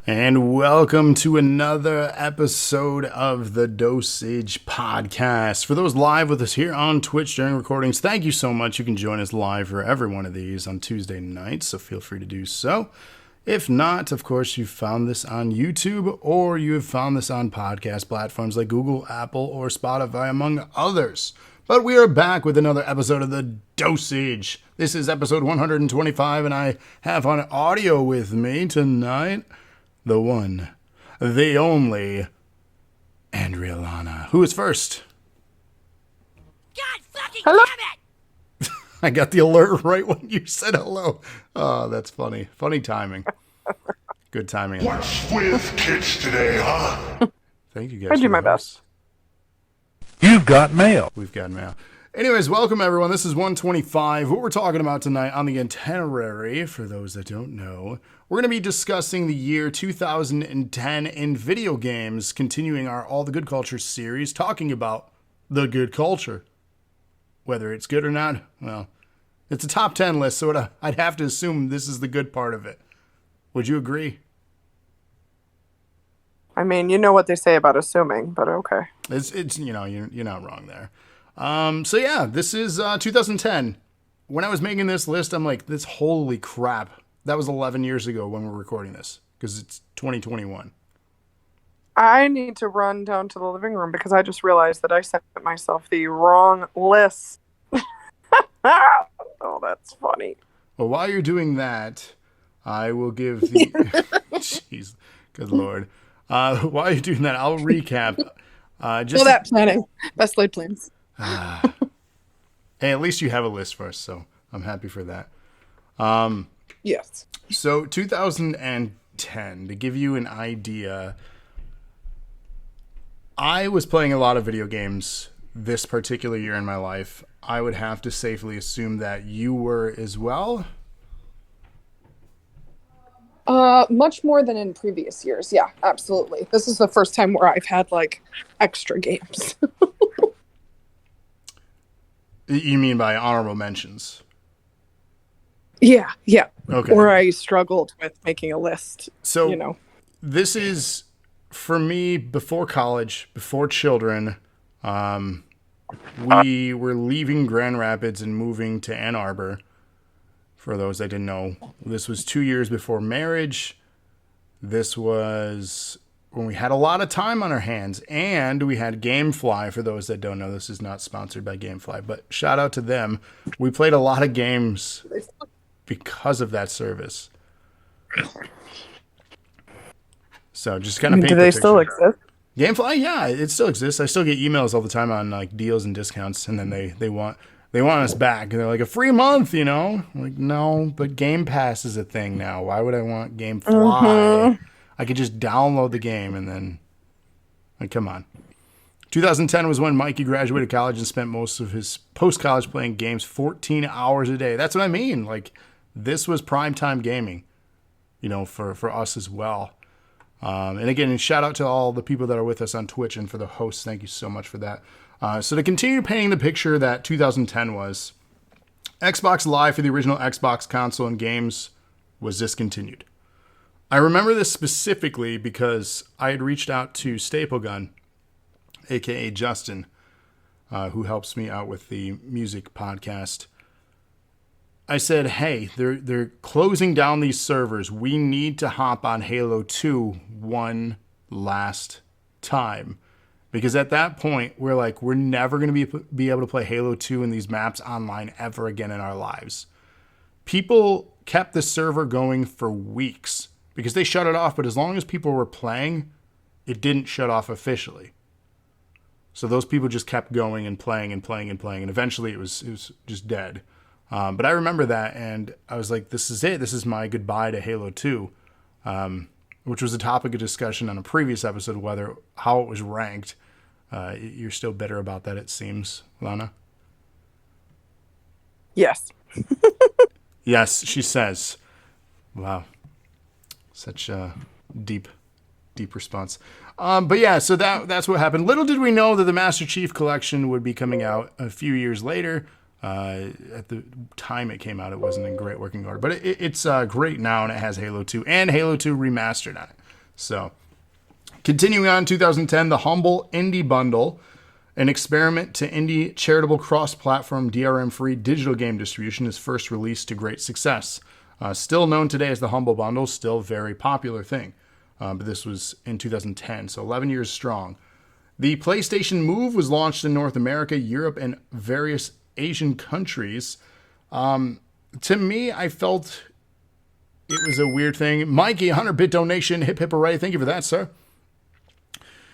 And welcome to another episode of the Dosage podcast. For those live with us here on Twitch during recordings, thank you so much. You can join us live for every one of these on Tuesday nights, so feel free to do so. If not, of course, you've found this on YouTube or you have found this on podcast platforms like Google, Apple, or Spotify, among others. But we are back with another episode of the Dosage. This is episode 125, and I have on audio with me tonight the one, the only, Andrea Lana. Who is first? God fucking Hello? damn it! I got the alert right when you said hello. Oh, that's funny. Funny timing. Good timing. What's with kids today, huh? Thank you guys. I do for my the best. You've got mail. We've got mail. Anyways, welcome everyone. This is 125. What we're talking about tonight on the itinerary, for those that don't know, we're going to be discussing the year 2010 in video games, continuing our All the Good Culture series, talking about the good culture. Whether it's good or not, well, it's a top 10 list, so I'd have to assume this is the good part of it. Would you agree? I mean, you know what they say about assuming, but okay. It's you know, you're not wrong there. So yeah, this is 2010. When I was making this list, I'm like, this holy crap. That was 11 years ago when we're recording this, because it's 2021. I need to run down to the living room because I just realized that I sent myself the wrong list. Oh, that's funny. Well, while you're doing that, I will give the... Jeez, good Lord. While you're doing that, I'll recap. Well, that planning. Best laid plans. Hey, at least you have a list first, so I'm happy for that. Yes. So 2010, to give you an idea, I was playing a lot of video games this particular year in my life. I would have to safely assume that you were as well. Much more than in previous years. Yeah, absolutely. This is the first time where I've had like extra games. You mean by honorable mentions? Yeah. Okay. Or I struggled with making a list. So, you know. This is, for me, before college, before children. We were leaving Grand Rapids and moving to Ann Arbor. For those that didn't know, this was 2 years before marriage. This was when we had a lot of time on our hands, and we had GameFly. For those that don't know, this is not sponsored by GameFly, but shout out to them. We played a lot of games because of that service. So just kind of paint Do the they picture. still exist? GameFly, yeah, it still exists. I still get emails all the time on like deals and discounts, and then they want us back. And they're like, a free month, you know? I'm like, no, but Game Pass is a thing now. Why would I want GameFly? Mm-hmm. I could just download the game and then, like, come on. 2010 was when Mikey graduated college and spent most of his post-college playing games 14 hours a day. That's what I mean. Like, this was primetime gaming, you know, for us as well. And again, shout out to all the people that are with us on Twitch and for the hosts. Thank you so much for that. So to continue painting the picture that 2010 was, Xbox Live for the original Xbox console and games was discontinued. I remember this specifically because I had reached out to Staple Gun, aka Justin, who helps me out with the music podcast. I said, hey, they're closing down these servers. We need to hop on Halo 2 one last time. Because at that point, we're like, we're never going to be able to play Halo 2 in these maps online ever again in our lives. People kept the server going for weeks because they shut it off. But as long as people were playing, it didn't shut off officially. So those people just kept going and playing and playing and playing. And eventually it was just dead. But I remember that, and I was like, this is it. This is my goodbye to Halo 2, which was a topic of discussion on a previous episode, how it was ranked. You're still bitter about that, it seems, Lana? Yes. Yes, she says. Wow. Such a deep response. But yeah, so that's what happened. Little did we know that the Master Chief Collection would be coming out a few years later. At the time it came out, it wasn't in great working order, but it's great now, and it has Halo 2 and Halo 2 remastered on it. So, continuing on, 2010, the Humble Indie Bundle, an experiment to indie charitable cross-platform DRM-free digital game distribution, is first released to great success. Still known today as the Humble Bundle, still a very popular thing. But this was in 2010, so 11 years strong. The PlayStation Move was launched in North America, Europe, and various Asian countries. To me, I felt it was a weird thing. Mikey, 100-bit donation, hip hip hooray. Thank you for that, sir.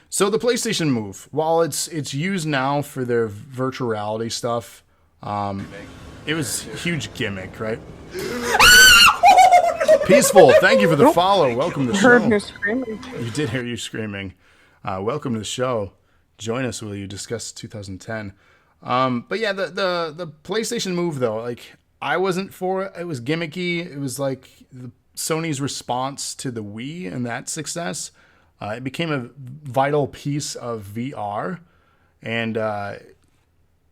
So the PlayStation Move, while it's used now for their virtual reality stuff, it was a huge gimmick, right? Peaceful, thank you for the follow. Welcome to the Heard show. me screaming. You did hear you screaming. Welcome to the show. Join us while you discuss 2010. But yeah, the PlayStation Move though, like I wasn't for it. It was gimmicky. It was like Sony's response to the Wii and that success. It became a vital piece of VR, and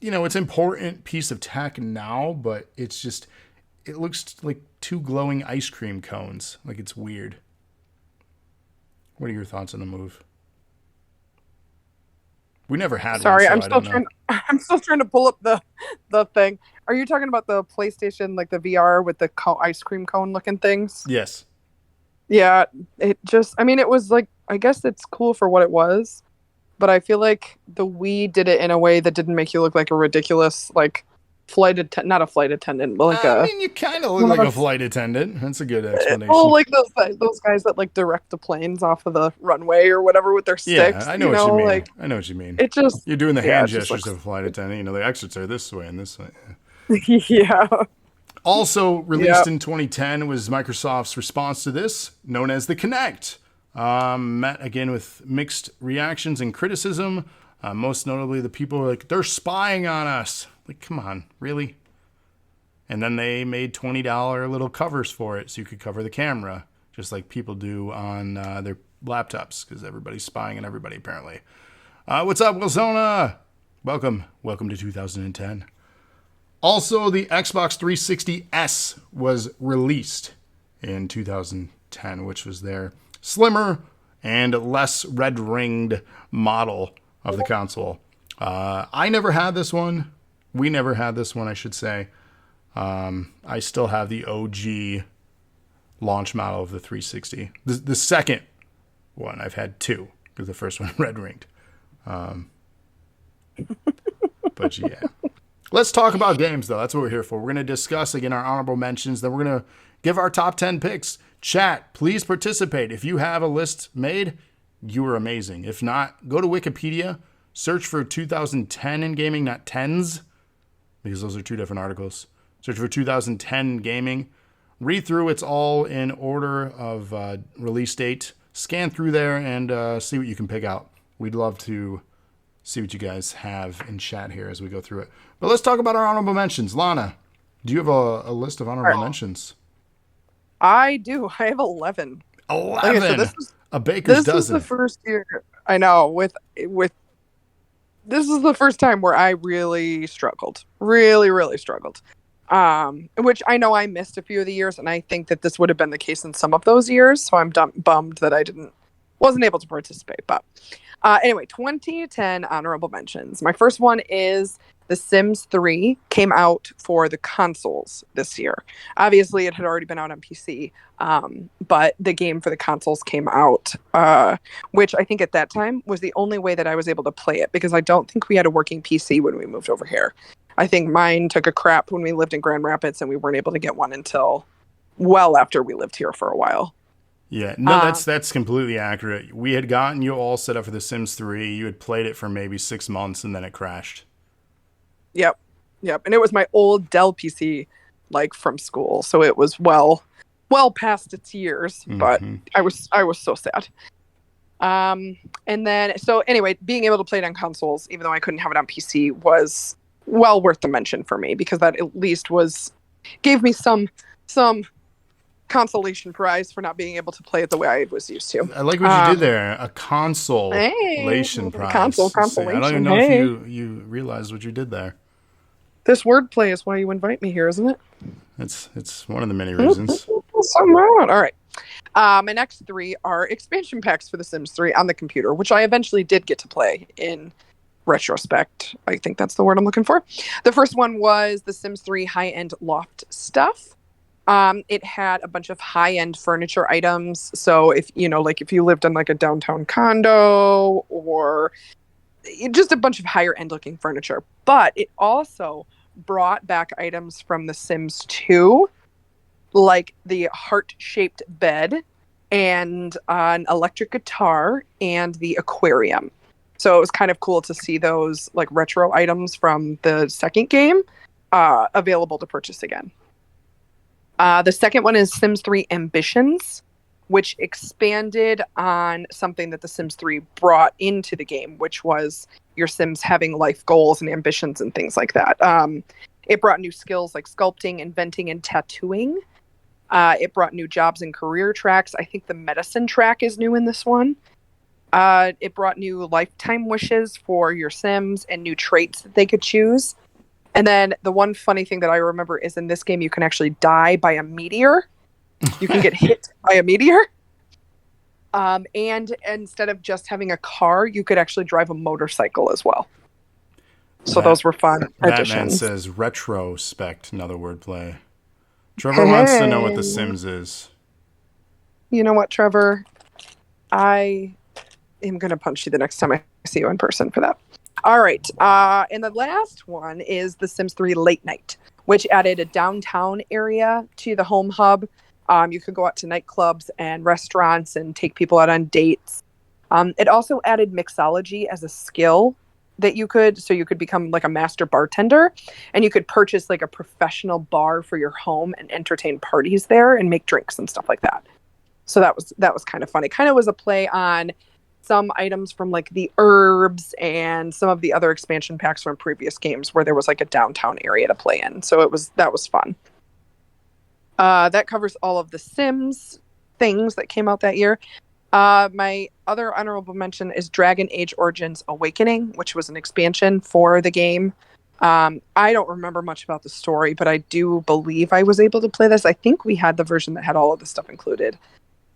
it's an important piece of tech now. But it's just it looks like two glowing ice cream cones. Like it's weird. What are your thoughts on the Move? We never had Sorry, one, so I'm I still don't know. I'm still trying to pull up the thing. Are you talking about the PlayStation, like the VR with the ice cream cone looking things? Yes. Yeah, it just. I mean, it was like. I guess it's cool for what it was, but I feel like the Wii did it in a way that didn't make you look like a ridiculous not a flight attendant, but I mean, you kind of look like a flight attendant. That's a good explanation. Oh, like those guys that like direct the planes off of the runway or whatever with their sticks. Yeah, I know what you mean. Like, I know what you mean. it just You're doing the yeah, hand it just gestures of a flight attendant. The exits are this way and this way. yeah. Also released in 2010 was Microsoft's response to this, known as the Kinect. Met again with mixed reactions and criticism. Most notably, the people were like, they're spying on us. Like, come on, really? And then they made $20 little covers for it so you could cover the camera, just like people do on their laptops, because everybody's spying on everybody, apparently. What's up, Wilsona? Welcome to 2010. Also, the Xbox 360S was released in 2010, which was their slimmer and less red-ringed model of the console. I never had this one. We never had this one, I should say. I still have the OG launch model of the 360. The second one, I've had two, because the first one red-ringed. But yeah. Let's talk about games, though. That's what we're here for. We're going to discuss, again, our honorable mentions. Then we're going to give our top 10 picks. Chat, please participate. If you have a list made, you are amazing. If not, go to Wikipedia, search for 2010 in gaming, not tens, because those are two different articles. Search for 2010 gaming. Read through. It's all in order of release date. Scan through there and see what you can pick out. We'd love to see what you guys have in chat here as we go through it. But let's talk about our honorable mentions. Lana, do you have a list of honorable mentions? I do. I have 11. 11. Okay, so A baker's dozen. This is the first year. I know. With this is the first time where I really struggled. Really, really struggled. Which I know I missed a few of the years, and I think that this would have been the case in some of those years. So I'm bummed that I wasn't able to participate. But anyway, 2010 honorable mentions. My first one is The Sims 3 came out for the consoles this year. Obviously, it had already been out on PC, but the game for the consoles came out, which I think at that time was the only way that I was able to play it, because I don't think we had a working PC when we moved over here. I think mine took a crap when we lived in Grand Rapids, and we weren't able to get one until well after we lived here for a while. Yeah, no, that's completely accurate. We had gotten you all set up for The Sims 3. You had played it for maybe 6 months, and then it crashed. Yep. And it was my old Dell PC, like from school, so it was well past its years. But I was so sad. And then so anyway, being able to play it on consoles, even though I couldn't have it on PC, was well worth the mention for me, because that at least gave me some consolation prize for not being able to play it the way I was used to. I like what you did there. A consolation prize. Consolation. I don't even know if you realized what you did there. This wordplay is why you invite me here, isn't it? It's one of the many reasons. All right. My next three are expansion packs for The Sims 3 on the computer, which I eventually did get to play in retrospect. I think that's the word I'm looking for. The first one was The Sims 3 high-end loft stuff. It had a bunch of high-end furniture items. So if you lived in like a downtown condo or just a bunch of higher-end looking furniture. But it also brought back items from The Sims 2, like the heart-shaped bed and an electric guitar and the aquarium. So it was kind of cool to see those like retro items from the second game available to purchase again. The second one is Sims 3 Ambitions, which expanded on something that The Sims 3 brought into the game, which was your Sims having life goals and ambitions and things like that. It brought new skills like sculpting, inventing, and tattooing. It brought new jobs and career tracks. I think the medicine track is new in this one. It brought new lifetime wishes for your Sims and new traits that they could choose. And then the one funny thing that I remember is in this game, you can actually die by a meteor. You can get hit by a meteor. And instead of just having a car, you could actually drive a motorcycle as well. So those were fun Batman additions. says retrospect, another wordplay. Trevor wants to know what The Sims is. You know what, Trevor? I am going to punch you the next time I see you in person for that. All right. And the last one is The Sims 3 Late Night, which added a downtown area to the home hub. You could go out to nightclubs and restaurants and take people out on dates. It also added mixology as a skill that you could become like a master bartender, and you could purchase like a professional bar for your home and entertain parties there and make drinks and stuff like that. So that was kind of fun. It kind of was a play on some items from like the herbs and some of the other expansion packs from previous games where there was like a downtown area to play in. So that was fun. That covers all of the Sims things that came out that year. My other honorable mention is Dragon Age Origins Awakening, which was an expansion for the game. I don't remember much about the story, but I do believe I was able to play this. I think we had the version that had all of the stuff included,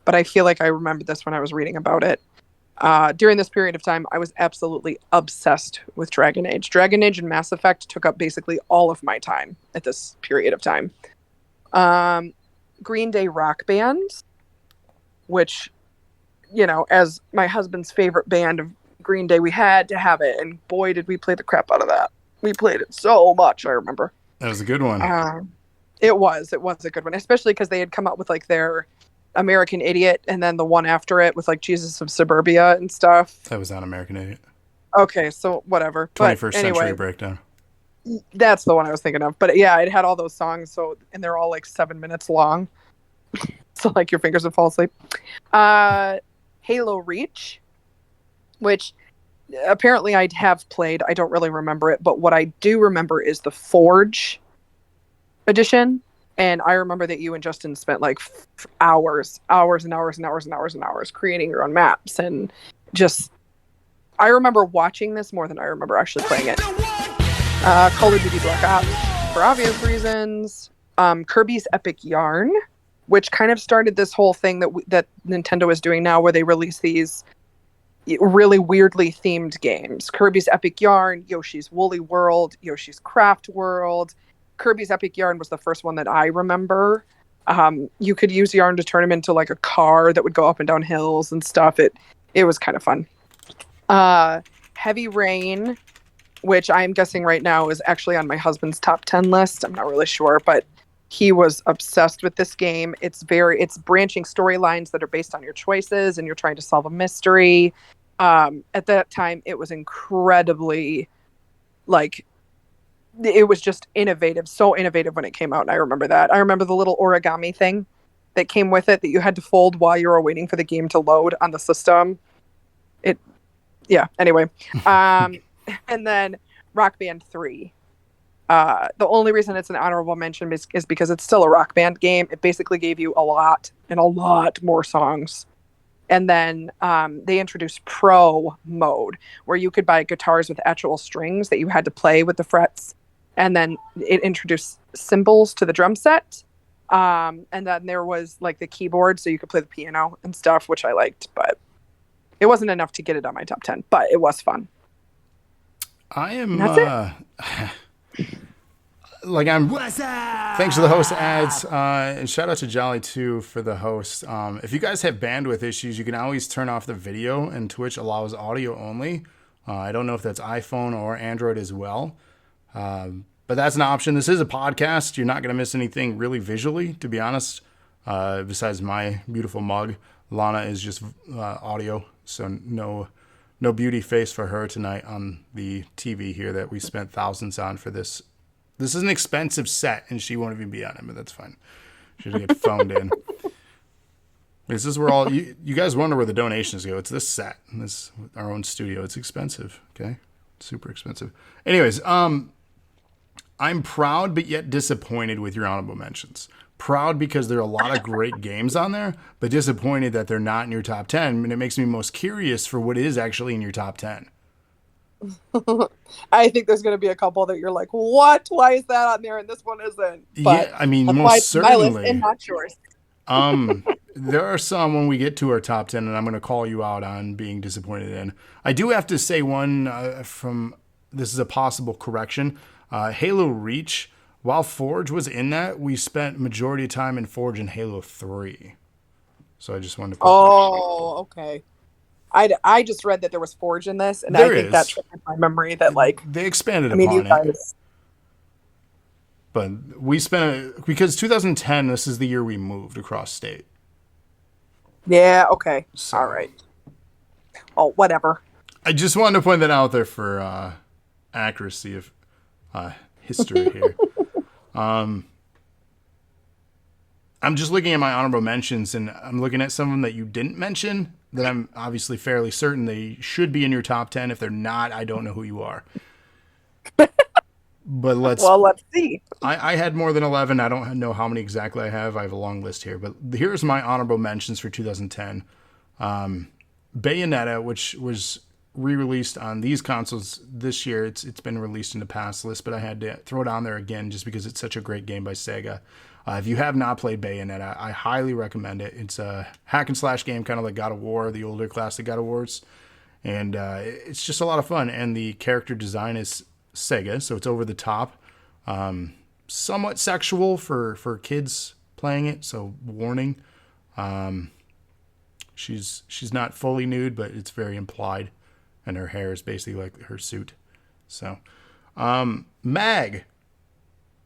but I feel like I remember this when I was reading about it. During this period of time, I was absolutely obsessed with Dragon Age. Dragon Age and Mass Effect took up basically all of my time at this period of time. Green Day Rock Band, which, as my husband's favorite band of Green Day, we had to have it. And boy, did we play the crap out of that. We played it so much, I remember. That was a good one. It was a good one, especially because they had come out with like their American Idiot and then the one after it with like Jesus of Suburbia and stuff. That was not American Idiot. Okay, so whatever. 21st Century Breakdown. That's the one I was thinking of. But yeah, it had all those songs, and they're all like 7 minutes long. So like your fingers would fall asleep. Halo Reach, which apparently I have played. I don't really remember it, but what I do remember is the Forge edition. And I remember that you and Justin spent like hours creating your own maps. And just, I remember watching this more than I remember actually playing it. Call of Duty Black Ops, for obvious reasons. Kirby's Epic Yarn, which kind of started this whole thing that Nintendo is doing now, where they release these really weirdly themed games. Kirby's Epic Yarn, Yoshi's Woolly World, Yoshi's Craft World. Kirby's Epic Yarn was the first one that I remember. You could use yarn to turn them into like a car that would go up and down hills and stuff. It was kind of fun. Heavy Rain, which I'm guessing right now is actually on my husband's top 10 list. I'm not really sure, but he was obsessed with this game. It's branching storylines that are based on your choices, and you're trying to solve a mystery. At that time, it was incredibly, it was just innovative, so innovative when it came out, and I remember that. I remember the little origami thing that came with it that you had to fold while you were waiting for the game to load on the system. Anyway. And then Rock Band 3. The only reason it's an honorable mention is because it's still a Rock Band game. It basically gave you a lot more songs. And then they introduced Pro mode, where you could buy guitars with actual strings that you had to play with the frets. And then it introduced cymbals to the drum set. And then there was like the keyboard, so you could play the piano and stuff, which I liked, but it wasn't enough to get it on my top 10, but it was fun. I am. That's Like I'm. Thanks for the host ads, and shout out to Jolly too for the host. If you guys have bandwidth issues, you can always turn off the video, and Twitch allows audio only. I don't know if that's iPhone or Android as well, but that's an option. This is a podcast. You're not going to miss anything really visually, to be honest. Besides my beautiful mug, Lana is just audio, so no beauty face for her tonight on the TV here that we spent thousands on for this. This is an expensive set, and she won't even be on it, but that's fine. She'll get phoned in. This is where all you guys wonder where the donations go. It's this set, this our own studio. It's expensive, okay? Super expensive. Anyways, I'm proud but yet disappointed with your honorable mentions. Proud because there are a lot of great games on there, but disappointed that they're not in your top 10, and it makes me most curious for what is actually in your top 10. I think there's going to be a couple that you're like, what? Why is that on there and this one isn't? But yeah, I mean, that's most certainly. my list and not yours. There are some when we get to our top 10, and I'm going to call you out on being disappointed in. I do have to say one this is a possible correction. Halo Reach, while Forge was in that, we spent majority of time in Forge and Halo 3. So I just wanted to put Okay. I just read that there was Forge in this, and There I think is. that's my memory that like they expanded I mean, you upon it. guys. But we spent because 2010, this is the year we moved across state. Yeah. Okay. So- All right. Oh, whatever. I just wanted to point that out there for accuracy of history here. I'm just looking at my honorable mentions, and I'm looking at some of them that you didn't mention that I'm obviously fairly certain they should be in your top 10. If they're not, I don't know who you are. But let's see. I had more than 11. I don't know how many exactly I have. I have a long list here. But here's my honorable mentions for 2010. Bayonetta, which was re-released on these consoles this year. It's been released in the past list, but I had to throw it on there again just because it's such a great game by Sega. If you have not played Bayonetta, I highly recommend it. It's a hack and slash game, kind of like God of War, the older classic God of Wars. And it's just a lot of fun. And the character design is Sega, so it's over the top. Somewhat sexual for kids playing it, so warning. She's not fully nude, but it's very implied. And her hair is basically like her suit. So, Mag.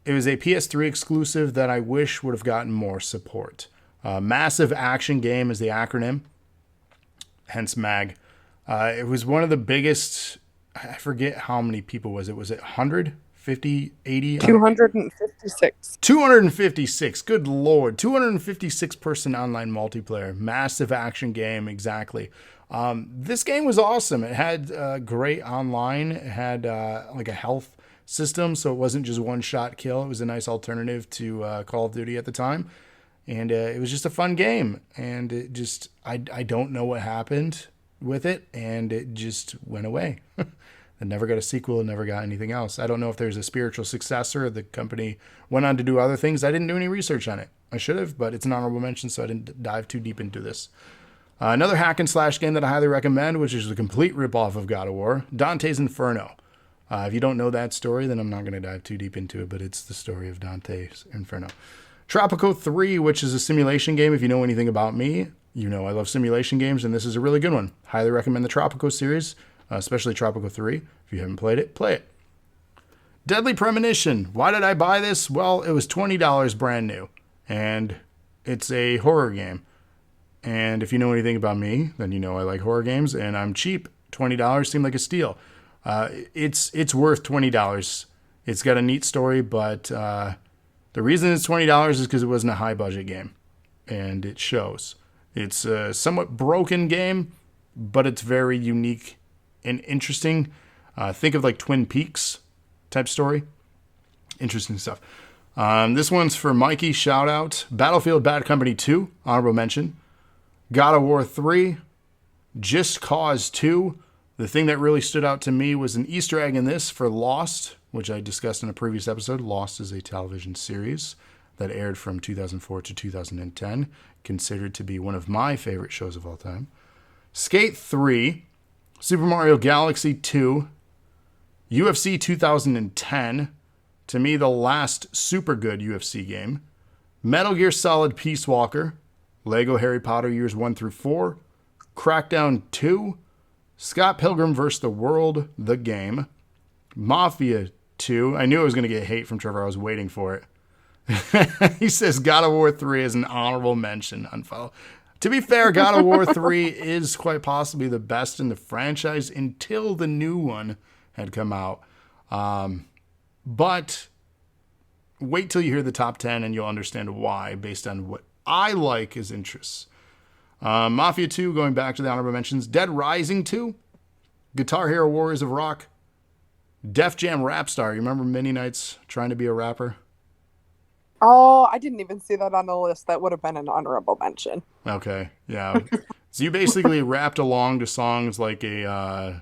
It was a PS3 exclusive that I wish would have gotten more support. Massive Action Game is the acronym, hence MAG. It was one of the biggest, I forget how many people was it. Was it 100, 50, 80? 256. 256. Good Lord. 256 person online multiplayer. Massive action game, exactly. This game was awesome. It had great online. It had like a health system, so it wasn't just one shot kill. It was a nice alternative to Call of Duty at the time, and it was just a fun game. And it just I don't know what happened with it, and it just went away. It never got a sequel, it never got anything else. I don't know if there's a spiritual successor. The company went on to do other things. I didn't do any research on it. I should have, but it's an honorable mention, so I didn't dive too deep into this. Another hack and slash game that I highly recommend, which is a complete ripoff of God of War, Dante's Inferno. If you don't know that story, then I'm not going to dive too deep into it, but it's the story of Dante's Inferno. Tropico 3, which is a simulation game. If you know anything about me, you know I love simulation games, and this is a really good one. Highly recommend the Tropico series, especially Tropico 3. If you haven't played it, play it. Deadly Premonition. Why did I buy this? Well, it was $20 brand new, and it's a horror game. And if you know anything about me, then you know I like horror games, and I'm cheap. $20 seemed like a steal. It's worth $20. It's got a neat story, but the reason it's $20 is because it wasn't a high budget game, and it shows. It's a somewhat broken game, but it's very unique and interesting. Think of like Twin Peaks type story. Interesting stuff. This one's for Mikey. Shout out. Battlefield Bad Company 2, honorable mention. God of War 3, Just Cause 2. The thing that really stood out to me was an Easter egg in this for Lost, which I discussed in a previous episode. Lost is a television series. that aired from 2004 to 2010, considered to be one of my favorite shows of all time. Skate 3, Super Mario Galaxy 2, UFC 2010, to me the last super good UFC game, Metal Gear Solid Peace Walker, Lego Harry Potter Years 1 through 4, Crackdown 2, Scott Pilgrim vs. the World, the game, Mafia 2. I knew I was going to get hate from Trevor. I was waiting for it. He says God of War 3 is an honorable mention. Unfollow. To be fair, God of War 3 is quite possibly the best in the franchise until the new one had come out. But wait till you hear the top 10 and you'll understand why based on what I like as interests. Mafia 2, going back to the honorable mentions. Dead Rising 2, Guitar Hero Warriors of Rock, Def Jam Rap Star. You remember Mini Nights trying to be a rapper? Oh, I didn't even see that on the list. That would have been an honorable mention. Okay, yeah. So you basically rapped along to songs like a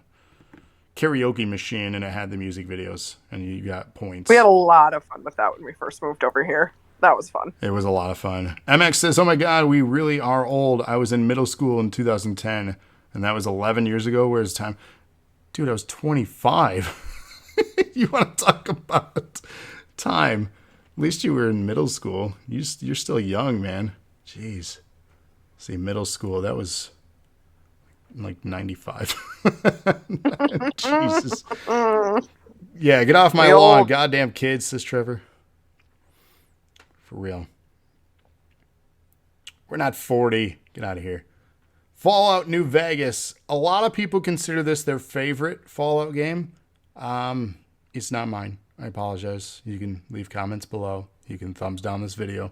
karaoke machine, and it had the music videos, and you got points. We had a lot of fun with that when we first moved over here. That was fun. It was a lot of fun. MX says, oh my God, we really are old. I was in middle school in 2010, and that was 11 years ago. Where's time? Dude, I was 25. You want to talk about time? At least you were in middle school. You're still young, man. Jeez. See, middle school, that was like 95. Jesus. Yeah, get off my lawn, goddamn kids, says Trevor. For real. We're not 40. Get out of here. Fallout New Vegas. A lot of people consider this their favorite Fallout game. It's not mine. I apologize. You can leave comments below. You can thumbs down this video.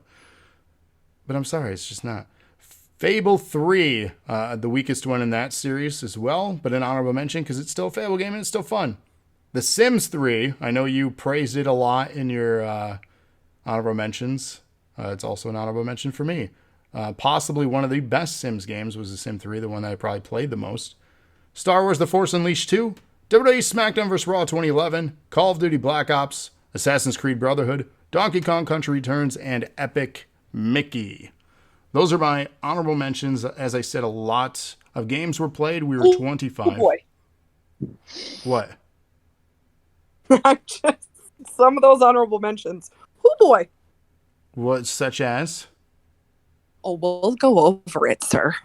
But I'm sorry, it's just not. Fable 3, the weakest one in that series as well, but an honorable mention because it's still a Fable game and it's still fun. The Sims 3, I know you praised it a lot in your honorable mentions. It's also an honorable mention for me. Possibly one of the best Sims games was The Sim 3, the one that I probably played the most. Star Wars The Force Unleashed 2, WWE SmackDown vs. Raw 2011, Call of Duty Black Ops, Assassin's Creed Brotherhood, Donkey Kong Country Returns, and Epic Mickey. Those are my honorable mentions. As I said, a lot of games were played. We were 25. Oh boy. What? Some of those honorable mentions. Oh boy. What, such as? Oh, we'll go over it, sir.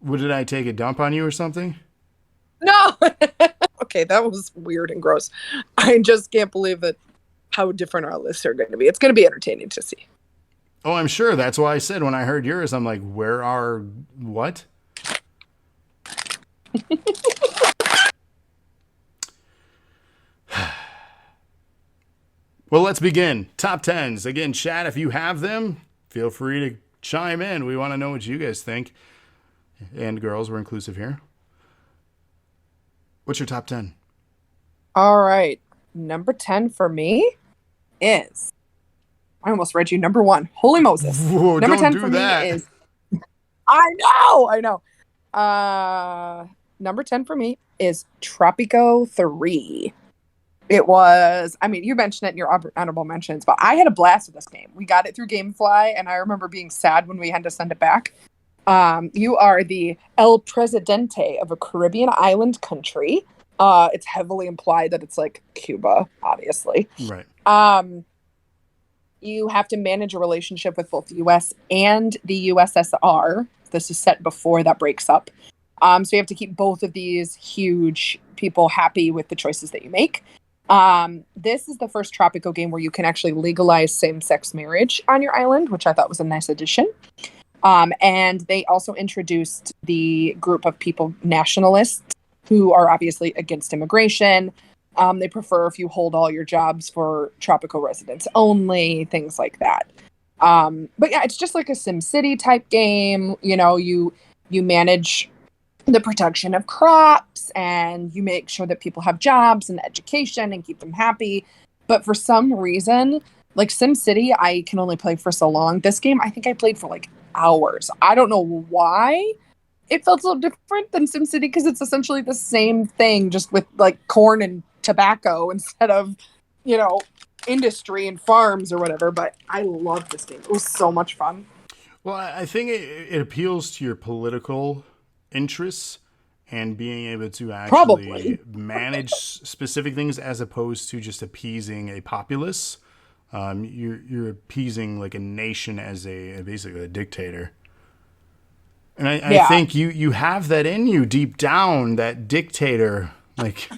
What, did I take a dump on you or something? No. Okay, that was weird and gross. I just can't believe that how different our lists are going to be. It's going to be entertaining to see. Oh, I'm sure. That's why I said when I heard yours, I'm like, where are what? Well, let's begin. Top 10s. Again, chat, if you have them, feel free to chime in. We want to know what you guys think. And girls, we're inclusive here. What's your top 10? All right. Number 10 for me is... I almost read you number 1. Holy Moses. Whoa, number don't 10 do for that. me is... I know. Number 10 for me is Tropico 3. It was, I mean, you mentioned it in your honorable mentions, but I had a blast with this game. We got it through Gamefly, and I remember being sad when we had to send it back. You are the El Presidente of a Caribbean island country. It's heavily implied that it's like Cuba, obviously. Right. You have to manage a relationship with both the U.S. and the USSR. This is set before that breaks up. So you have to keep both of these huge people happy with the choices that you make. This is the first Tropico game where you can actually legalize same-sex marriage on your island, which I thought was a nice addition. And they also introduced the group of people, nationalists, who are obviously against immigration. They prefer if you hold all your jobs for Tropico residents only, things like that. But yeah, it's just like a SimCity type game. You know, you manage the production of crops and you make sure that people have jobs and education and keep them happy. But for some reason, like SimCity, I can only play for so long. This game, I think I played for like hours. I don't know why it felt so different than SimCity because it's essentially the same thing, just with like corn and tobacco instead of, you know, industry and farms or whatever, but I love this game. It was so much fun. Well, I think it appeals to your political interests and being able to actually Probably. manage specific things as opposed to just appeasing a populace. You're appeasing like a nation as basically a dictator. And I think you have that in you deep down, that dictator. Like,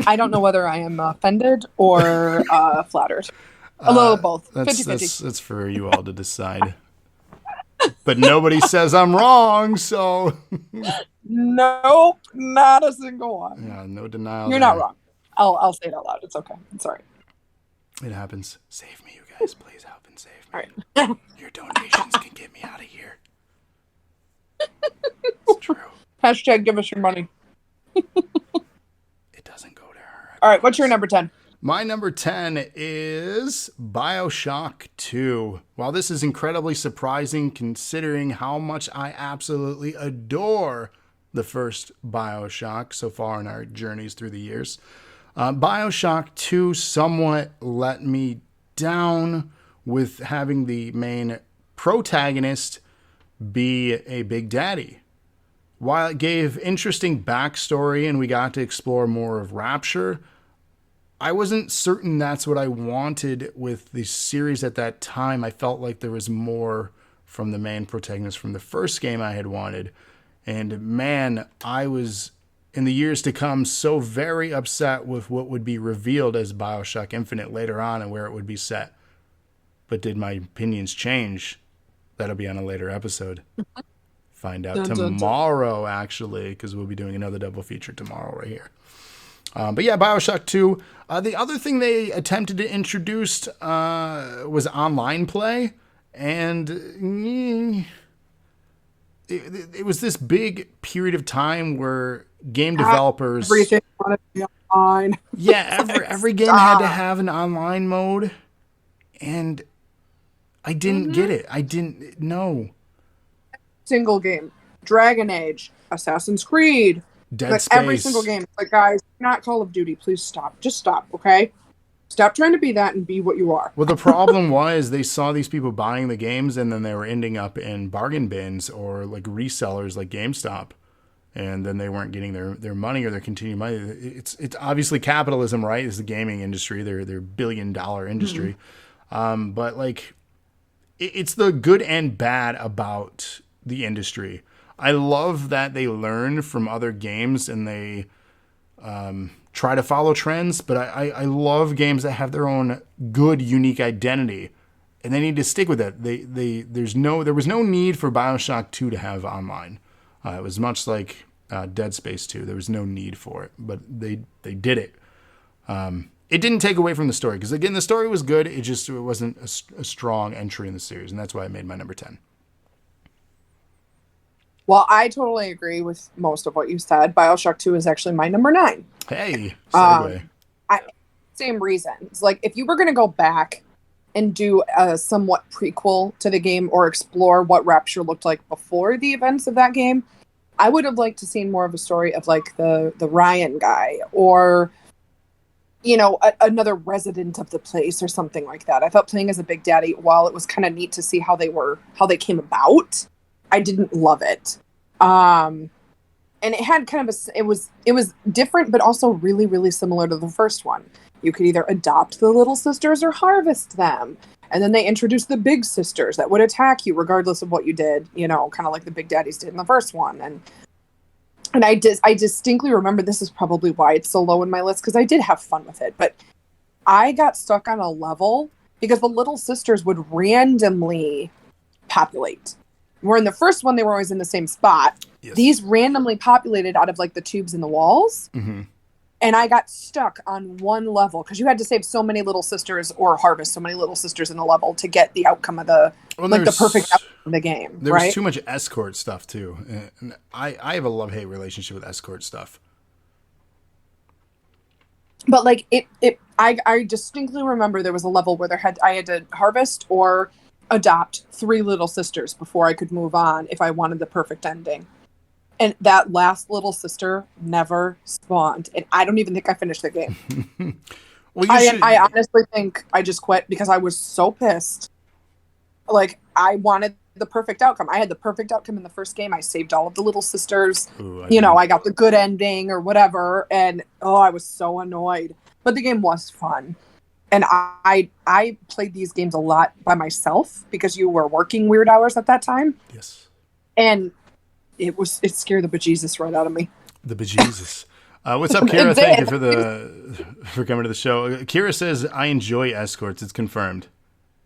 I don't know whether I am offended or flattered. A little of both. 50-50. That's for you all to decide. But nobody says I'm wrong, so Nope, not a single one. yeah, no denial. You're there. not wrong. I'll say it out loud. It's okay. It's all right. It happens. Save me, you guys. Please help and save me. All right. Your donations can get me out of here. It's true. Hashtag give us your money. It doesn't go to her. All right. What's your number 10? My number 10 is BioShock 2. While this is incredibly surprising considering how much I absolutely adore the first BioShock so far in our journeys through the years, BioShock 2 somewhat let me down with having the main protagonist be a Big Daddy. While it gave interesting backstory and we got to explore more of Rapture, I wasn't certain that's what I wanted with the series at that time. I felt like there was more from the main protagonist from the first game I had wanted. And man, I was, in the years to come, so very upset with what would be revealed as BioShock Infinite later on and where it would be set. But did my opinions change? That'll be on a later episode. Find out tomorrow, actually, because we'll be doing another double feature tomorrow right here. But yeah, BioShock 2. The other thing they attempted to introduce was online play. And it was this big period of time where game developers... Everything wanted to be online. Yeah, every game had to have an online mode. And I didn't get it. I didn't know. Single game. Dragon Age. Assassin's Creed. Dead like Space. Every single game. Like, guys, not Call of Duty. Please stop. Just stop, okay? Stop trying to be that and be what you are. Well, the problem was they saw these people buying the games and then they were ending up in bargain bins or like resellers like GameStop. And then they weren't getting their money or their continued money. It's obviously capitalism, right? It's the gaming industry. They're $1 billion industry. Mm-hmm. But like, it's the good and bad about the industry. I love that they learn from other games and they try to follow trends, but I love games that have their own good, unique identity, and they need to stick with it. There was no need for BioShock 2 to have online. It was much like Dead Space 2. There was no need for it, but they did it. It didn't take away from the story because again, the story was good. It wasn't a strong entry in the series, and that's why I made my number 10. Well, I totally agree with most of what you said. BioShock 2 is actually my number 9. Hey, segue. Same reasons. Like, if you were going to go back and do a somewhat prequel to the game or explore what Rapture looked like before the events of that game, I would have liked to see more of a story of, like, the Ryan guy or, you know, another resident of the place or something like that. I thought playing as a Big Daddy, while it was kind of neat to see how they came about, I didn't love it. And it had kind of it was different, but also really, really similar to the first one. You could either adopt the little sisters or harvest them. And then they introduced the big sisters that would attack you regardless of what you did, you know, kind of like the Big Daddies did in the first one. And I distinctly remember, this is probably why it's so low in my list, because I did have fun with it. But I got stuck on a level because the little sisters would randomly populate. Where in the first one, they were always in the same spot. Yes. These randomly populated out of like the tubes in the walls. Mm-hmm. And I got stuck on one level because you had to save so many little sisters or harvest so many little sisters in a level to get the outcome of the perfect outcome of the game. There was too much escort stuff too. And I have a love-hate relationship with escort stuff. But like I distinctly remember there was a level where I had to harvest or adopt 3 little sisters before I could move on if I wanted the perfect ending. And that last little sister never spawned. And I don't even think I finished the game. Well, you should. I honestly think I just quit because I was so pissed. Like, I wanted the perfect outcome. I had the perfect outcome in the first game. I saved all of the little sisters. Ooh, I You know, didn't. I got the good ending or whatever. And I was so annoyed. But the game was fun. And I played these games a lot by myself because you were working weird hours at that time. Yes. And it scared the bejesus right out of me. The bejesus. What's up, Kira? It Thank you did. for coming to the show. Kira says, I enjoy escorts. It's confirmed.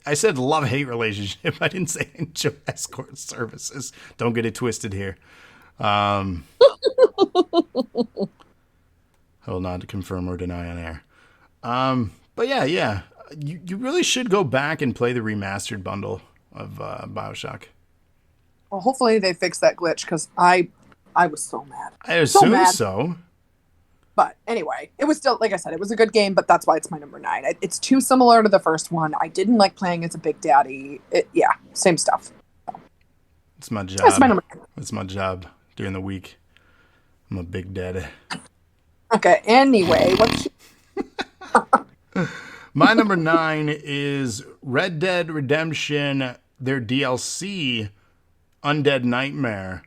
I said love-hate relationship. I didn't say enjoy escort services. Don't get it twisted here. Hold on to confirm or deny on air. But yeah. You really should go back and play the remastered bundle of BioShock. Well, hopefully they fix that glitch because I was so mad. I assume mad. so. But anyway, it was still, like I said, it was a good game, but that's why it's my number 9. It's too similar to the first one. I didn't like playing as a Big Daddy. Yeah, same stuff. It's my job. That's my number 9. It's my job during the week. I'm a big daddy. Okay, anyway, what's... My number 9 is Red Dead Redemption, their DLC, Undead Nightmare.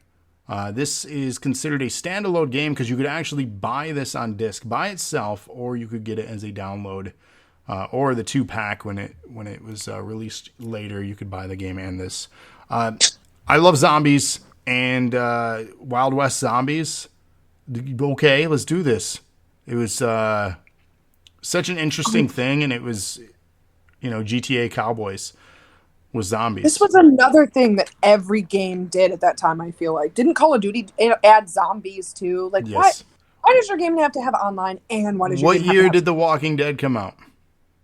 This is considered a standalone game because you could actually buy this on disc by itself, or you could get it as a download, or the 2-pack when it was released later. You could buy the game and this. I love zombies and Wild West zombies. Okay, let's do this. It was such an interesting thing, and it was, GTA Cowboys with zombies. This was another thing that every game did at that time, I feel like. Didn't Call of Duty add zombies too? Like, Yes. why does your game have to have online, and why does your What game have year to did The Walking Dead come out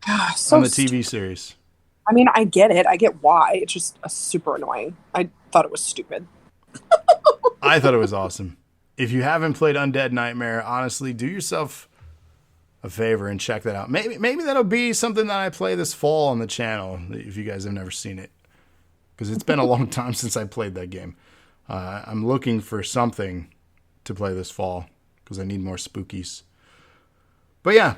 have... so on the TV series? I mean, I get it. I get why. It's just super annoying. I thought it was stupid. I thought it was awesome. If you haven't played Undead Nightmare, honestly, do yourself a favor and check that out. Maybe that'll be something that I play this fall on the channel if you guys have never seen it, because it's been a long time since I played that game. I'm looking for something to play this fall because I need more spookies. But yeah,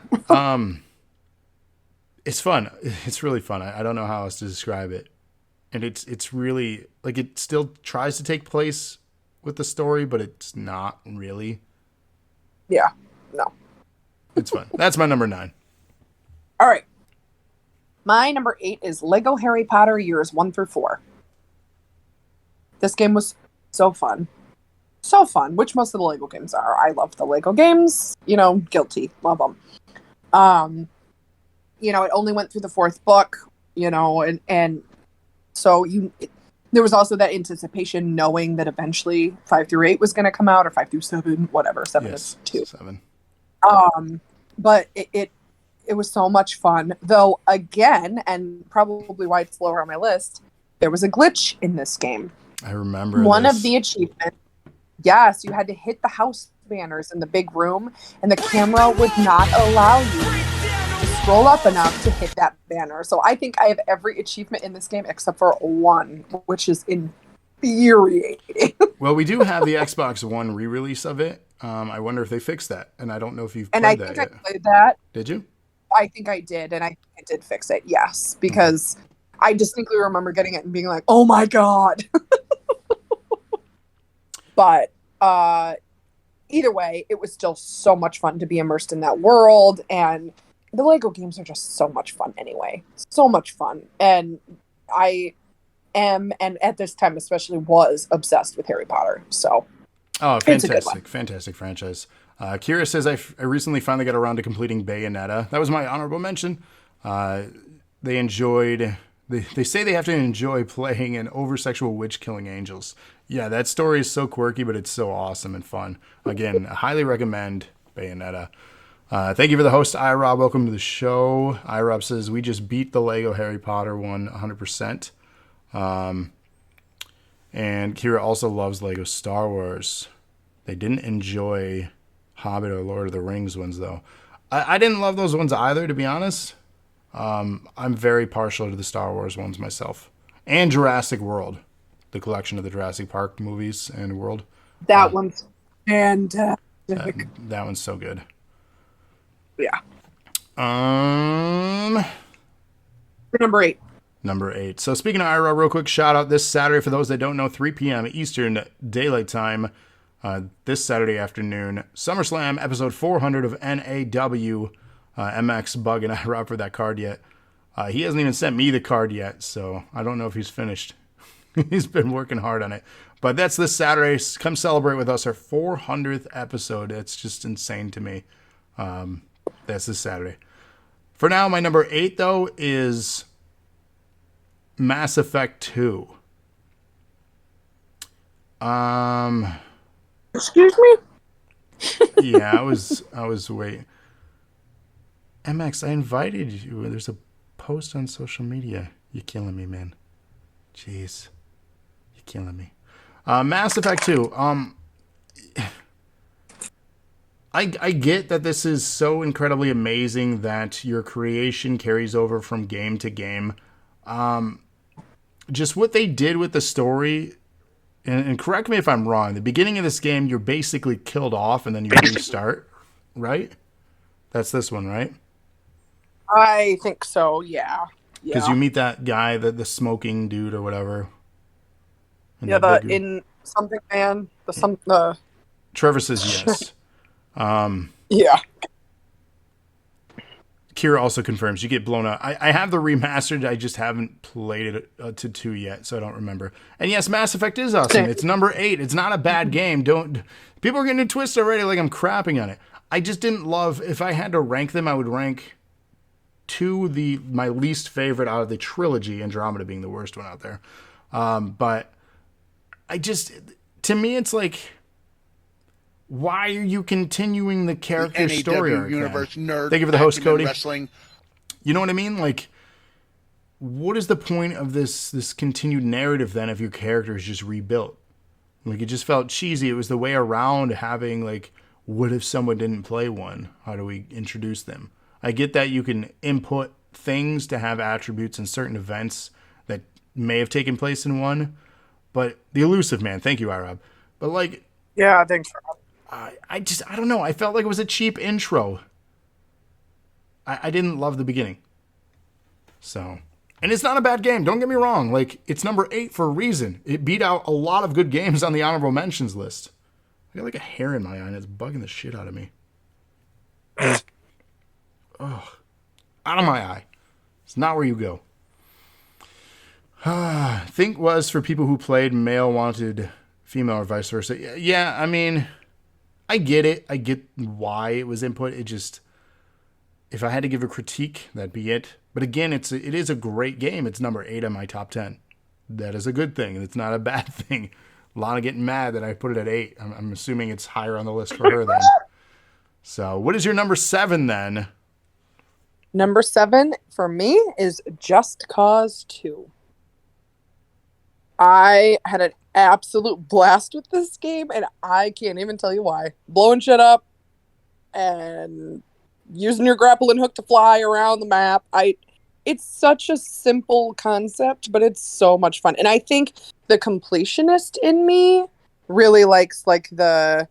it's fun. It's really fun. I don't know how else to describe it. And it's really, like, it still tries to take place with the story, but it's not really. Yeah, no. It's fun. That's my number 9. All right. My number 8 is Lego Harry Potter years 1 through 4. This game was so fun. So fun, which most of the Lego games are. I love the Lego games. Guilty. Love them. It only went through the 4th book, and so there was also that anticipation knowing that eventually 5 through 8 was going to come out, or 5 through 7, whatever. 7 is 2. 7. But it was so much fun, though. Again, and probably why it's lower on my list, there was a glitch in this game. I remember One this. of the achievements. Yes, you had to hit the house banners in the big room, and the camera would not allow you to scroll up enough to hit that banner. So I think I have every achievement in this game except for one, which is infuriating. Well, we do have the Xbox One re-release of it. I wonder if they fixed that, and I don't know if you've played And I that think yet. I played that. Did you? I think I did, and I did fix it, yes, because I distinctly remember getting it and being like, oh my god. But either way, it was still so much fun to be immersed in that world, and the Lego games are just so much fun anyway. So much fun. And I am, and at this time especially, was obsessed with Harry Potter. So Oh, it's a good one. fantastic franchise. Kira says I recently finally got around to completing Bayonetta. That was my honorable mention. They enjoyed. They say they have to enjoy playing an over-sexual witch killing angels. Yeah, that story is so quirky, but it's so awesome and fun. Again, I highly recommend Bayonetta. Thank you for the host, iRob. Welcome to the show. iRob says, we just beat the Lego Harry Potter one 100%. And Kira also loves Lego Star Wars. They didn't enjoy Hobbit or Lord of the Rings ones, though. I didn't love those ones either, to be honest. I'm very partial to the Star Wars ones myself. And Jurassic World, the collection of the Jurassic Park movies and world. That one's fantastic. That one's so good. Yeah. Um, Number 8. Number 8. So speaking of IRL, real quick shout out this Saturday for those that don't know, 3 p.m. Eastern Daylight Time. This Saturday afternoon, SummerSlam episode 400 of NAW. MX bugging IRL for that card yet. He hasn't even sent me the card yet, so I don't know if he's finished. He's been working hard on it. But that's this Saturday. Come celebrate with us, our 400th episode. It's just insane to me. That's this Saturday. For now, my number 8, though, is Mass Effect 2. Excuse me? Yeah, I was waiting. MX, I invited you. There's a post on social media. You're killing me, man. Jeez. You're killing me. Mass Effect 2. I get that this is so incredibly amazing that your creation carries over from game to game. Just what they did with the story, and correct me if I'm wrong, the beginning of this game, you're basically killed off and then you restart, right? That's this one, right? I think so, yeah. Because you meet that guy, the smoking dude or whatever. And Yeah, the the big- in something man, the Trevor says yes. yeah. Kira also confirms you get blown up. I have the remastered. I just haven't played it to 2 yet, so I don't remember. And yes, Mass Effect is awesome. It's number 8. It's not a bad game. People are getting twisted already like I'm crapping on it. I just didn't love. If I had to rank them, I would rank 2 my least favorite out of the trilogy, Andromeda being the worst one out there. But to me, it's like, why are you continuing the character story arc? Universe nerd. Thank you for the host, acumen Cody. Wrestling. You know what I mean? Like, what is the point of this continued narrative then if your character is just rebuilt? Like, it just felt cheesy. It was the way around having, like, what if someone didn't play one? How do we introduce them? I get that you can input things to have attributes in certain events that may have taken place in one, but the elusive man, thank you, Irob. But like, Yeah, thanks for I don't know. I felt like it was a cheap intro. I didn't love the beginning. So, and it's not a bad game. Don't get me wrong. Like, it's number 8 for a reason. It beat out a lot of good games on the honorable mentions list. I got like a hair in my eye and it's bugging the shit out of me. Oh, out of my eye. It's not where you go. Think was for people who played male wanted female or vice versa. Yeah, I mean, I get it. I get why it was input. It just, if I had to give a critique, that'd be it. But again, it is a great game. It's number 8 on my top 10. That is a good thing. It's not a bad thing. Lana getting mad that I put it at 8. I'm assuming it's higher on the list for her then. So, what is your number 7 then? Number 7 for me is Just Cause 2. I had an absolute blast with this game, and I can't even tell you why. Blowing shit up and using your grappling hook to fly around the map. It's such a simple concept, but it's so much fun. And I think the completionist in me really likes like the,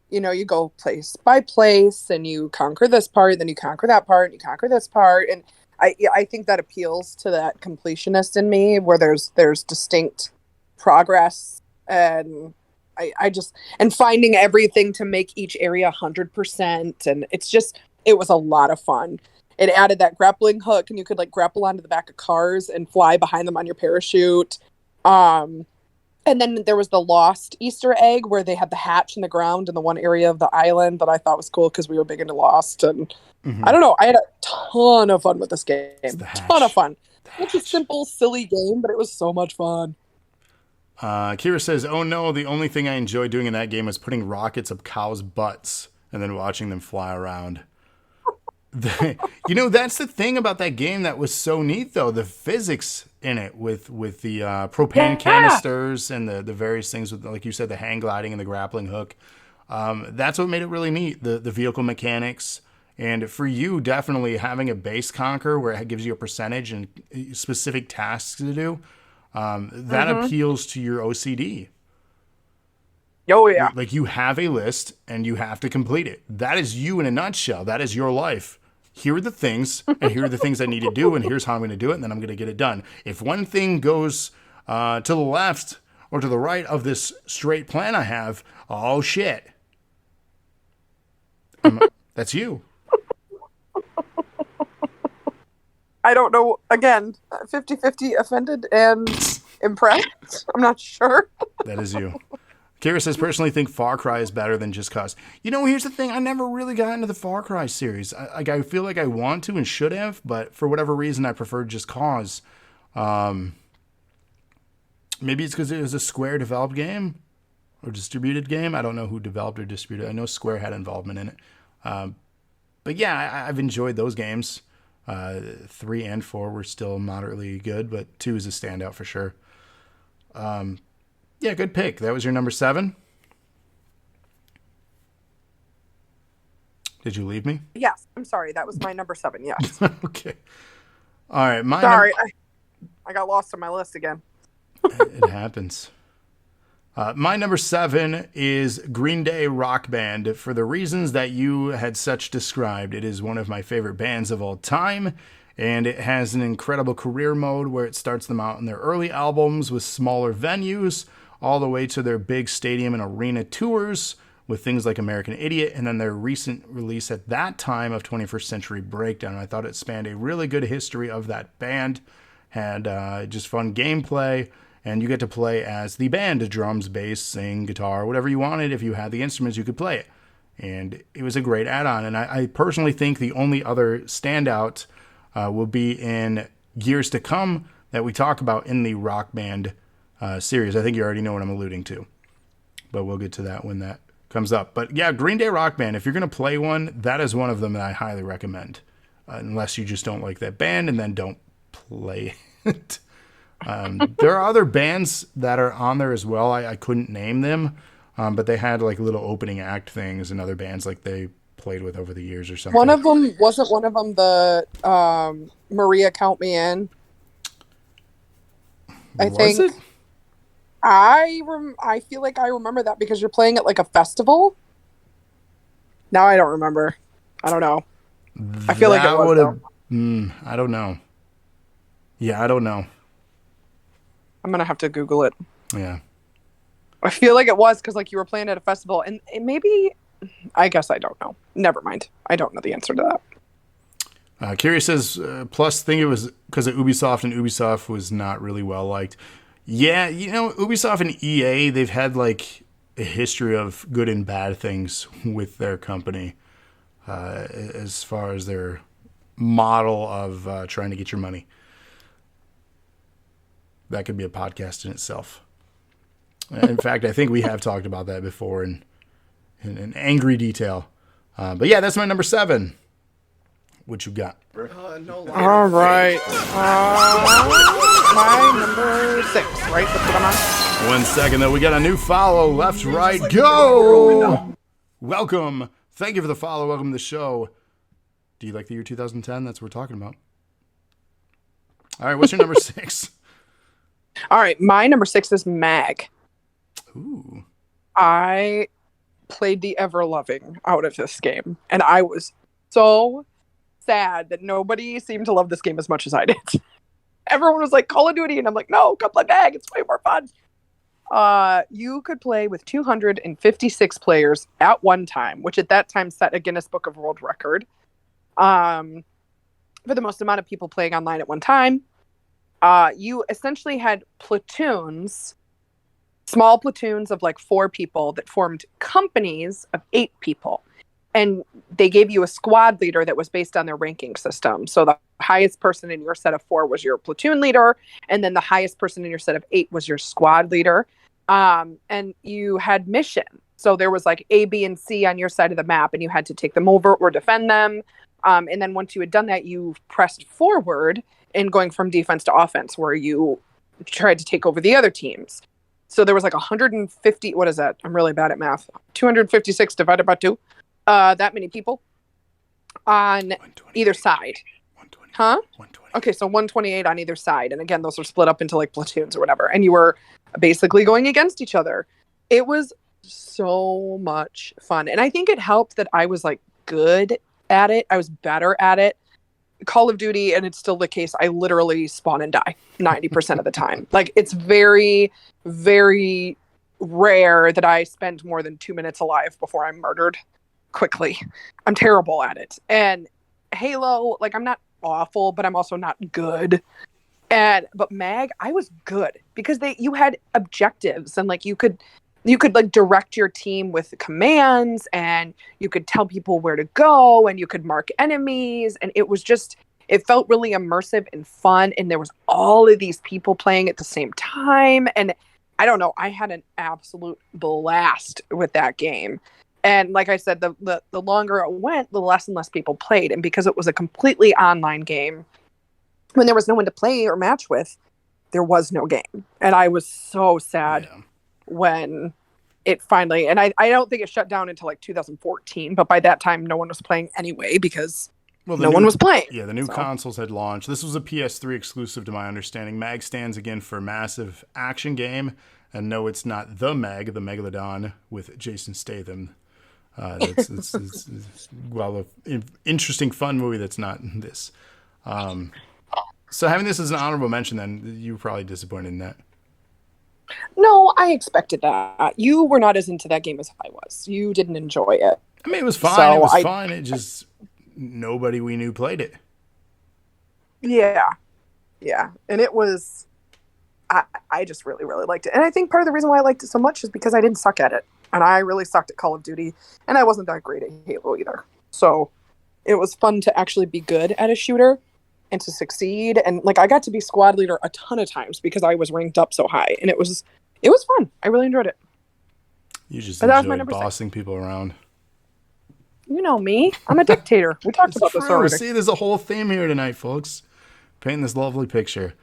you go place by place and you conquer this part, then you conquer that part, and you conquer this part. And I think that appeals to that completionist in me where there's distinct progress and and finding everything to make each area 100%. And it was a lot of fun. It added that grappling hook and you could like grapple onto the back of cars and fly behind them on your parachute. And then there was the Lost Easter egg where they had the hatch in the ground in the one area of the island that I thought was cool because we were big into Lost. And I don't know, I had a ton of fun with this game. Ton of fun. It's a simple, silly game, but it was so much fun. Kira says, oh no, the only thing I enjoyed doing in that game was putting rockets up cows' butts and then watching them fly around. That's the thing about that game that was so neat, though. The physics in it with the propane canisters and the various things with, like you said, the hang gliding and the grappling hook. That's what made it really neat. The vehicle mechanics. And for you, definitely having a base conquer where it gives you a percentage and specific tasks to do, that appeals to your OCD. Oh, yeah. Like you have a list and you have to complete it. That is you in a nutshell. That is your life. here are the things, and here are the things I need to do, and here's how I'm going to do it, and then I'm going to get it done. If one thing goes to the left or to the right of this straight plan I have, oh shit. That's you. I don't know. Again, 50-50 offended and impressed. I'm not sure. That is you. Kira says, personally think Far Cry is better than Just Cause. You know, here's the thing. I never really got into the Far Cry series. I feel like I want to and should have, but for whatever reason, I preferred Just Cause. Maybe it's because it was a Square developed game or distributed game. I don't know who developed or distributed. I know Square had involvement in it. But yeah, I've enjoyed those games. 3 and 4 were still moderately good, but 2 is a standout for sure. Yeah, good pick. That was your number 7. Did you leave me? Yes, I'm sorry. That was my number 7. Yes. Okay. All right. Sorry, I got lost on my list again. It happens. My number 7 is Green Day Rock Band. For the reasons that you had such described, it is one of my favorite bands of all time, and it has an incredible career mode where it starts them out in their early albums with smaller venues, all the way to their big stadium and arena tours with things like American Idiot, and then their recent release at that time of 21st Century Breakdown. I thought it spanned a really good history of that band, had just fun gameplay, and you get to play as the band, drums, bass, sing, guitar, whatever you wanted. If you had the instruments, you could play it. And it was a great add-on. And I personally think the only other standout will be in years to come that we talk about in the Rock Band series. I think you already know what I'm alluding to, but we'll get to that when that comes up. But yeah, Green Day Rock Band, if you're going to play one, that is one of them that I highly recommend, unless you just don't like that band and then don't play it. There are other bands that are on there as well. I couldn't name them, but they had like little opening act things and other bands like they played with over the years or something. One of them the Maria Count Me In. I think it? I feel like I remember that because you're playing at like a festival. Now I don't remember. I don't know. I feel like it was. I don't know. Yeah, I don't know. I'm gonna have to Google it. Yeah. I feel like it was because like you were playing at a festival, and maybe. I guess I don't know. Never mind. I don't know the answer to that. Curious says, plus think it was because of Ubisoft, and Ubisoft was not really well liked. Yeah, you know, Ubisoft and EA, they've had like a history of good and bad things with their company as far as their model of trying to get your money. That could be a podcast in itself. In fact, I think we have talked about that before in angry detail. But yeah, that's my number 7. What you got? All right. My number 6, right? That's what I'm on. 1 second, though. We got a new follow. Left, right, go! Welcome. Thank you for the follow. Welcome to the show. Do you like the year 2010? That's what we're talking about. All right, what's your number 6? All right, my number 6 is Mag. Ooh. I played the ever-loving out of this game, and I was so sad that nobody seemed to love this game as much as I did. Everyone was like, Call of Duty, and I'm like, no, come play Mag. It's way more fun. You could play with 256 players at one time, which at that time set a Guinness Book of World Record for the most amount of people playing online at one time. You essentially had platoons, small platoons of like 4 people that formed companies of 8 people. And they gave you a squad leader that was based on their ranking system. So the highest person in your set of 4 was your platoon leader. And then the highest person in your set of 8 was your squad leader. And you had mission. So there was like A, B, and C on your side of the map, and you had to take them over or defend them. And then once you had done that, you pressed forward in going from defense to offense, where you tried to take over the other teams. So there was like 150, what is that? I'm really bad at math. 256 divided by 2. That many people on either side. 120. Huh? 120. Okay, so 128 on either side. And again, those are split up into like platoons or whatever. And you were basically going against each other. It was so much fun. And I think it helped that I was like good at it. I was better at it. Call of Duty, and it's still the case, I literally spawn and die 90% of the time. Like, it's very, very rare that I spend more than 2 minutes alive before I'm murdered quickly. I'm terrible at it. And Halo, like, I'm not awful, but I'm also not good. But Mag, I was good because you had objectives, and like you could like direct your team with commands, and you could tell people where to go, and you could mark enemies, and it felt really immersive and fun, and there was all of these people playing at the same time, and I don't know, I had an absolute blast with that game. And like I said, the longer it went, the less and less people played, and because it was a completely online game, when there was no one to play or match with, there was no game. And I was so sad when it finally, and I don't think it shut down until like 2014, but by that time, no one was playing anyway because no one was playing. Yeah, the new consoles had launched. This was a PS3 exclusive to my understanding. Mag stands again for massive action game. And no, it's not the Meg, the Megalodon with Jason Statham. It's an interesting, fun movie that's not this. So having this as an honorable mention, then you were probably disappointed in that. No, I expected that. You were not as into that game as I was. You didn't enjoy it. I mean, it was fine. It was fun. It just nobody we knew played it. Yeah, and it was. I just really, really liked it, and I think part of the reason why I liked it so much is because I didn't suck at it, and I really sucked at Call of Duty, and I wasn't that great at Halo either. So it was fun to actually be good at a shooter and to succeed, and like I got to be squad leader a ton of times because I was ranked up so high, and it was fun. I really enjoyed it. You just enjoy bossing people around. You know me. I'm a dictator. We talked about this already. See, there's a whole theme here tonight, folks. Painting this lovely picture.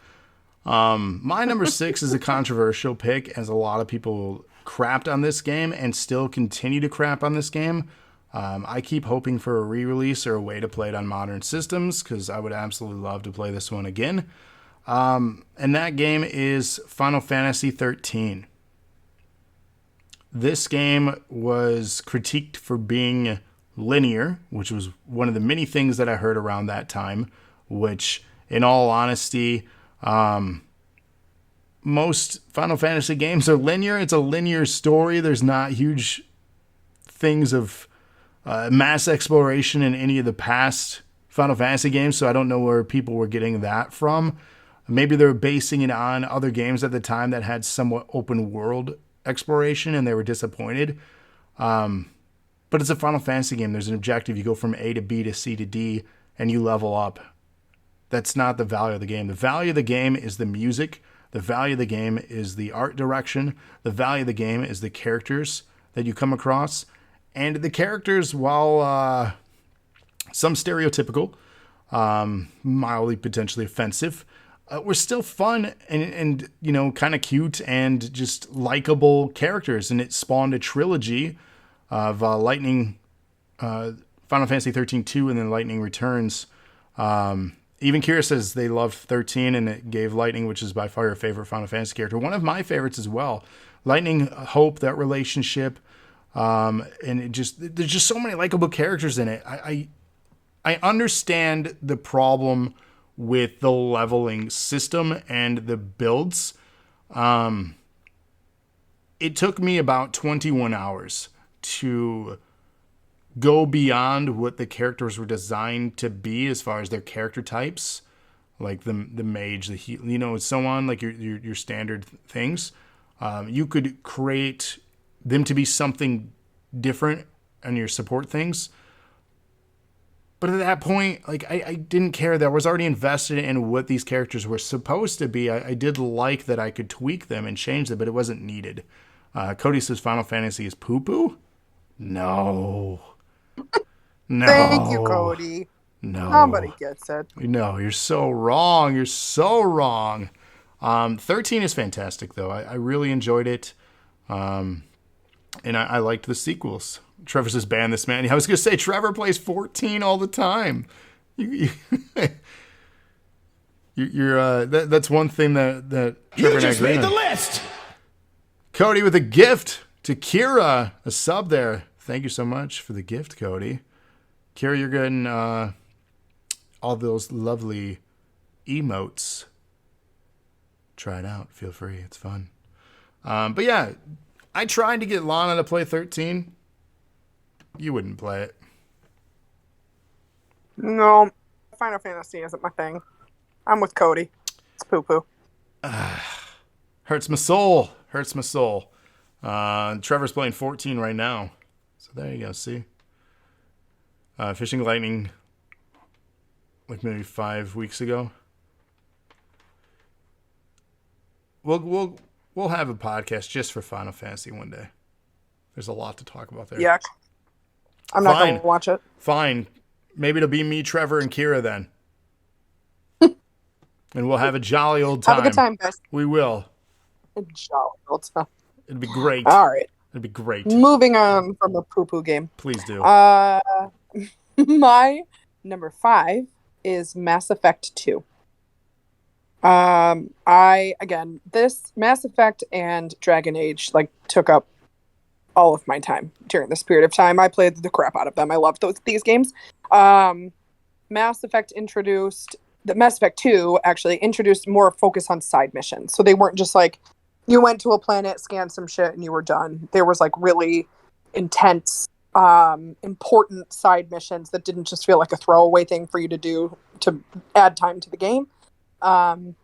My number 6 is a controversial pick, as a lot of people crapped on this game and still continue to crap on this game. I keep hoping for a re-release or a way to play it on modern systems, because I would absolutely love to play this one again. And that game is Final Fantasy 13. This game was critiqued for being linear, which was one of the many things that I heard around that time, which, in all honesty, most Final Fantasy games are linear. It's a linear story. There's not huge things of mass exploration in any of the past Final Fantasy games, so I don't know where people were getting that from. Maybe they were basing it on other games at the time that had somewhat open world exploration, and they were disappointed. But it's a Final Fantasy game. There's an objective. You go from A to B to C to D, and you level up. That's not the value of the game. The value of the game is the music. The value of the game is the art direction. The value of the game is the characters that you come across. And the characters, while some stereotypical, mildly potentially offensive, were still fun and you know, kind of cute and just likable characters. And it spawned a trilogy of Lightning, Final Fantasy 13-2, and then Lightning Returns. Even Kira says they loved 13, and it gave Lightning, which is by far your favorite Final Fantasy character, one of my favorites as well. Lightning, Hope, that relationship, and there's just so many likable characters in it. I understand the problem with the leveling system and the builds. It took me about 21 hours to go beyond what the characters were designed to be as far as their character types, like the mage, the heal, so on, like your standard things. You could create them to be something different on your support things. But at that point, like I didn't care. That I was already invested in what these characters were supposed to be. I did like that I could tweak them and change them, but it wasn't needed. Cody says Final Fantasy is poo-poo? No. No. Thank you, Cody. No. Somebody gets it. No, you're so wrong. You're so wrong. 13 is fantastic, though. I really enjoyed it. And I liked the sequels. Trevor says, ban this man. I was going to say, Trevor plays 14 all the time. That's one thing that Trevor and I agree on. You just made the list! Cody with a gift to Kira. A sub there. Thank you so much for the gift, Cody. Kira, you're getting all those lovely emotes. Try it out. Feel free. It's fun. But yeah, I tried to get Lana to play 13. You wouldn't play it. No, Final Fantasy isn't my thing. I'm with Cody. It's poo poo. Hurts my soul. Hurts my soul. Trevor's playing 14 right now. So there you go. See? Fishing Lightning, like maybe 5 weeks ago. We'll have a podcast just for Final Fantasy one day. There's a lot to talk about there. Yuck. I'm not going to watch it. Fine. Maybe it'll be me, Trevor, and Kira then. And we'll have a jolly old time. Have a good time, guys. We will. Jolly old time. It'd be great. All right. It'd be great. Moving on from the poo poo game. Please do. My number 5 is Mass Effect 2. This Mass Effect and Dragon Age took up all of my time during this period of time. I played the crap out of them. I loved these games. Mass Effect 2 actually introduced more focus on side missions. So they weren't just like you went to a planet, scanned some shit, and you were done. There was really intense, important side missions that didn't just feel like a throwaway thing for you to do to add time to the game. And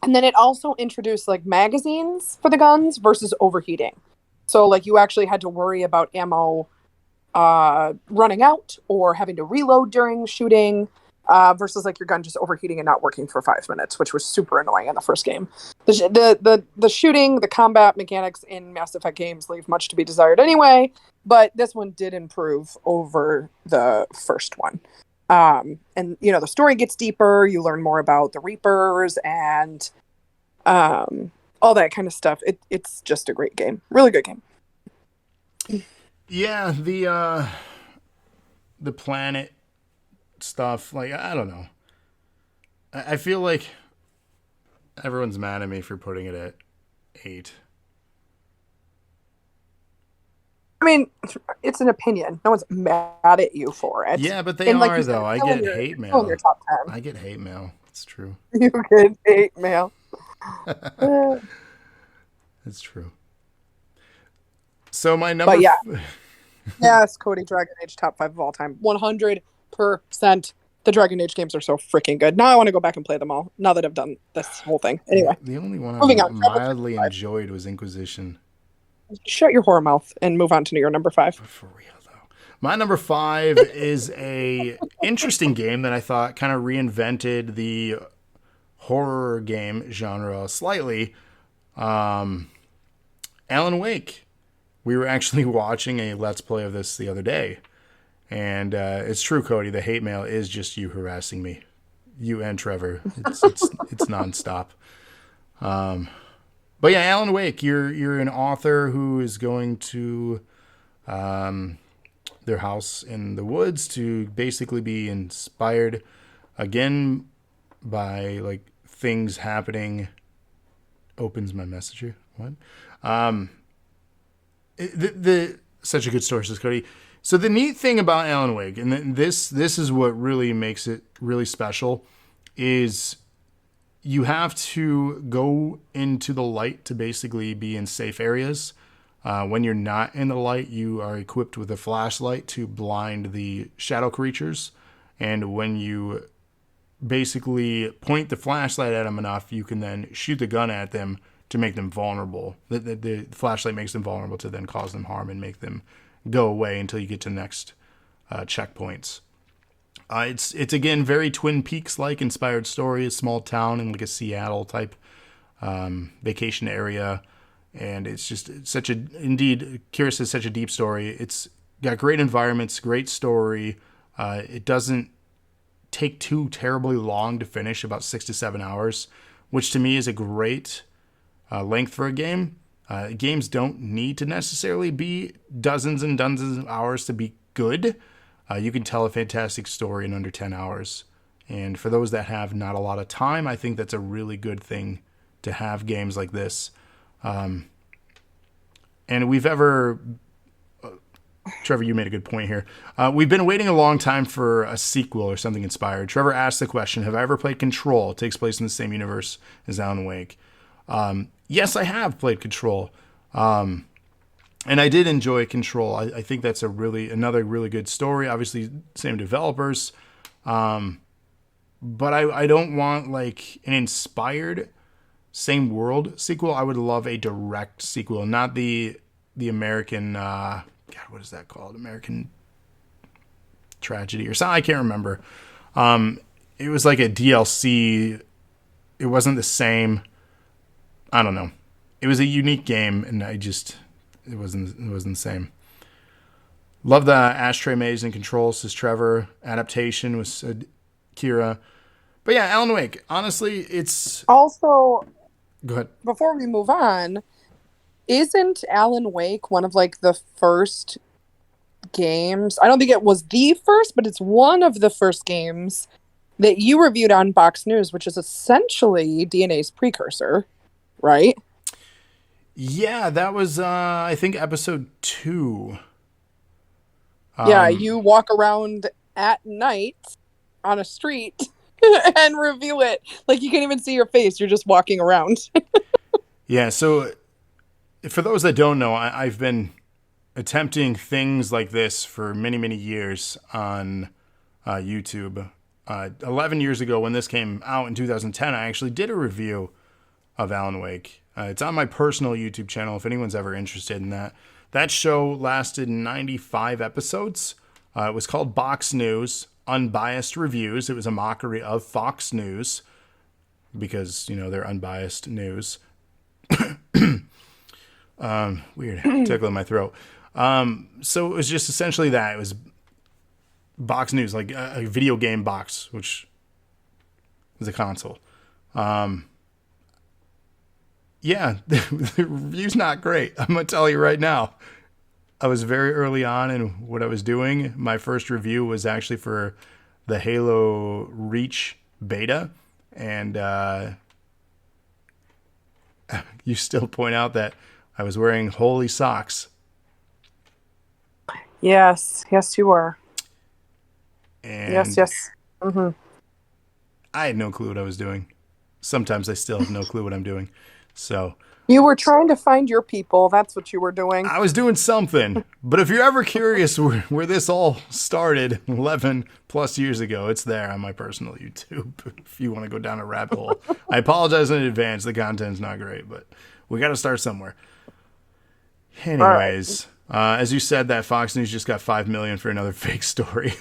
then it also introduced magazines for the guns versus overheating. So you actually had to worry about ammo running out or having to reload during shooting versus your gun just overheating and not working for 5 minutes, which was super annoying in the first game. The shooting, the combat mechanics in Mass Effect games leave much to be desired anyway, but this one did improve over the first one. And the story gets deeper. You learn more about the Reapers and all that kind of stuff. It's just a great game. Really good game. Yeah, the planet stuff, I don't know. I feel like everyone's mad at me for putting it at 8. I mean, it's an opinion. No one's mad at you for it. Yeah, but they are, though. I get hate mail. In your top 10. I get hate mail. It's true. You get hate mail. It's true. So my number... But yeah. Yes, Cody, Dragon Age, top 5 of all time. 100%. The Dragon Age games are so freaking good. Now I want to go back and play them all, now that I've done this whole thing. Anyway. The only one Moving I on. mildly enjoyed was Inquisition. Shut your whore mouth and move on to your number 5. For real, though. My number 5 is a interesting game that I thought kind of reinvented the horror game genre slightly. Alan Wake. We were actually watching a Let's Play of this the other day. And it's true, Cody. The hate mail is just you harassing me. You and Trevor. It's nonstop. But yeah, Alan Wake, you're an author who is going to their house in the woods to basically be inspired again by things happening. Opens my messenger. What? Such a good story, says Cody. So the neat thing about Alan Wake, and this is what really makes it really special, is you have to go into the light to basically be in safe areas. When you're not in the light, you are equipped with a flashlight to blind the shadow creatures. And when you basically point the flashlight at them enough, you can then shoot the gun at them to make them vulnerable. The flashlight makes them vulnerable to then cause them harm and make them go away until you get to the next checkpoints. It's again very Twin Peaks like inspired story, a small town in a Seattle type vacation area, and it's such a indeed Curious is such a deep story. It's got great environments, great story. It doesn't take too terribly long to finish, about 6 to 7 hours, which to me is a great length for a game. Games don't need to necessarily be dozens and dozens of hours to be good. You can tell a fantastic story in under 10 hours. And for those that have not a lot of time, I think that's a really good thing to have games like this. And Trevor, you made a good point here. We've been waiting a long time for a sequel or something inspired. Trevor asked the question, have I ever played Control? It takes place in the same universe as Alan Wake. Yes, I have played Control. And I did enjoy Control. I think that's another really good story. Obviously, same developers. But I don't want like an inspired same world sequel. I would love a direct sequel, not the American God, what is that called? American Tragedy or something. I can't remember. It was like a DLC. It wasn't the same. I don't know. It was a unique game, and it wasn't the same. Love the Ashtray Maze and Control, says Trevor. Adaptation was Kira. But yeah, Alan Wake. Honestly, it's... Also, Go ahead. before we move on, isn't Alan Wake one of like the first games? I don't think it was the first, but it's one of the first games that you reviewed on Box News, which is essentially DNA's precursor, right? Yeah, that was, I think, episode 2. Yeah, you walk around at night on a street and review it. Like, you can't even see your face. You're just walking around. Yeah, so for those that don't know, I've been attempting things like this for many, many years on YouTube. 11 years ago, when this came out in 2010, I actually did a review of Alan Wake. It's on my personal YouTube channel if anyone's ever interested in that. That show lasted 95 episodes. It was called Box News, Unbiased Reviews. It was a mockery of Fox News because, they're unbiased news. Weird, tickle in my throat. So it was just essentially that. It was Box News, like a video game box, which is a console. Yeah, the review's not great. I'm going to tell you right now. I was very early on in what I was doing. My first review was actually for the Halo Reach beta. And you still point out that I was wearing holy socks. Yes, you were. And Yes. Mm-hmm. I had no clue what I was doing. Sometimes I still have no clue what I'm doing. So You were trying to find your people. That's what you were doing. I was doing something. But if you're ever curious where this all started 11 plus years ago, it's there on my personal YouTube if you want to go down a rabbit hole. I apologize in advance. The content's not great, but we got to start somewhere. Anyways, as you said, that Fox News just got $5 million for another fake story.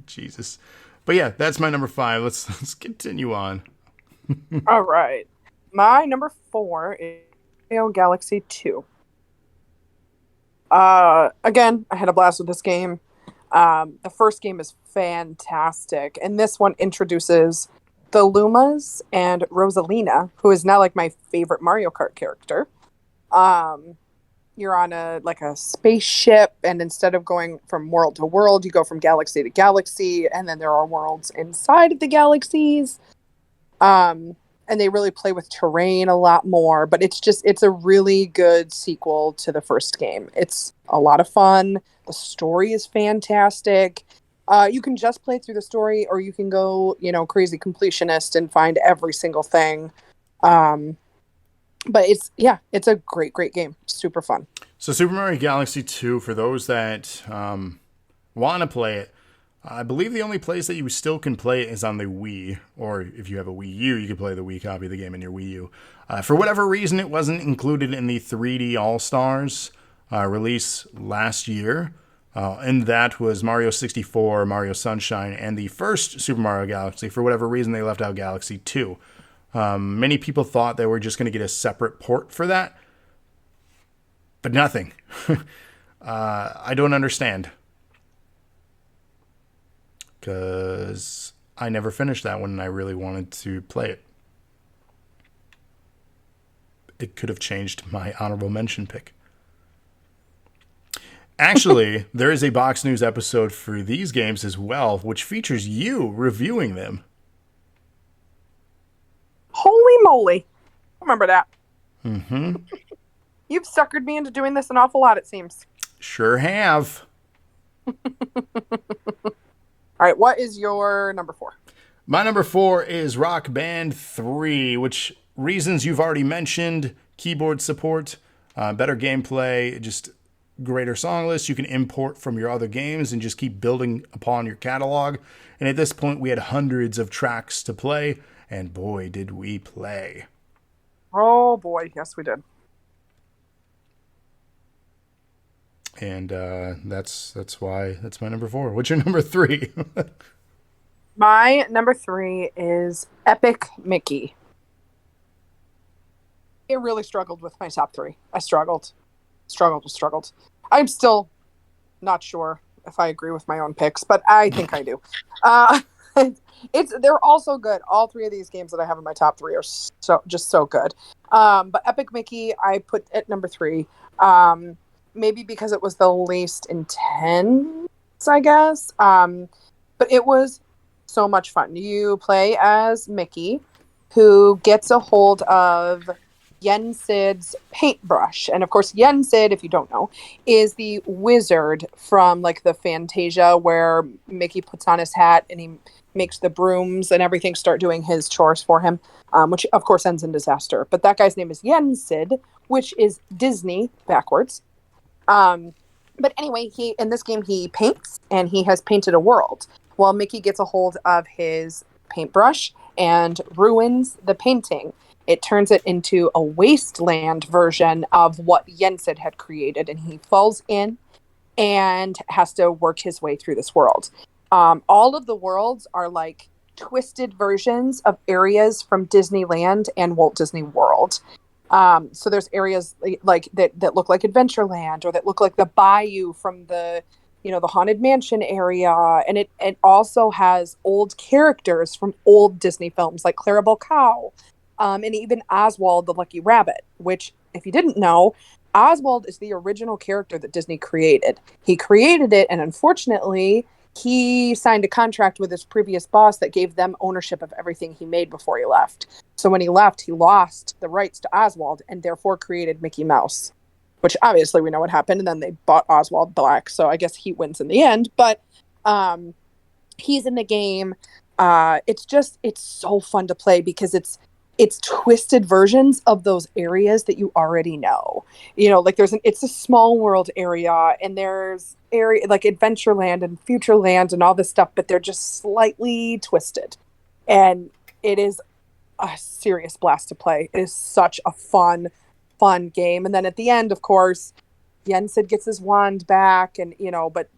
Jesus. But yeah, that's my number 5. Let's continue on. All right. My number 4 is Mario Galaxy 2. Again, I had a blast with this game. The first game is fantastic, and this one introduces the Lumas and Rosalina, who is now like my favorite Mario Kart character. You're on a spaceship, and instead of going from world to world, you go from galaxy to galaxy, and then there are worlds inside of the galaxies. And they really play with terrain a lot more, but it's a really good sequel to the first game. It's a lot of fun. The story is fantastic. You can just play through the story, or you can go, crazy completionist and find every single thing. But it's a great, great game. Super fun. So Super Mario Galaxy 2, for those that want to play it, I believe the only place that you still can play it is on the Wii, or if you have a Wii U, you can play the Wii copy of the game in your Wii U. For whatever reason, it wasn't included in the 3D All-Stars release last year, and that was Mario 64, Mario Sunshine, and the first Super Mario Galaxy. For whatever reason, they left out Galaxy 2. Many people thought they were just going to get a separate port for that, but nothing. I don't understand. Because I never finished that one and I really wanted to play it. It could have changed my honorable mention pick. Actually, there is a Box News episode for these games as well, which features you reviewing them. Holy moly. Remember that. Mm-hmm. You've suckered me into doing this an awful lot, it seems. Sure have. All right, what is your number 4? My number 4 is Rock Band 3, which reasons you've already mentioned: keyboard support, better gameplay, just greater song lists you can import from your other games and just keep building upon your catalog. And at this point, we had hundreds of tracks to play, and boy, did we play. Oh boy, yes we did. And that's why that's my number 4. What's your number 3? My number 3 is Epic Mickey. I really struggled with my top 3. I struggled. I'm still not sure if I agree with my own picks, but I think I do. They're also good. All 3 of these games that I have in my top 3 are so good. But Epic Mickey, I put at number 3. Maybe because it was the least intense, I guess. But it was so much fun. You play as Mickey, who gets a hold of Yensid's paintbrush. And of course, Yensid, if you don't know, is the wizard from like the Fantasia where Mickey puts on his hat and he makes the brooms and everything start doing his chores for him, which of course ends in disaster. But that guy's name is Yensid, which is Disney backwards. But anyway, in this game, he paints, and he has painted a world. Well, Mickey gets a hold of his paintbrush and ruins the painting. It turns it into a wasteland version of what Yensid had created, and he falls in and has to work his way through this world. All of the worlds are like twisted versions of areas from Disneyland and Walt Disney World. So there's areas like that look like Adventureland, or that look like the bayou from the Haunted Mansion area. And it also has old characters from old Disney films like Clarabelle Cow, and even Oswald the Lucky Rabbit, which, if you didn't know, Oswald is the original character that Disney created. He created it, and unfortunately, he signed a contract with his previous boss that gave them ownership of everything he made before he left. So when he left, he lost the rights to Oswald and therefore created Mickey Mouse, which obviously we know what happened. And then they bought Oswald Black. So I guess he wins in the end. But he's in the game. It's so fun to play because it's twisted versions of those areas that you already know. Like it's a small world area, and there's area like Adventureland and Futureland and all this stuff, but they're just slightly twisted. And it is a serious blast to play. It is such a fun game. And then at the end, of course, Yensid gets his wand back, and but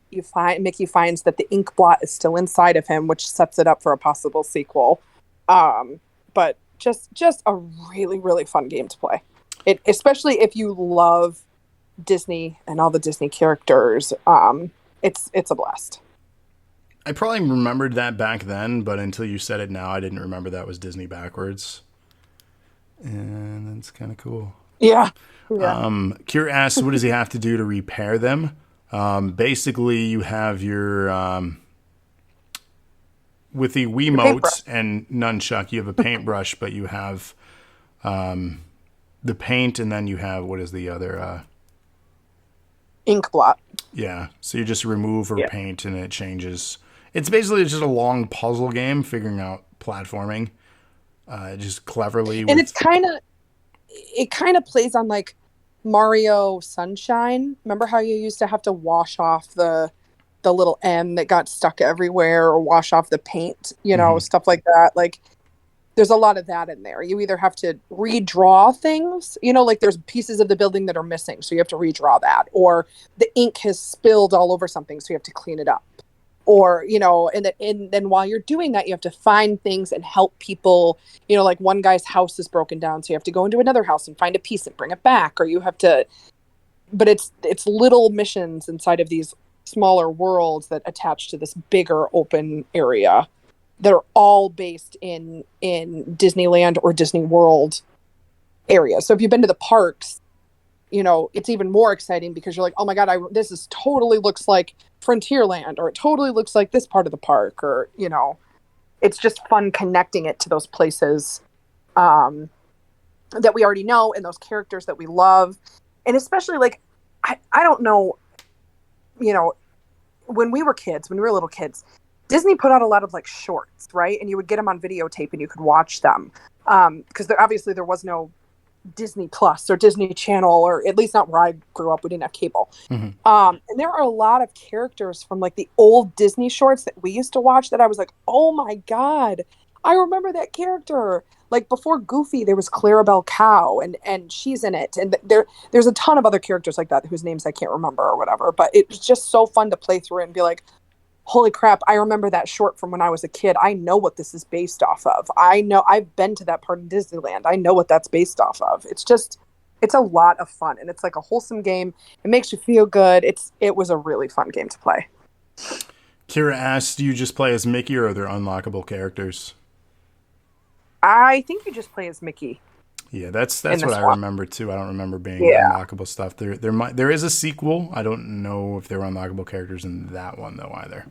Mickey finds that the ink blot is still inside of him, which sets it up for a possible sequel. But just a really, really fun game to play. Especially if you love Disney and all the Disney characters. It's a blast. I probably remembered that back then, but until you said it now, I didn't remember that was Disney backwards. And that's kind of cool. Yeah. Kier asks, what does he have to do to repair them? Basically, you have your with the Wiimote and nunchuck, you have a paintbrush, but you have the paint, and then you have, what is the other? Ink blot. Yeah, so you just remove or paint, and it changes. It's basically just a long puzzle game, figuring out platforming, just cleverly. And it kind of plays on like Mario Sunshine. Remember how you used to have to wash off the little M that got stuck everywhere, or wash off the paint, stuff like that. Like, there's a lot of that in there. You either have to redraw things, like there's pieces of the building that are missing, so you have to redraw that, or the ink has spilled all over something, so you have to clean it up, or and then while you're doing that, you have to find things and help people. Like one guy's house is broken down, so you have to go into another house and find a piece and bring it back, or you have to. But it's little missions inside of these smaller worlds that attach to this bigger open area that are all based in Disneyland or Disney World areas. So if you've been to the parks, it's even more exciting because you're like, oh my God, this is totally looks like Frontierland, or it totally looks like this part of the park, or, it's just fun connecting it to those places that we already know and those characters that we love. And especially like, I don't know, when we were kids, when we were little kids, Disney put out a lot of like shorts, right? And you would get them on videotape and you could watch them. Because obviously there was no Disney Plus or Disney Channel, or at least not where I grew up. We didn't have cable. Mhm. And there are a lot of characters from like the old Disney shorts that we used to watch that I was like, oh my God, I remember that character. Like before Goofy, there was Clarabelle Cow, and she's in it. And there's a ton of other characters like that whose names I can't remember or whatever. But it was just so fun to play through it and be like, holy crap, I remember that short from when I was a kid. I know what this is based off of. I know I've been to that part of Disneyland. I know what that's based off of. It's a lot of fun, and it's like a wholesome game. It makes you feel good. It was a really fun game to play. Kira asks, do you just play as Mickey or are there unlockable characters? I think you just play as Mickey. Yeah, that's In what this I one. remember too. I don't remember being Yeah. unlockable stuff. There is a sequel. I don't know if there were unlockable characters in that one though either.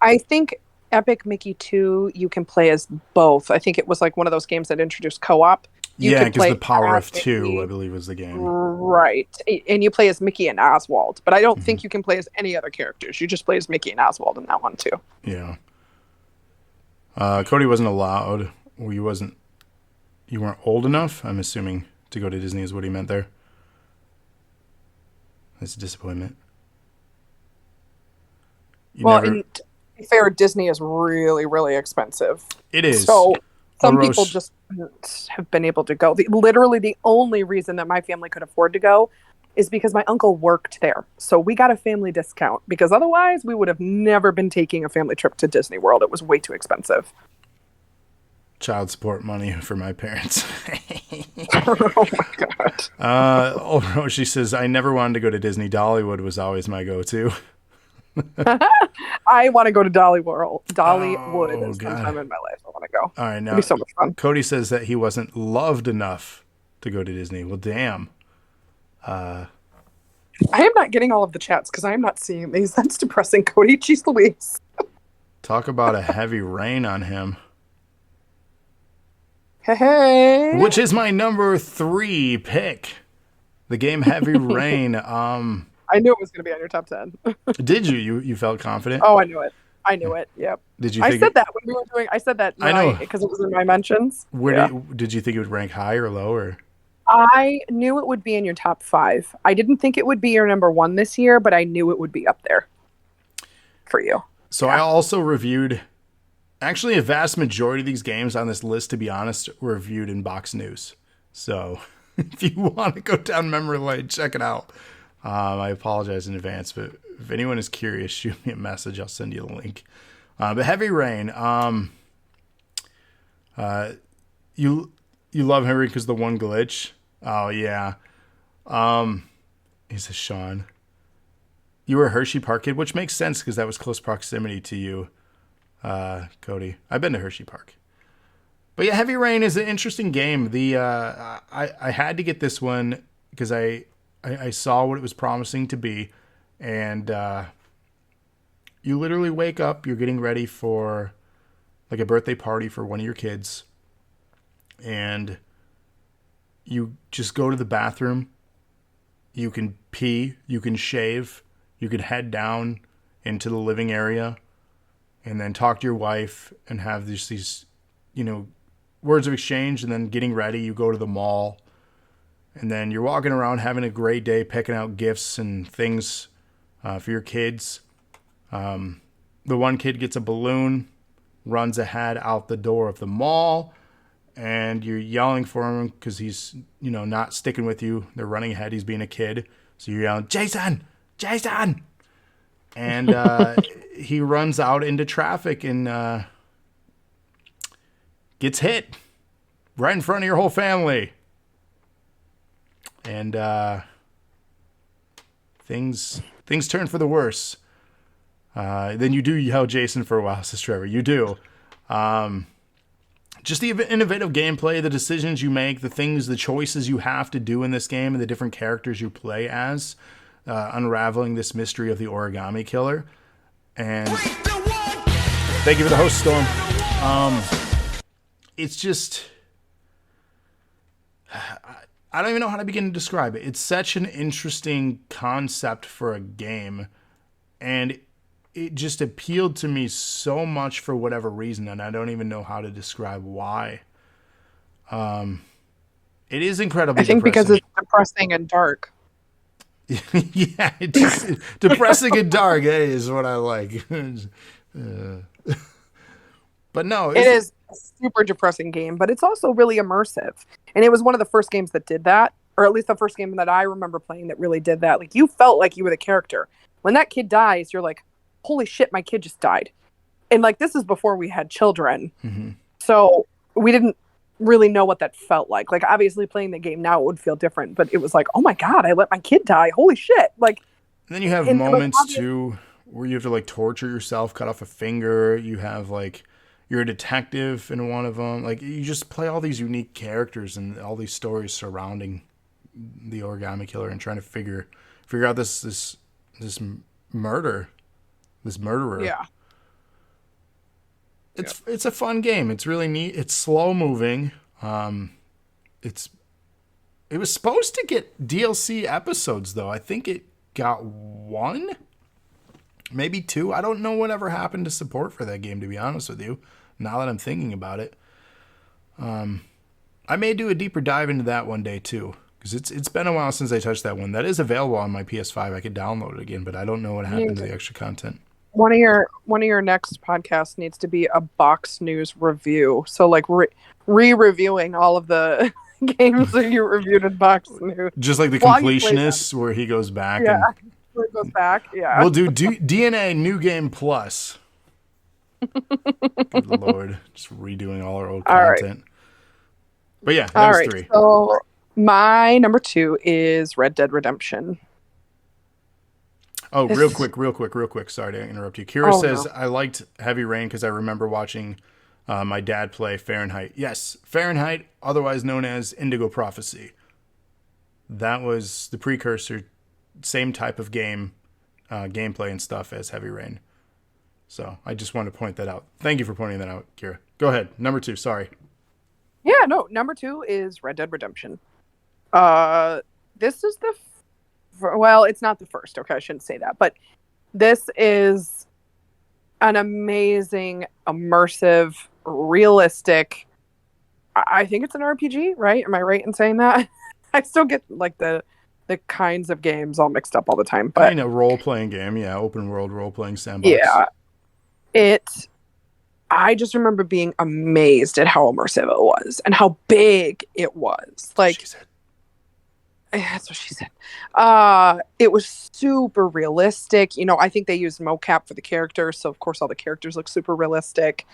I think Epic Mickey 2, you can play as both. I think it was like one of those games that introduced co-op. You Yeah, could because play the Power as of Two, Mickey. I believe, was the game. Right. And you play as Mickey and Oswald. But I don't Mm-hmm. think you can play as any other characters. You just play as Mickey and Oswald in that one too. Yeah. Cody wasn't allowed, or you weren't old enough, I'm assuming, to go to Disney is what he meant there. That's a disappointment. And to be fair, Disney is really, really expensive. It is. So some LaRoche- people just wouldn't have been able to go. Literally the only reason that my family could afford to go is because my uncle worked there. So we got a family discount, because otherwise we would have never been taking a family trip to Disney World. It was way too expensive. Child support money for my parents. Oh my God. She says, I never wanted to go to Disney. Dollywood was always my go-to. I want to go to Dollywood Oh, sometime in my life. I want to go. All right, It'd now be so much fun. Cody says that he wasn't loved enough to go to Disney. Well, damn. I am not getting all of the chats because I am not seeing these. That's depressing, Cody. Jeez Louise. Talk about a heavy rain on him. Hey. Which is my number 3 pick. The game Heavy Rain. I knew it was going to be on your top 10. Did you? You felt confident? Oh, I knew it. I knew it. Yep. Did you I think said that when we were doing. I said that. I know. Because it was in my mentions. Did you think it would rank high or low? Or? I knew it would be in your top 5. I didn't think it would be your number 1 this year, but I knew it would be up there for you. So I also reviewed. Actually, a vast majority of these games on this list, to be honest, were reviewed in Box News. So if you want to go down memory lane, check it out. I apologize in advance, but if anyone is curious, shoot me a message. I'll send you the link. But Heavy Rain, you love Heavy Rain because the one glitch. Oh yeah. He says, Sean, you were a Hershey Park kid, which makes sense because that was close proximity to you, Cody. I've been to Hershey Park. But yeah, Heavy Rain is an interesting game. I had to get this one because I saw what it was promising to be, and you literally wake up, you're getting ready for like a birthday party for one of your kids, and you just go to the bathroom, you can pee, you can shave, you can head down into the living area, and then talk to your wife and have these words of exchange, and then getting ready, you go to the mall. And then you're walking around having a great day, picking out gifts and things for your kids. The one kid gets a balloon, runs ahead out the door of the mall, and you're yelling for him because he's, not sticking with you. They're running ahead. He's being a kid. So you're yelling, Jason, Jason. And he runs out into traffic and gets hit right in front of your whole family. And things turn for the worse. Then you do yell Jason for a while, says Trevor. You do. Just the innovative gameplay, the decisions you make, the choices you have to do in this game, and the different characters you play as, unraveling this mystery of the origami killer. And thank you for the host, Storm. It's just... I don't even know how to begin to describe it. It's such an interesting concept for a game, and it just appealed to me so much for whatever reason, and I don't even know how to describe why. It is incredibly I think because depressing. it's depressing and dark. Yeah, it's just depressing and dark, is what I like. But no, It is a super depressing game, but it's also really immersive. And it was one of the first games that did that, or at least the first game that I remember playing that really did that. Like you felt like you were the character. When that kid dies, you're like, holy shit, my kid just died. And like this is before we had children. Mhm. So we didn't really know what that felt like. Like obviously playing the game now it would feel different, but it was like, oh my God, I let my kid die. Holy shit. Like And then you have and, like, moments too where you have to like torture yourself, cut off a finger. You have like you're a detective in one of them. Like you just play all these unique characters and all these stories surrounding the origami killer and trying to figure out this murder, this murderer. yeah. It's a fun game. It's really neat. It's slow moving. It was supposed to get DLC episodes though. I think it got one, maybe two. I don't know whatever happened to support for that game, to be honest with you. Now that I'm thinking about it, I may do a deeper dive into that one day too, because it's been a while since I touched that one. That is available on my PS5. I could download it again, but I don't know what happened to the extra content. One of your next podcasts needs to be a box news review. So like re-reviewing all of the games that you reviewed in box news. Just like the While you play completionist, where he goes back. Yeah. And Where it goes back. Yeah. we'll do DNA New Game Plus. Good Lord, just redoing all our old All right. content. But yeah, that All was right. 3. So my number 2 is Red Dead Redemption. Oh, real quick. Sorry to interrupt you. Kira says, no. I liked Heavy Rain because I remember watching my dad play Fahrenheit. Yes, Fahrenheit, otherwise known as Indigo Prophecy. That was the precursor, same type of game, gameplay and stuff as Heavy Rain. So I just wanted to point that out. Thank you for pointing that out, Kira. Go ahead. Number 2, sorry. Yeah, no, number 2 is Red Dead Redemption. This is well, it's not the first. Okay, I shouldn't say that, but this is an amazing, immersive, realistic. I think it's an RPG, right? Am I right in saying that? I still get like the kinds of games all mixed up all the time, but Kind of role-playing game, yeah. Open world role-playing sandbox. yeah, I just remember being amazed at how immersive it was and how big it was. Like, She said. that's what she said. It was super realistic. You know, I think they used mocap for the characters, so of course all the characters look super realistic.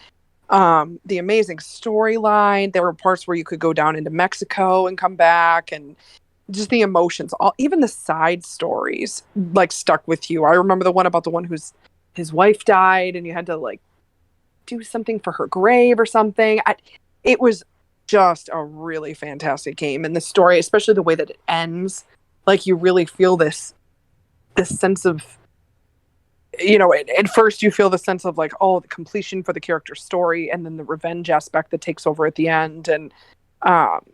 The amazing storyline. There were parts where you could go down into Mexico and come back, and just the emotions. Even the side stories like stuck with you. I remember the one about the one his wife died, and you had to like do something for her grave or something. It was just a really fantastic game, and the story, especially the way that it ends, like you really feel this sense of, you know, at first you feel the sense of like, oh, the completion for the character's story, and then the revenge aspect that takes over at the end, and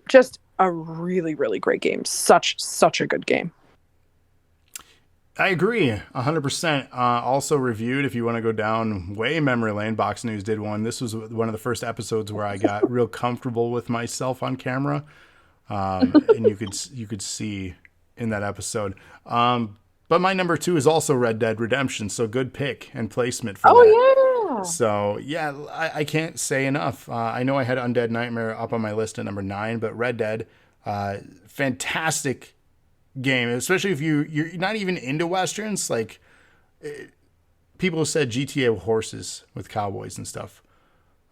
just a really, really great game. Such a good game. I agree, 100%. Also reviewed, if you want to go down way memory lane, Box News did one. This was one of the first episodes where I got real comfortable with myself on camera, and you could see in that episode. But my number 2 is also Red Dead Redemption, so good pick and placement for that. Oh yeah. So yeah, I can't say enough. I know I had Undead Nightmare up on my list at number 9, but Red Dead, fantastic game, especially if you're not even into westerns. Like people said GTA with horses with cowboys and stuff.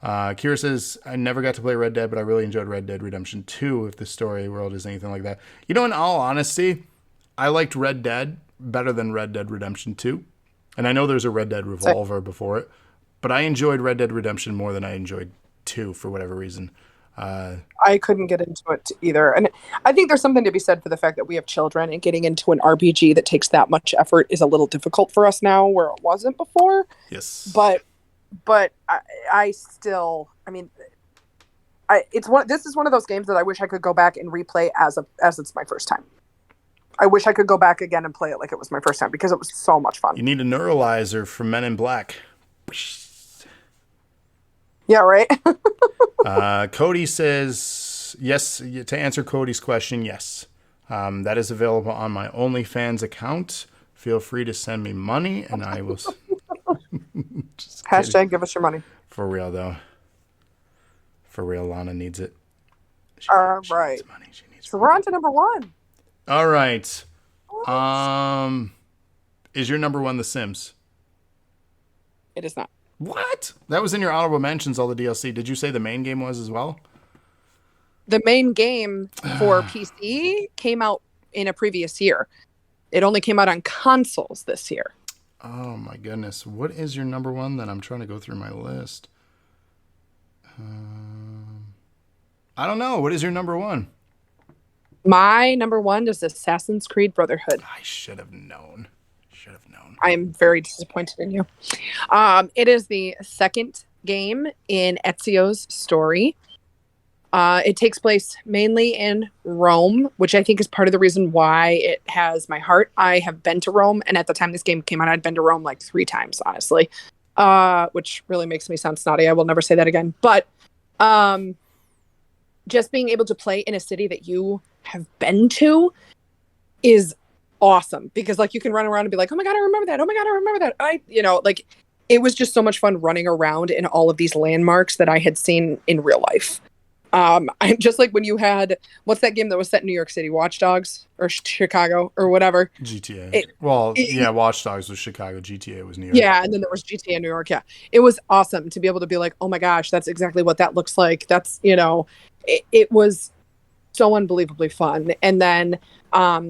Kira says, I never got to play Red Dead, but I really enjoyed Red Dead Redemption 2 if the story world is anything like that. You know, in all honesty, I liked Red Dead better than Red Dead Redemption 2. And I know there's a Red Dead Revolver before it, but I enjoyed Red Dead Redemption more than I enjoyed 2 for whatever reason. I couldn't get into it either. And I think there's something to be said for the fact that we have children, and getting into an RPG that takes that much effort is a little difficult for us now where it wasn't before. Yes. But I still, I mean, this is one of those games that I wish I could go back and replay as it's my first time. I wish I could go back again and play it like it was my first time because it was so much fun. You need a neuralizer from Men in Black. Yeah, right. Cody says, yes, to answer Cody's question, yes. That is available on my OnlyFans account. Feel free to send me money, and I will... Just kidding. Hashtag give us your money. For real, though. For real, Lana needs it. All She right. needs money. She needs So we're on to number 1. All right. Is your number 1 The Sims? It is not. What? That was in your honorable mentions, all the DLC. Did you say the main game was as well? The main game for PC came out in a previous year. It only came out on consoles this year. Oh my goodness. What is your number 1 then? I'm trying to go through my list. I don't know. What is your number 1? My number 1 is Assassin's Creed Brotherhood. I should have known. I am very disappointed in you. It is the second game in Ezio's story. It takes place mainly in Rome, which I think is part of the reason why it has my heart. I have been to Rome, and at the time this game came out, I'd been to Rome like 3 times, honestly, which really makes me sound snotty. I will never say that again. But just being able to play in a city that you have been to is awesome, because like you can run around and be like, oh my god, I remember that. Oh my god, I remember that. Like it was just so much fun running around in all of these landmarks that I had seen in real life. I'm just like when you had, what's that game that was set in New York City? Watch Dogs or Chicago or whatever. GTA. Watch Dogs was Chicago. GTA was New York. Yeah, and then there was GTA New York. Yeah, it was awesome to be able to be like, oh my gosh, that's exactly what that looks like. That's, it was so unbelievably fun. And then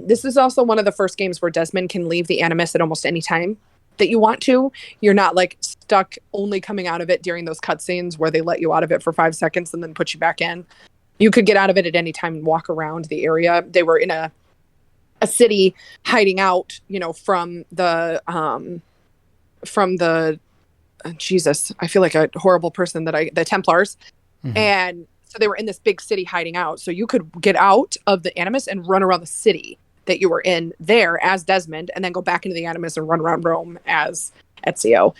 this is also one of the first games where Desmond can leave the Animus at almost any time that you want to. You're not like stuck only coming out of it during those cutscenes where they let you out of it for 5 seconds and then put you back in. You could get out of it at any time and walk around the area. They were in a city hiding out, from the Jesus, I feel like a horrible person the Templars. Mm-hmm. And so they were in this big city hiding out. So you could get out of the Animus and run around the city that you were in there as Desmond, and then go back into the Animus and run around Rome as Ezio.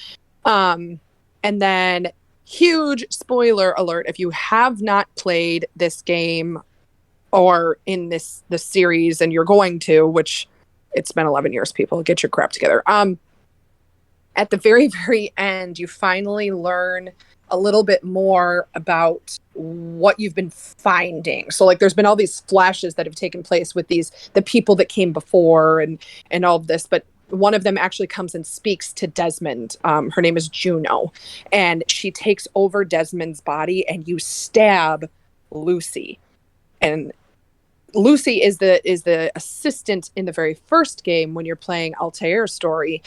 And then, huge spoiler alert, if you have not played this game or in the series, and you're going to, which it's been 11 years, people, get your crap together. At the very, very end, you finally learn a little bit more about what you've been finding. So like there's been all these flashes that have taken place with the people that came before and all of this, but one of them actually comes and speaks to Desmond. Her name is Juno, and she takes over Desmond's body, and you stab Lucy. And Lucy is the assistant in the very first game when you're playing Altair's story,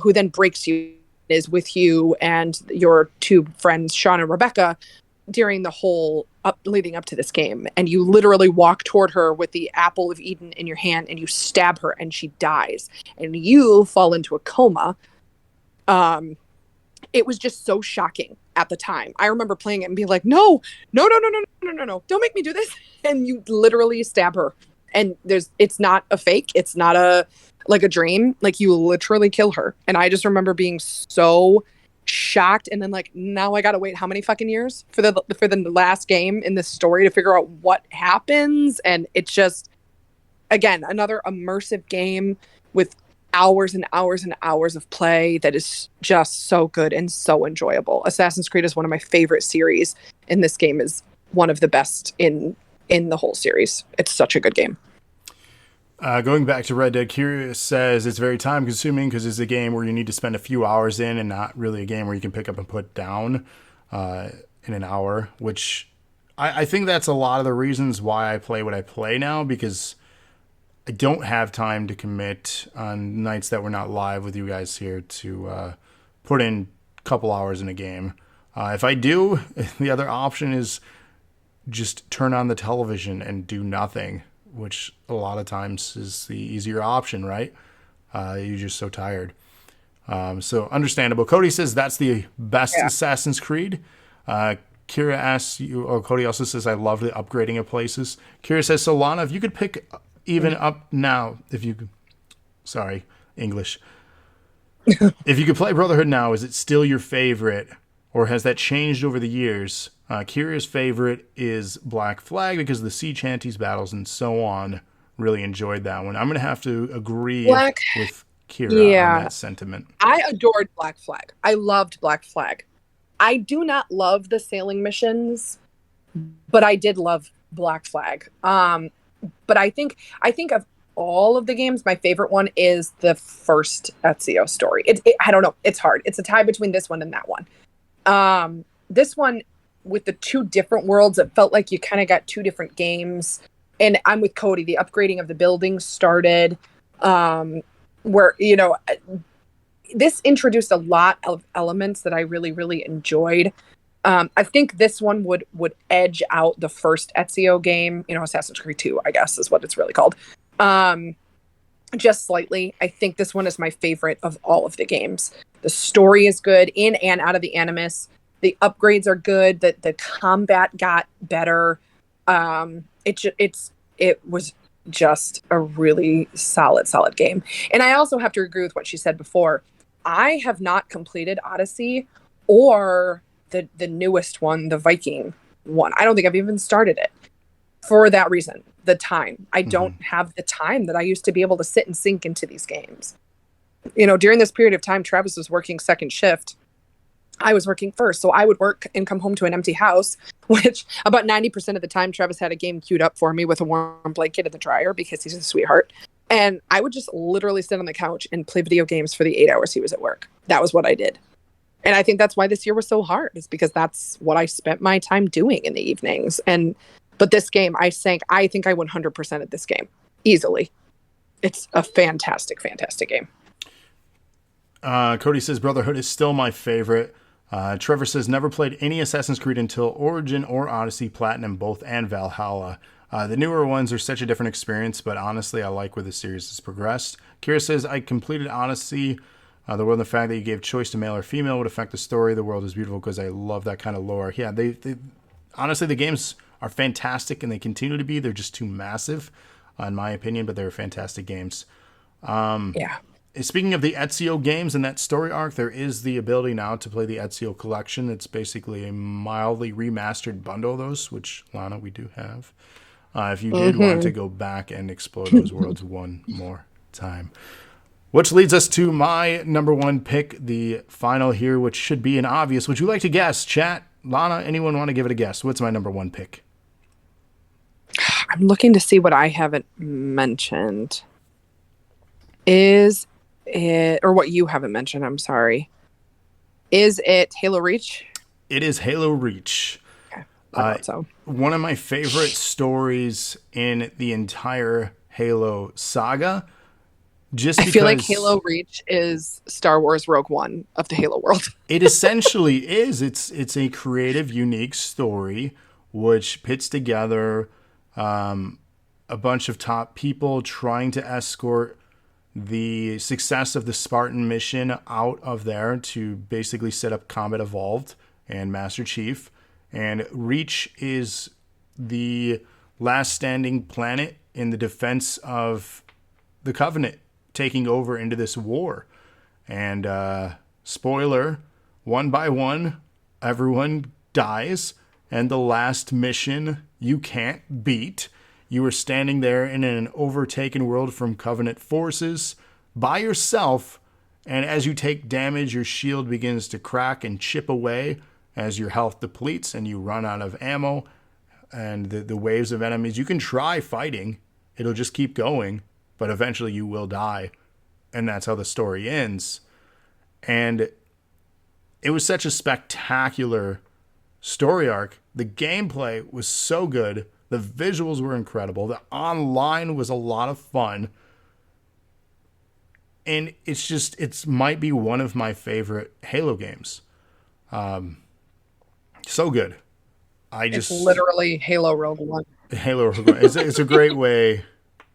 who then breaks you, is with you and your 2 friends, Sean and Rebecca, during the whole leading up to this game. And you literally walk toward her with the apple of Eden in your hand, and you stab her, and she dies, and you fall into a coma. It was just so shocking at the time. I remember playing it and being like, no, don't make me do this. And you literally stab her, and it's not a fake. It's not a dream. Like, you literally kill her. And I just remember being so shocked, and then like, now I gotta wait how many fucking years for the last game in this story to figure out what happens. And it's just, again, another immersive game with hours and hours and hours of play that is just so good and so enjoyable. Assassin's Creed is one of my favorite series, and this game is one of the best in the whole series. It's such a good game. Going back to Red Dead, Curious says it's very time consuming because it's a game where you need to spend a few hours in, and not really a game where you can pick up and put down in an hour, which I think that's a lot of the reasons why I play what I play now, because I don't have time to commit on nights that we're not live with you guys here to put in a couple hours in a game. If I do, the other option is just turn on the television and do nothing, which a lot of times is the easier option, right? You're just so tired. So understandable. Cody says that's the best Assassin's Creed. Kira asks you, or Cody also says, I love the upgrading of places. Kira says, so Lana, if you could pick even up now, if you, sorry, English. If you could play Brotherhood now, is it still your favorite, or has that changed over the years? Kira's favorite is Black Flag because of the sea shanties battles and so on. Really enjoyed that one. I'm going to have to agree Black, with Kira on yeah. that sentiment. I adored Black Flag. I loved Black Flag. I do not love the sailing missions, but I did love Black Flag. But I think of all of the games, my favorite one is the first Ezio story. I don't know. It's hard. It's a tie between this one and that one. This one with the two different worlds, it felt like you kind of got two different games. And I'm with Cody. The upgrading of the buildings started, where, you know, this introduced a lot of elements that I really, really enjoyed. I think this one would edge out the first Ezio game, you know, Assassin's Creed 2, I guess is what it's really called. Just slightly. I think this one is my favorite of all of the games. The story is good in and out of the Animus. The upgrades are good. The combat got better. It was just a really solid game. And I also have to agree with what she said before. I have not completed Odyssey or the newest one, the Viking one. I don't think I've even started it for that reason. The time. I don't have the time that I used to be able to sit and sink into these games. You know, during this period of time, Travis was working second shift. I was working first. So I would work and come home to an empty house, which about 90% of the time, Travis had a game queued up for me with a warm blanket in the dryer because he's a sweetheart. And I would just literally sit on the couch and play video games for the 8 hours he was at work. That was what I did. And I think that's why this year was so hard, is because that's what I spent my time doing in the evenings. But this game, I think I 100% at this game easily. It's a fantastic game. Cody says Brotherhood is still my favorite. Trevor says never played any Assassin's Creed until Origin or Odyssey, Platinum both, and Valhalla. The newer ones are such a different experience, but honestly, I like where the series has progressed. Kira says I completed Odyssey. The world and the fact that you gave choice to male or female would affect the story. The world is beautiful because I love that kind of lore. Yeah, they honestly, the games are fantastic and they continue to be. They're just too massive, in my opinion, but they're fantastic games. Yeah. Speaking of the Ezio games and that story arc, there is the ability now to play the Ezio collection. It's basically a mildly remastered bundle of those, which, Lana, we do have. If you did want to go back and explore those worlds one more time. Which leads us to my number one pick, the final here, which should be an obvious. Would you like to guess, chat? Lana, anyone want to give it a guess? What's my number one pick? I'm looking to see what I haven't mentioned. Is it, or what you haven't mentioned, I'm sorry. Is it Halo Reach? It is Halo Reach. Okay, I thought so. One of my favorite stories in the entire Halo saga. I feel like Halo Reach is Star Wars Rogue One of the Halo world. It essentially is. It's a creative, unique story which pits together a bunch of top people trying to escort the success of the Spartan mission out of there to basically set up Combat Evolved and Master Chief. And Reach is the last standing planet in the defense of the Covenant taking over into this war. And spoiler, one by one, everyone dies. And the last mission you can't beat. You are standing there in an overtaken world from Covenant forces by yourself. And as you take damage, your shield begins to crack and chip away as your health depletes and you run out of ammo. And the waves of enemies, you can try fighting. It'll just keep going. But eventually you will die. And that's how the story ends. And it was such a spectacular story arc. The gameplay was so good. The visuals were incredible. The online was a lot of fun. And it might be one of my favorite Halo games. So good. It's literally Halo Rogue One. Halo Rogue One. It's a great way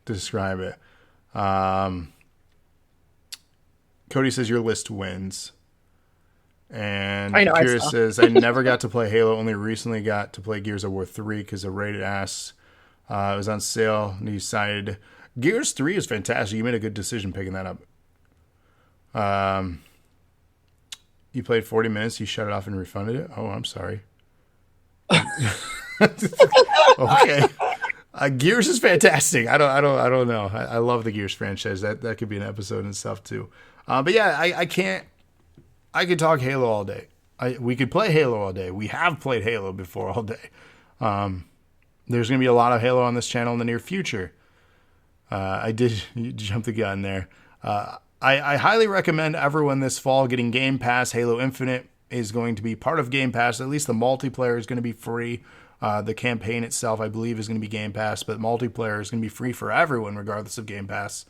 to describe it. Cody says your list wins. And Kira says, I never got to play Halo, only recently got to play Gears of War 3 because of Rated Ass. It was on sale and he decided Gears 3 is fantastic. You made a good decision picking that up. You played 40 minutes. You shut it off and refunded it. Oh, I'm sorry. Okay. Gears is fantastic. I don't know. I love the Gears franchise. That could be an episode and stuff too. But yeah, I could talk Halo all day. We could play Halo all day. We have played Halo before all day. There's going to be a lot of Halo on this channel in the near future. I did jump the gun there. I highly recommend everyone this fall getting Game Pass. Halo Infinite is going to be part of Game Pass. At least the multiplayer is going to be free. The campaign itself, I believe, is going to be Game Pass, but multiplayer is going to be free for everyone, regardless of Game Pass.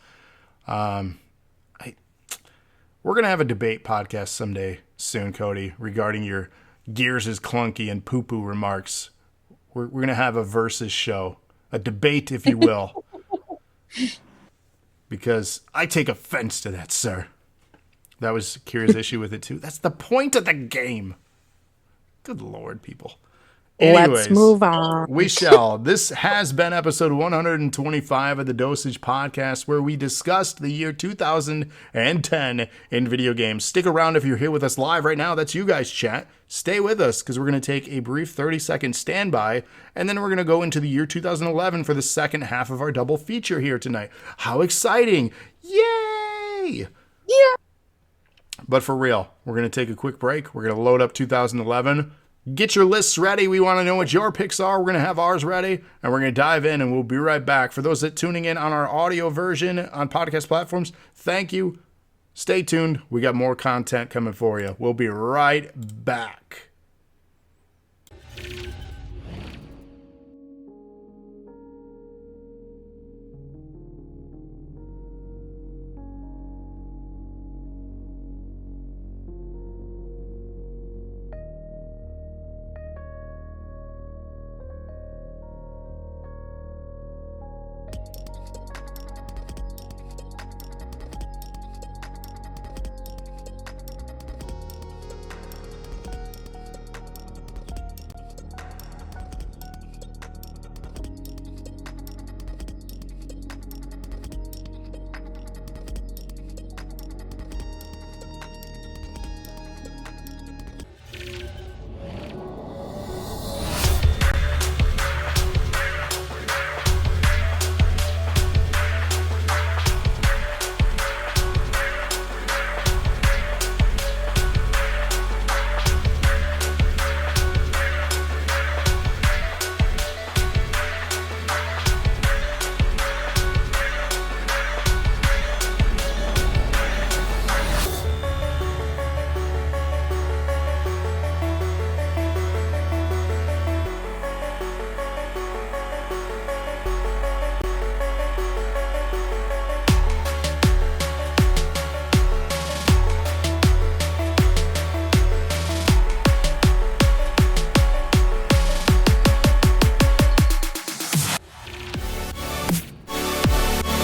We're going to have a debate podcast someday soon, Cody, regarding your Gears is clunky and poo-poo remarks. We're going to have a versus show, a debate, if you will. Because I take offense to that, sir. That was Kira's issue with it, too. That's the point of the game. Good Lord, people. Anyways, Let's move on. We shall. This has been episode 125 of the Dosage Podcast, where we discussed the year 2010 in video games. Stick around if you're here with us live right now. That's you guys, chat. Stay with us, because we're going to take a brief 30-second standby, and then we're going to go into the year 2011 for the second half of our double feature here tonight. How exciting! Yay! Yeah. But for real, we're going to take a quick break. We're going to load up 2011. Get your lists ready. We want to know what your picks are. We're going to have ours ready, and we're going to dive in, and we'll be right back. For those that tuning in on our audio version on podcast platforms, thank you. Stay tuned. We got more content coming for you. We'll be right back.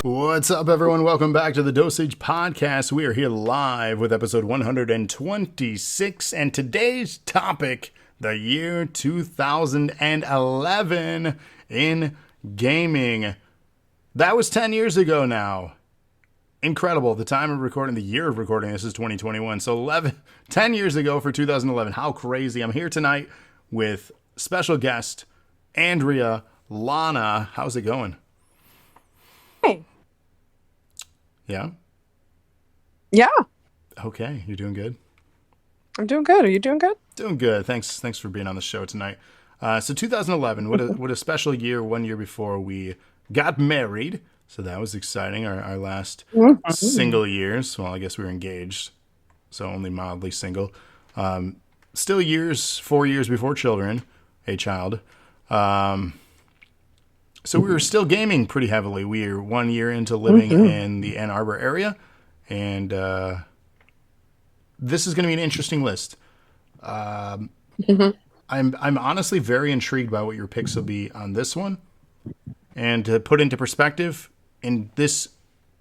What's up, everyone? Welcome back to the Dosage Podcast. We are here live with episode 126, and today's topic, the year 2011 in gaming. That was 10 years ago now. Incredible. The time of recording, the year of recording, this is 2021. So 10 years ago for 2011. How crazy. I'm here tonight with special guest, Andrea Lana. How's it going? Hey. Yeah? Yeah. Okay, you're doing good? I'm doing good. Are you doing good? Doing good. Thanks for being on the show tonight. So 2011, what a special year, 1 year before we got married. So that was exciting. Our last single years. Well, I guess we were engaged, so only mildly single. Still 4 years before children, a child. So we were still gaming pretty heavily. We are 1 year into living in the Ann Arbor area, and this is going to be an interesting list. I'm honestly very intrigued by what your picks will be on this one. And to put into perspective, in this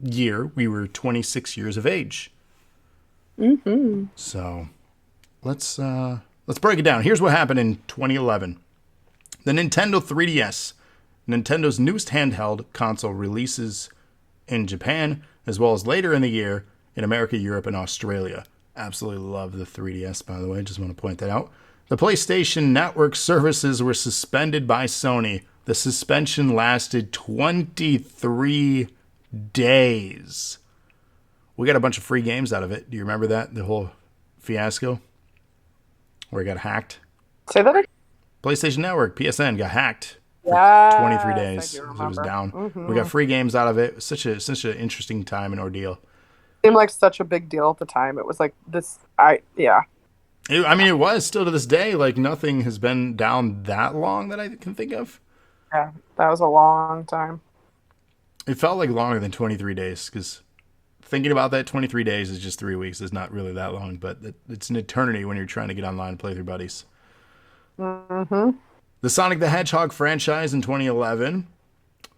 year we were 26 years of age. So let's break it down. Here's what happened in 2011. The Nintendo 3DS. Nintendo's newest handheld console releases in Japan, as well as later in the year in America, Europe, and Australia. Absolutely love the 3DS, by the way. Just want to point that out. The PlayStation Network services were suspended by Sony. The suspension lasted 23 days. We got a bunch of free games out of it. Do you remember that? The whole fiasco where it got hacked? Say that again. PlayStation Network, PSN, got hacked for Yes, 23 I days. do It was remember. down. Mhm. We got free games out of it. It was such an interesting time and ordeal. Seemed like such a big deal at the time. It was like this. It was still to this day. Like nothing has been down that long that I can think of. Yeah, that was a long time. It felt like longer than 23 days because thinking about that, 23 days is just 3 weeks. It's not really that long, but it's an eternity when you're trying to get online and play with your buddies. Mm-hmm. The Sonic the Hedgehog franchise in 2011,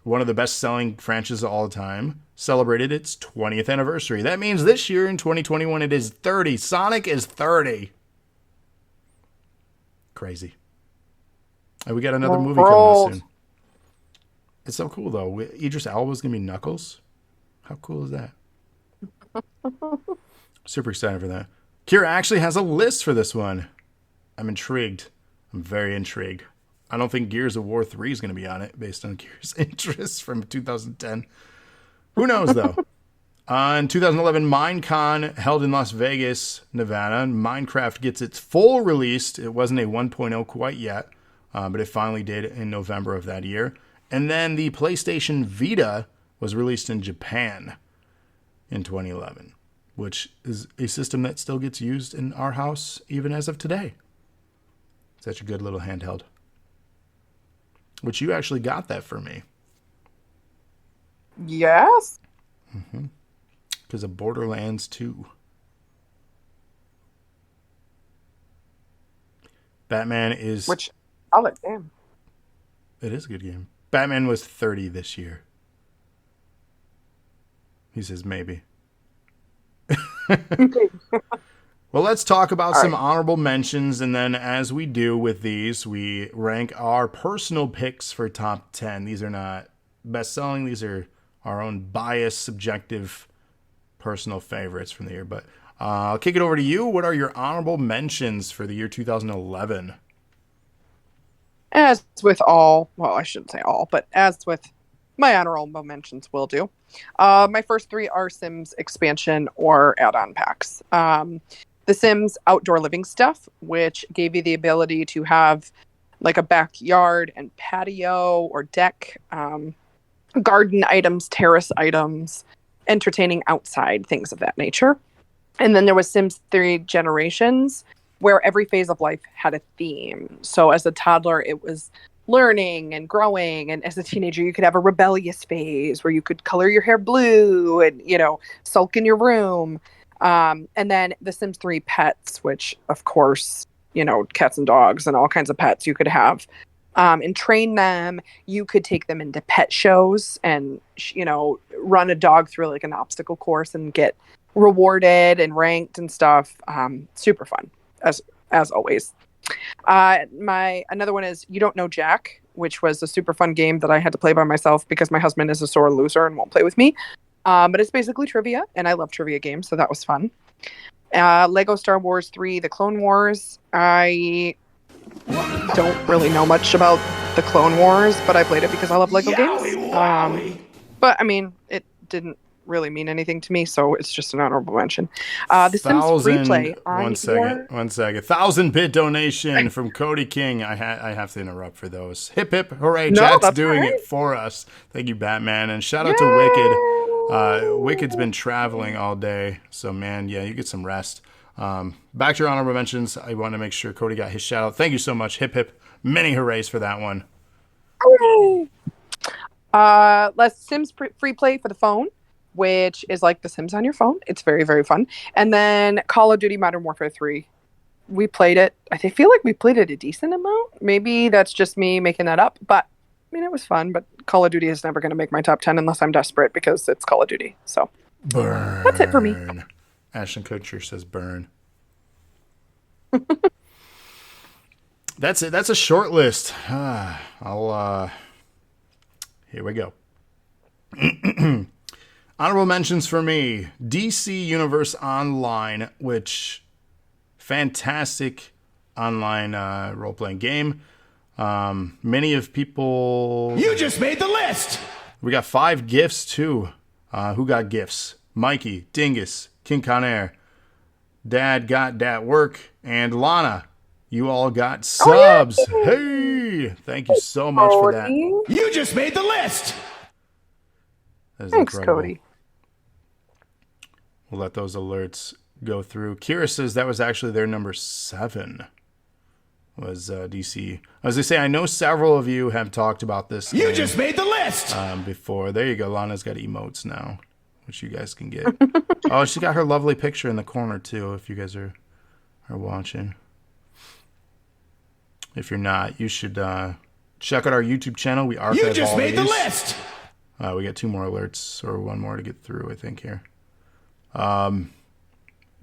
one of the best-selling franchises of all time, celebrated its 20th anniversary. That means this year in 2021 it is 30. Sonic is 30. Crazy. And we got another movie coming out soon. It's so cool, though. Idris Elba's going to be Knuckles. How cool is that? Super excited for that. Kira actually has a list for this one. I'm intrigued. I'm very intrigued. I don't think Gears of War 3 is going to be on it based on Gears' interest from 2010. Who knows, though? In 2011, Minecon held in Las Vegas, Nevada. Minecraft gets its full release. It wasn't a 1.0 quite yet, but it finally did in November of that year. And then the PlayStation Vita was released in Japan in 2011, which is a system that still gets used in our house even as of today. Such a good little handheld. Which you actually got that for me. Yes. Because of Borderlands 2. Batman is... Which, solid game. It is a good game. Batman was 30 this year. He says maybe. Well, let's talk about some honorable mentions, and then as we do with these, we rank our personal picks for top 10. These are not best-selling. These are our own biased, subjective, personal favorites from the year. But I'll kick it over to you. What are your honorable mentions for the year 2011? As with all, well, I shouldn't say all, but as with my honorable mentions will do. My first three are Sims expansion or add-on packs. The Sims outdoor living stuff, which gave you the ability to have like a backyard and patio or deck, garden items, terrace items, entertaining outside, things of that nature. And then there was Sims 3 Generations, where every phase of life had a theme. So as a toddler, it was learning and growing. And as a teenager, you could have a rebellious phase where you could color your hair blue and, sulk in your room. And then the Sims 3 Pets, which, of course, cats and dogs and all kinds of pets you could have. And train them. You could take them into pet shows and, run a dog through like an obstacle course and get rewarded and ranked and stuff. Super fun, as always. Another one is You Don't Know Jack, which was a super fun game that I had to play by myself because my husband is a sore loser and won't play with me. But it's basically trivia, and I love trivia games, so that was fun. Lego Star Wars 3, The Clone Wars. I don't really know much about The Clone Wars, but I played it because I love Lego games. But, I mean, it didn't really mean anything to me, so it's just an honorable mention. The Sims Replay. One second. 1,000-bit donation from Cody King. I have to interrupt for those. Hip, hip, hooray. No, Chat's that's doing all right. it for us. Thank you, Batman. And shout out to Wicked. Wicked's been traveling all day, so, man, yeah, you get some rest. Back to your honorable mentions. I want to make sure Cody got his shout out. Thank you so much. Hip, hip. Many hoorays for that one. Let's Sims free play for the phone, which is like The Sims on your phone. It's very, very fun. And then Call of Duty Modern Warfare 3. We played it. I feel like we played it a decent amount. Maybe that's just me making that up. But, I mean, it was fun. But Call of Duty is never going to make my top 10 unless I'm desperate because it's Call of Duty. So, Burn. That's it for me. Ashton Kutcher says burn. That's it. That's a short list. Here we go. Honorable mentions for me: DC Universe Online, which fantastic online role-playing game. Many of people. You just made the list! We got 5 gifts too. Who got gifts? Mikey, Dingus, King Conair, Dad got dat work, and Lana. You all got subs. Hey, thank you so much for that. Cody. You just made the list! That is Thanks, incredible. Cody. We'll let those alerts go through. Kira says that was actually their number 7. Was DC. As I say, I know several of you have talked about this. You game, just made the list! before. There you go. Lana's got emotes now, which you guys can get. Oh, she got her lovely picture in the corner too. If you guys are watching, if you're not, you should check out our YouTube channel. We archive You just all made the these. list! We got 2 more alerts, or 1 more to get through, I think, here.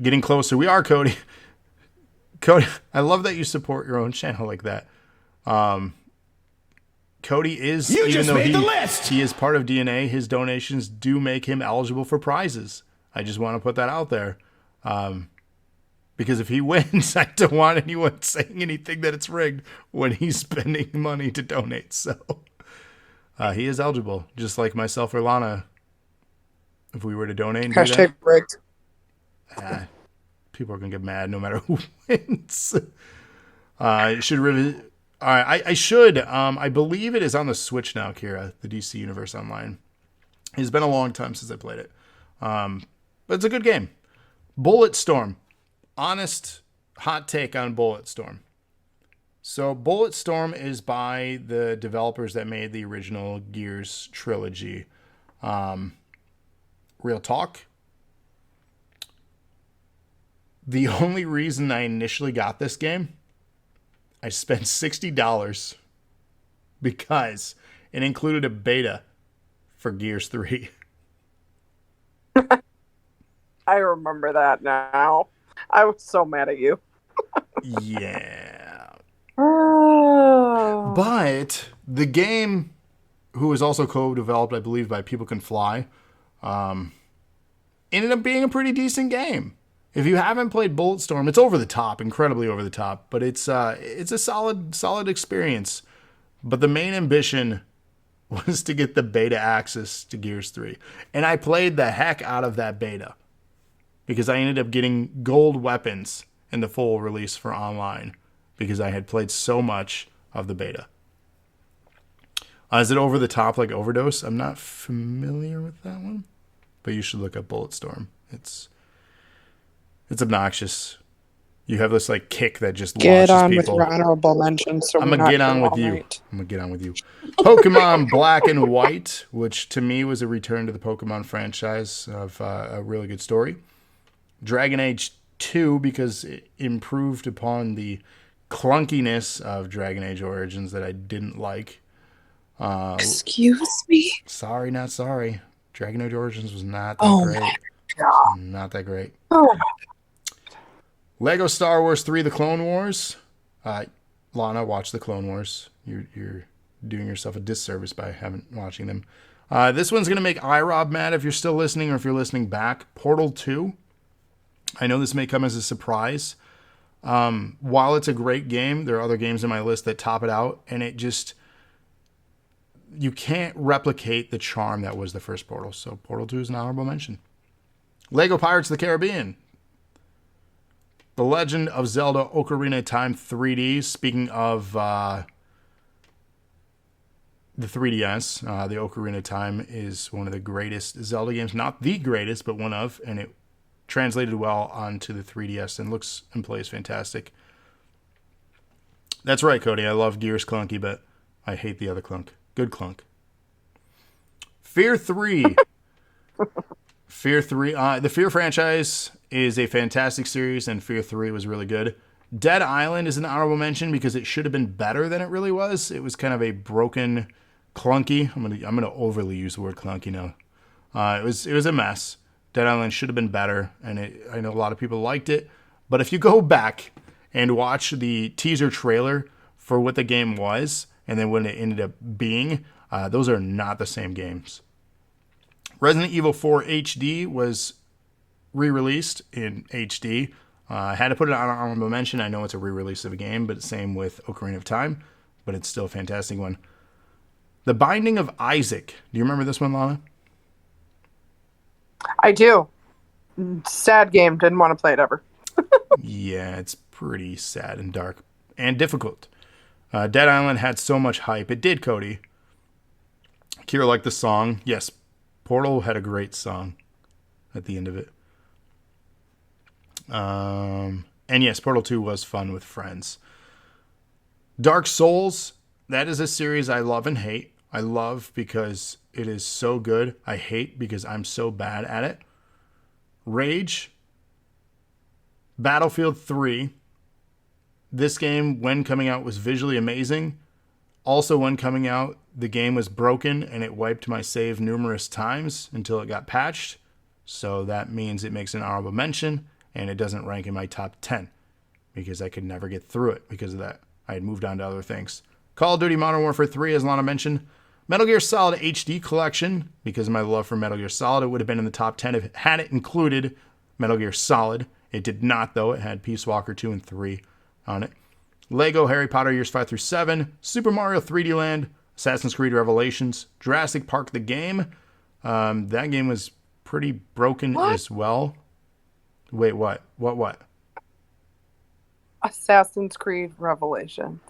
Getting closer. We are, Cody. Cody, I love that you support your own channel like that. Cody is, You even just though made the list! he is part of DNA, his donations do make him eligible for prizes. I just want to put that out there. Because if he wins, I don't want anyone saying anything that it's rigged when he's spending money to donate. So he is eligible, just like myself or Lana. If we were to donate and do Hashtag rigged. that, people are going to get mad no matter who wins. Should all right, I should. I believe it is on the Switch now, Kira, the DC Universe Online. It's been a long time since I played it. But it's a good game. Bulletstorm. Honest, hot take on Bulletstorm. So Bulletstorm is by the developers that made the original Gears trilogy. Real talk. The only reason I initially got this game, I spent $60 because it included a beta for Gears 3. I remember that now. I was so mad at you. Yeah. Oh. But the game, who was also co-developed, I believe, by People Can Fly, ended up being a pretty decent game. If you haven't played Bulletstorm, it's over the top, incredibly over the top, but it's a solid experience. But the main ambition was to get the beta access to Gears 3. And I played the heck out of that beta because I ended up getting gold weapons in the full release for online because I had played so much of the beta. Is it over the top like Overdose? I'm not familiar with that one, but you should look up Bulletstorm. It's obnoxious. You have this like kick that just Get launches on people. with your honorable mentions. So I'm we're gonna not get on here with all you. night. I'm gonna get on with you. Pokemon Black and White, which to me was a return to the Pokemon franchise of a really good story. Dragon Age 2 because it improved upon the clunkiness of Dragon Age Origins that I didn't like. Excuse me. Sorry, not sorry. Dragon Age Origins was not that great. My God. Not that great. Oh, Lego Star Wars 3: The Clone Wars. Lana, watch The Clone Wars. You're doing yourself a disservice by watching them. This one's going to make iRob mad if you're still listening or if you're listening back. Portal 2. I know this may come as a surprise. While it's a great game, there are other games in my list that top it out, and it just... You can't replicate the charm that was the first Portal, so Portal 2 is an honorable mention. Lego Pirates of the Caribbean. The Legend of Zelda Ocarina of Time 3D. Speaking of the 3DS, the Ocarina of Time is one of the greatest Zelda games. Not the greatest, but one of, and it translated well onto the 3DS and looks and plays fantastic. That's right, Cody. I love Gears Clunky, but I hate the other Clunk. Good Clunk. Fear 3. Fear 3. The Fear franchise is a fantastic series, and Fear 3 was really good. Dead Island is an honorable mention because it should have been better than it really was. It was kind of a broken, clunky. I'm gonna overly use the word clunky now. It was a mess. Dead Island should have been better, and I know a lot of people liked it. But if you go back and watch the teaser trailer for what the game was, and then when it ended up being, those are not the same games. Resident Evil 4 HD was re-released in HD. I had to put it on honorable mention. I know it's a re-release of a game, but same with Ocarina of Time, but it's still a fantastic one. The Binding of Isaac. Do you remember this one, Lana? I do. Sad game. Didn't want to play it ever. Yeah, it's pretty sad and dark and difficult. Dead Island had so much hype. It did, Cody. Kira liked the song. Yes, Portal had a great song at the end of it. And yes, Portal 2 was fun with friends. Dark Souls, that is a series I love and hate. I love because it is so good. I hate because I'm so bad at it. Rage, Battlefield 3. This game, when coming out, was visually amazing. Also, when coming out, the game was broken and it wiped my save numerous times until it got patched. So that means it makes an honorable mention and it doesn't rank in my top 10 because I could never get through it because of that. I had moved on to other things. Call of Duty Modern Warfare 3, as Lana mentioned. Metal Gear Solid HD Collection, because of my love for Metal Gear Solid, it would have been in the top 10 if it had it included Metal Gear Solid. It did not, though. It had Peace Walker 2 and 3 on it. Lego Harry Potter Years 5 through 7, Super Mario 3D Land, Assassin's Creed Revelations, Jurassic Park the game. That game was pretty broken as well. Wait, what? What? Assassin's Creed Revelations.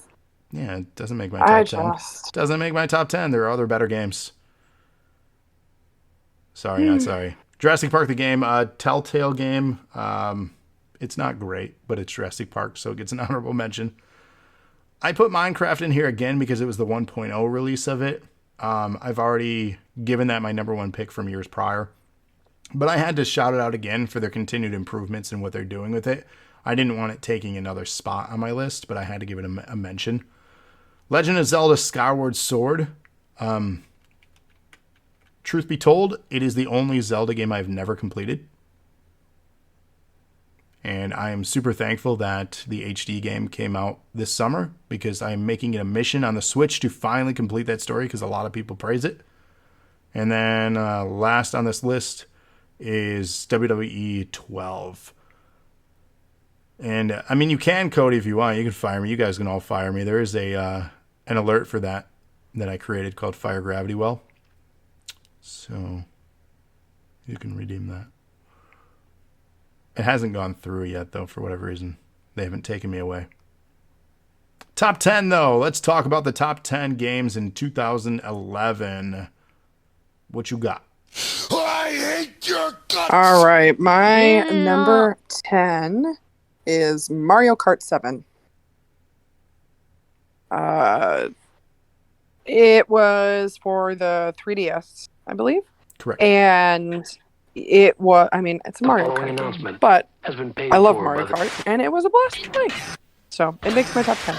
Yeah, it doesn't make my top 10. just- Doesn't make my top 10. There are other better games. Sorry, not sorry. Jurassic Park the game, Telltale game. It's not great, but it's Jurassic Park, so it gets an honorable mention. I put Minecraft in here again because it was the 1.0 release of it. I've already given that my number one pick from years prior. But I had to shout it out again for their continued improvements and what they're doing with it. I didn't want it taking another spot on my list, but I had to give it a mention. Legend of Zelda Skyward Sword. Truth be told, it is the only Zelda game I've never completed. And I am super thankful that the HD game came out this summer because I'm making it a mission on the Switch to finally complete that story because a lot of people praise it. And then last on this list is WWE 12. And I mean, you can, Cody, if you want. You can fire me. You guys can all fire me. There is an alert for that I created called Fire Gravity Well. So you can redeem that. It hasn't gone through yet, though, for whatever reason. They haven't taken me away. Top 10, though. Let's talk about the top 10 games in 2011. What you got? I hate your guts! All right, my number 10 is Mario Kart 7. It was for the 3DS, I believe. Correct. And it was, I mean, it's a Mario Kart game, but I love Mario Kart, and it was a blast to play. So it makes my top 10.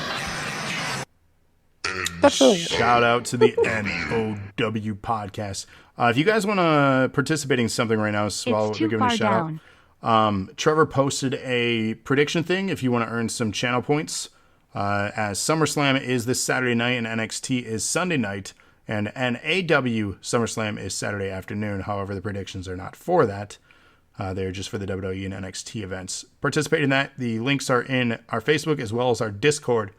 That's really it. Shout out to the NOW podcast. If you guys want to participate in something right now, while we're giving a shout out, Trevor posted a prediction thing if you want to earn some channel points. As SummerSlam is this Saturday night and NXT is Sunday night, and NAW SummerSlam is Saturday afternoon. However, the predictions are not for that. They're just for the WWE and NXT events. Participate in that. The links are in our Facebook as well as our Discord.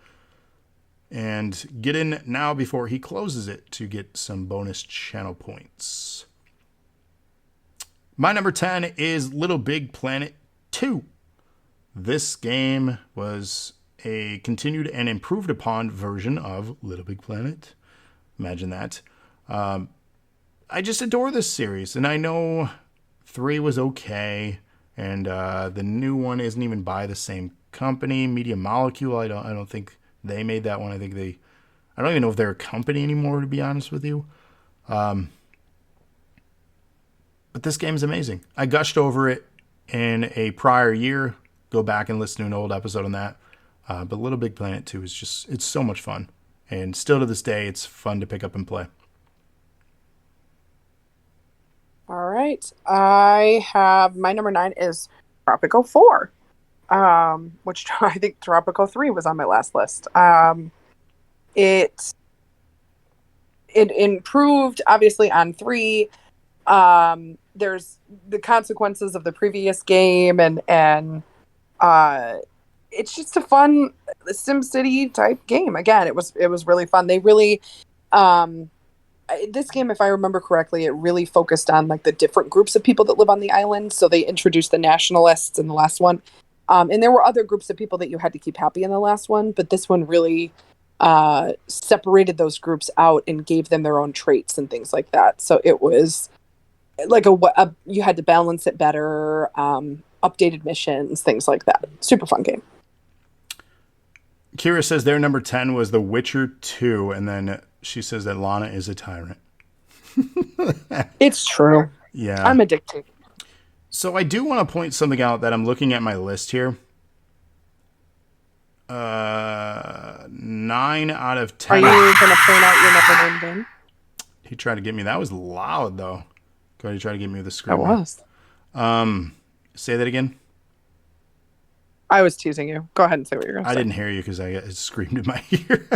And get in now before he closes it to get some bonus channel points. My number 10 is Little Big Planet 2. This game was a continued and improved upon version of Little Big Planet. Imagine that. I just adore this series, and I know 3 was okay, and the new one isn't even by the same company, Media Molecule. I don't think they made that one. I don't even know if they're a company anymore, to be honest with you. But this game is amazing. I gushed over it in a prior year. Go back and listen to an old episode on that. But Little Big Planet 2 is it's so much fun. And still to this day, it's fun to pick up and play. All right. I have my number 9 is Tropical 4. Which I think Tropical 3 was on my last list. It improved obviously on 3. There's the consequences of the previous game, and it's just a fun SimCity type game. Again, it was really fun. They really this game, if I remember correctly, it really focused on like the different groups of people that live on the island. So they introduced the nationalists in the last one, and there were other groups of people that you had to keep happy in the last one. But this one really separated those groups out and gave them their own traits and things like that. So it was like you had to balance it better, updated missions, things like that. Super fun game. Kira says their number 10 was The Witcher 2, and then she says that Lana is a tyrant. It's true. Yeah. I'm addicted. So I do want to point something out that I'm looking at my list here. 9 out of 10. Are you going to point out your number 9 game? He tried to get me. That was loud, though. Go ahead, he tried to get me with the screen. That was. Say that again. I was teasing you. Go ahead and say what you're going to say. I didn't hear you because I screamed in my ear.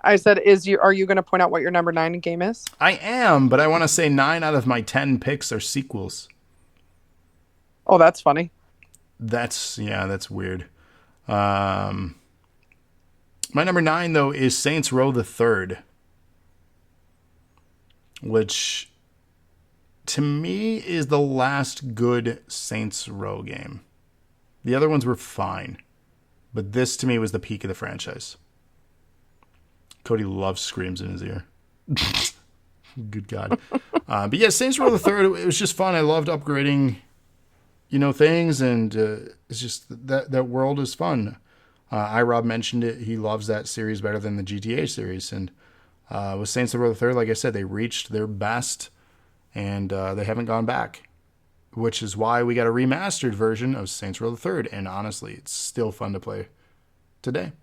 I said, are you going to point out what your number 9 game is? I am, but I want to say 9 out of my 10 picks are sequels. Oh, that's funny. That's weird. My number 9 though is Saints Row the Third, which to me is the last good Saints Row game. The other ones were fine, but this to me was the peak of the franchise. Cody loves screams in his ear. Good God. But yeah, Saints Row the Third, it was just fun. I loved upgrading, things, and it's just that world is fun. iRob mentioned it. He loves that series better than the GTA series. And with Saints Row the Third, like I said, they reached their best, and they haven't gone back, which is why we got a remastered version of Saints Row the Third. And honestly, it's still fun to play today.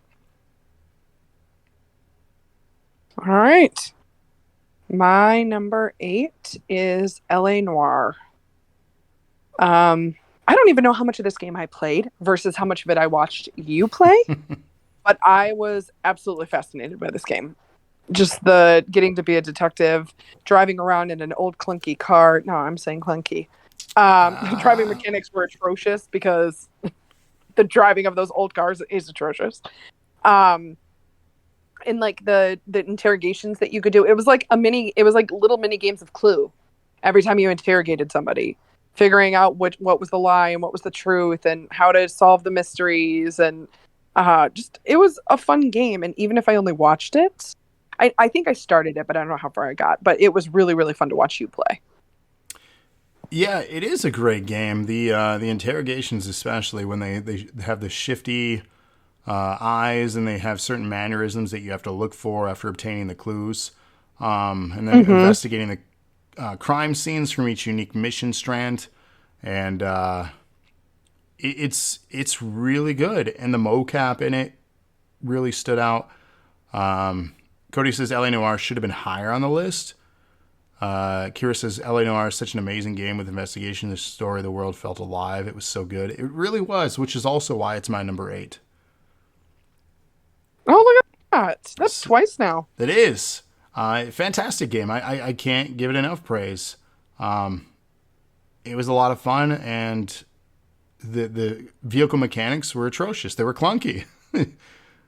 All right. My number 8 is LA Noire. I don't even know how much of this game I played versus how much of it I watched you play, but I was absolutely fascinated by this game. Just the getting to be a detective, driving around in an old clunky car. No, I'm saying clunky. The driving mechanics were atrocious because the driving of those old cars is atrocious. And like the interrogations that you could do, it was like little mini games of Clue every time you interrogated somebody, figuring out what was the lie and what was the truth and how to solve the mysteries. And it was a fun game. And even if I only watched it, I think I started it, but I don't know how far I got, but it was really, really fun to watch you play. Yeah, it is a great game. The interrogations, especially when they have the shifty eyes, and they have certain mannerisms that you have to look for after obtaining the clues, and then investigating the crime scenes from each unique mission strand, and it's really good, and the mocap in it really stood out. Cody says LA Noire should have been higher on the list. Kira says LA Noire is such an amazing game with investigation, the story, the world felt alive. It was so good. It really was, which is also why it's my number 8. Oh, look at that. That's twice now. It is. Fantastic game. I can't give it enough praise. It was a lot of fun, and the vehicle mechanics were atrocious. They were clunky.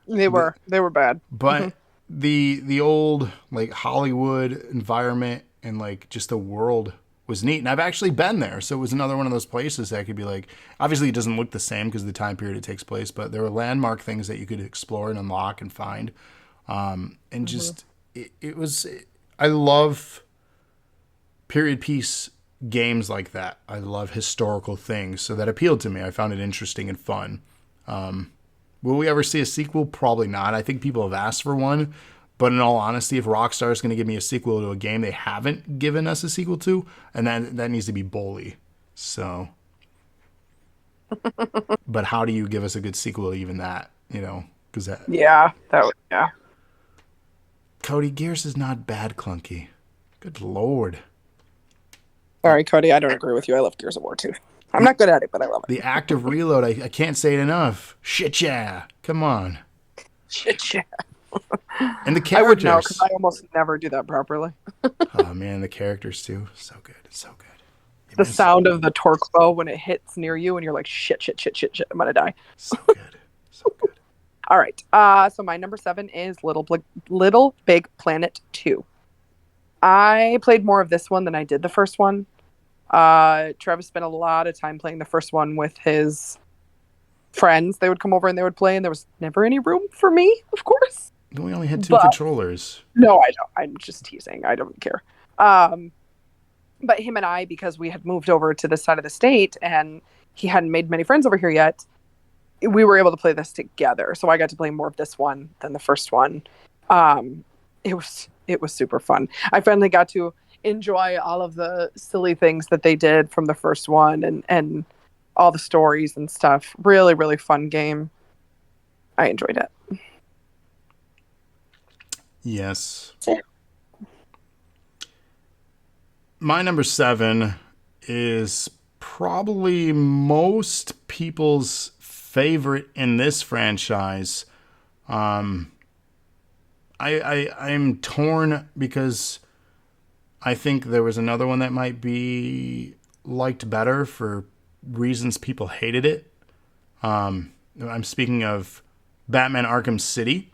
They were bad. But the old like Hollywood environment and like just the world was neat. And I've actually been there. So it was another one of those places that could be like, obviously it doesn't look the same because of the time period it takes place, but there were landmark things that you could explore and unlock and find. And just, I love period piece games like that. I love historical things. So that appealed to me. I found it interesting and fun. Will we ever see a sequel? Probably not. I think people have asked for one. But in all honesty, if Rockstar is going to give me a sequel to a game they haven't given us a sequel to, and that needs to be Bully. So, but how do you give us a good sequel to even that? Because yeah. Cody, Gears is not bad clunky. Good Lord. Sorry, Cody, I don't agree with you. I love Gears of War 2. I'm not good at it, but I love it. The active reload, I can't say it enough. Shit, yeah. Come on. Shit, yeah. And the I would know because characters. I almost never do that properly. Oh man, the characters too. So good. It's so good. Yeah, The man, sound of the torque bow when it hits near you, and you're like, shit, shit, shit, shit, shit, I'm gonna die. so good. So good. All right. So my number 7 is Little Big Planet 2. I played more of this one than I did the first one. Travis spent a lot of time playing the first one with his friends. They would come over and they would play, and there was never any room for me, of course. We only had 2 But- controllers. No, I don't. I'm just teasing. I don't care. But him and I, because we had moved over to this side of the state and he hadn't made many friends over here yet, we were able to play this together. So I got to play more of this one than the first one. It was super fun. I finally got to enjoy all of the silly things that they did from the first one and all the stories and stuff. Really, really fun game. I enjoyed it. Yes. My number 7 is probably most people's favorite in this franchise. I'm torn because I think there was another one that might be liked better for reasons people hated it. I'm speaking of Batman Arkham City.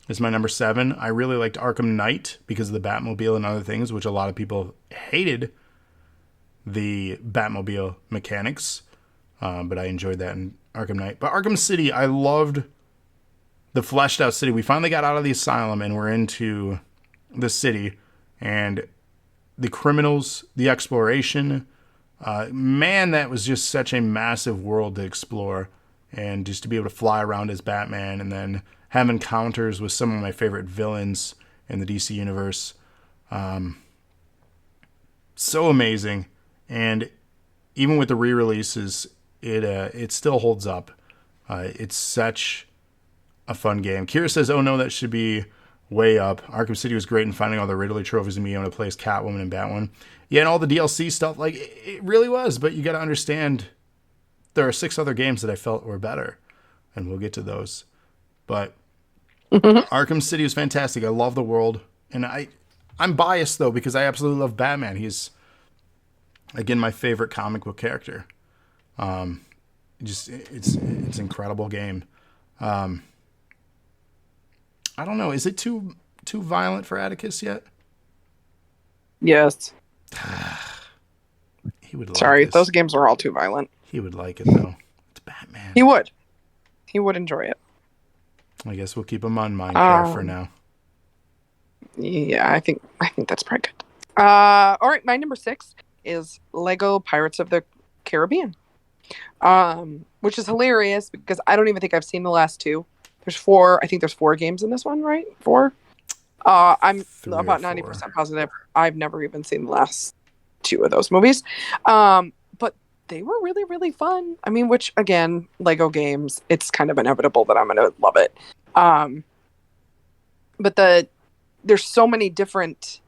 Is my number 7. I really liked Arkham Knight because of the Batmobile and other things, which a lot of people hated the Batmobile mechanics. But I enjoyed that in Arkham Knight. But Arkham City, I loved the fleshed out city. We finally got out of the asylum and we're into the city. And the criminals, the exploration. Man, that was just such a massive world to explore. And just to be able to fly around as Batman and then have encounters with some of my favorite villains in the DC universe. So amazing. And even with the re-releases, it still holds up. It's such a fun game. Kira says, oh no, that should be way up. Arkham City was great in finding all the Riddler trophies and being able to play as Catwoman and Batwoman. Yeah, and all the DLC stuff, like, it really was. But you got to understand, there are 6 other games that I felt were better. And we'll get to those. But Arkham City was fantastic. I love the world. And I'm biased, though, because I absolutely love Batman. He's, again, my favorite comic book character. It's an incredible game. I don't know. Is it too violent for Atticus yet? Yes. He would like Sorry, this. those games are all too violent. He would like it, though. It's Batman. He would. He would enjoy it. I guess we'll keep him on Minecraft for now. Yeah, I think that's pretty good. All right, my number 6 is Lego Pirates of the Caribbean, which is hilarious because I don't even think I've seen the last 2. There's 4. I think there's 4 games in this one, right? 4. I'm 3 or about 4. 90% positive. I've never even seen the last 2 of those movies, but they were really, really fun. I mean, which again, Lego games, it's kind of inevitable that I'm going to love it. But there's so many different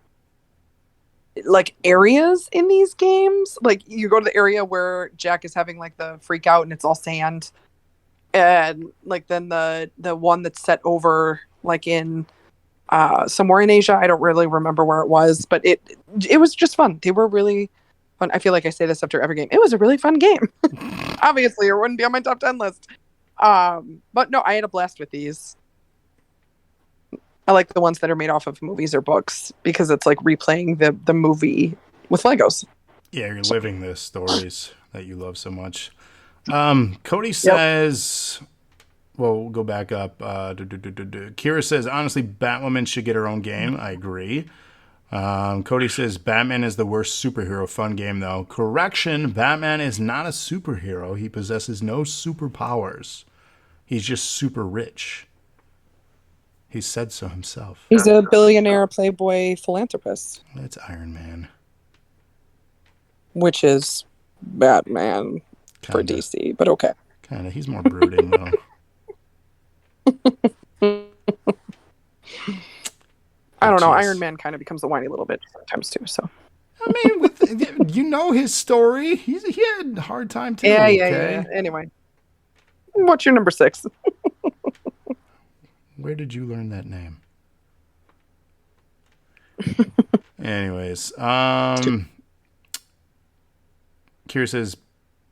like areas in these games. Like you go to the area where Jack is having like the freak out and it's all sand, and like then the one that's set over like in somewhere in Asia. I don't really remember where it was, but it was just fun. They were really fun. I feel like I say this after every game. It was a really fun game. Obviously, it wouldn't be on my top 10 list. But no, I had a blast with these. I like the ones that are made off of movies or books because it's like replaying the movie with Legos. Yeah, you're living the stories that you love so much. Cody says, well, we'll go back up. Kira says, honestly, Batwoman should get her own game. I agree. Cody says, Batman is the worst superhero. Fun game, though. Correction, Batman is not a superhero. He possesses no superpowers. He's just super rich. He said so himself. He's a billionaire playboy philanthropist, That's Iron Man. which is Batman for Kinda. DC, but okay. Kind of. He's more brooding, though. I don't know. Jeez. Iron Man kind of becomes a whiny little bit sometimes too. So I mean, you know his story. He had a hard time, too. yeah. Okay? Anyway, what's your number 6? Where did you learn that name? Anyways, Kira says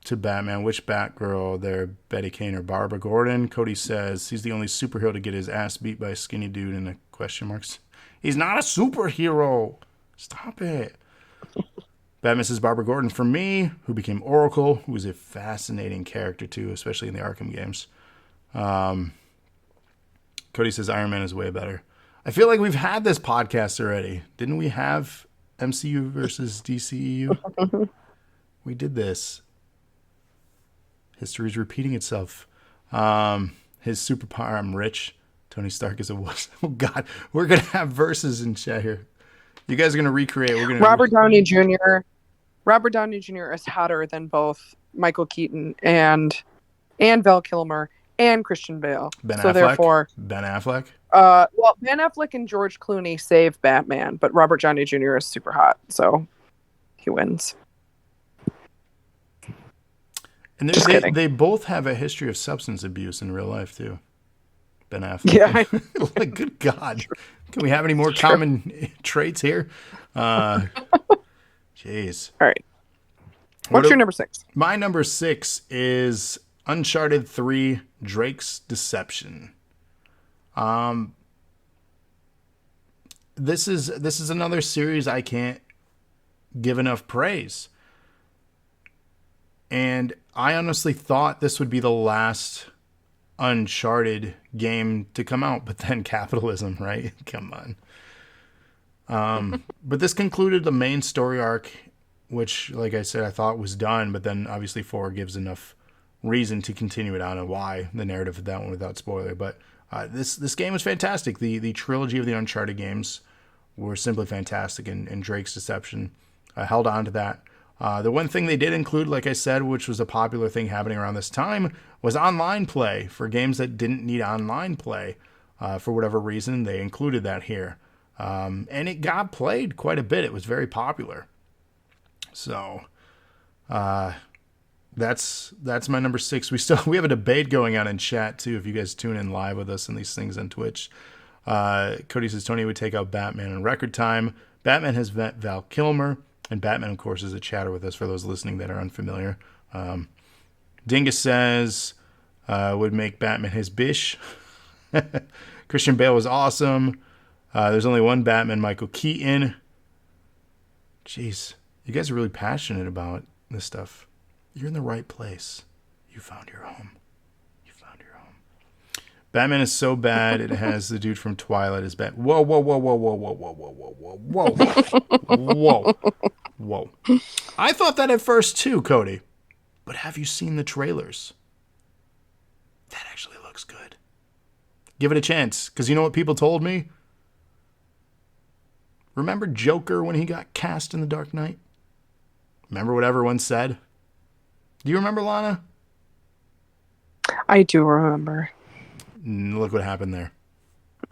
to Batman, which Batgirl there, Betty Kane or Barbara Gordon? Cody says he's the only superhero to get his ass beat by a skinny dude in a question marks. He's not a superhero. Stop it. Batman says Barbara Gordon for me, who became Oracle, who was a fascinating character too, especially in the Arkham games. Cody says Iron Man is way better. I feel like we've had this podcast already. Didn't we have MCU versus DCEU? We did this. History's repeating itself. His superpower, I'm rich. Tony Stark is a wuss. Oh, God. We're going to have verses in chat here. You guys are going to recreate. We're gonna Robert Downey Jr. Robert Downey Jr. is hotter than both Michael Keaton and Val Kilmer and Christian Bale. Ben so Affleck? therefore, Ben Affleck? well, Ben Affleck and George Clooney save Batman, but Robert Downey Jr. is super hot, so he wins. And they both have a history of substance abuse in real life, too. Ben Affleck. Yeah. Like, good God. Can we have any more common traits here? Jeez. All right. What's your number 6? My number 6 is Uncharted 3 Drake's Deception. This is another series I can't give enough praise. And I honestly thought this would be the last Uncharted game to come out, but then capitalism, right? Come on. But this concluded the main story arc, which, like I said, I thought was done, but then obviously 4 gives enough reason to continue it on and why the narrative of that one without spoiler. But this game was fantastic. The trilogy of the Uncharted games were simply fantastic, and Drake's Deception held on to that. The one thing they did include, like I said, which was a popular thing happening around this time, was online play for games that didn't need online play. For whatever reason, they included that here. And it got played quite a bit. It was very popular. So that's my number 6. We have a debate going on in chat too. If you guys tune in live with us and these things on Twitch, Cody says Tony would take out Batman in record time. Batman has Val Kilmer, and Batman, of course, is a chatter with us for those listening that are unfamiliar. Dingus says would make Batman his bish. Christian Bale was awesome. There's only one Batman, Michael Keaton. Jeez, you guys are really passionate about this stuff. You're in the right place. You found your home. You found your home. Batman is so bad it has the dude from Twilight as Bat. Whoa, whoa, whoa, whoa, whoa, whoa, whoa, whoa, whoa, whoa, whoa, whoa. I thought that at first too, Cody. But have you seen the trailers? That actually looks good. Give it a chance, because you know what people told me? Remember Joker when he got cast in The Dark Knight? Remember what everyone said? Do you remember, Lana? I do remember. Look what happened there.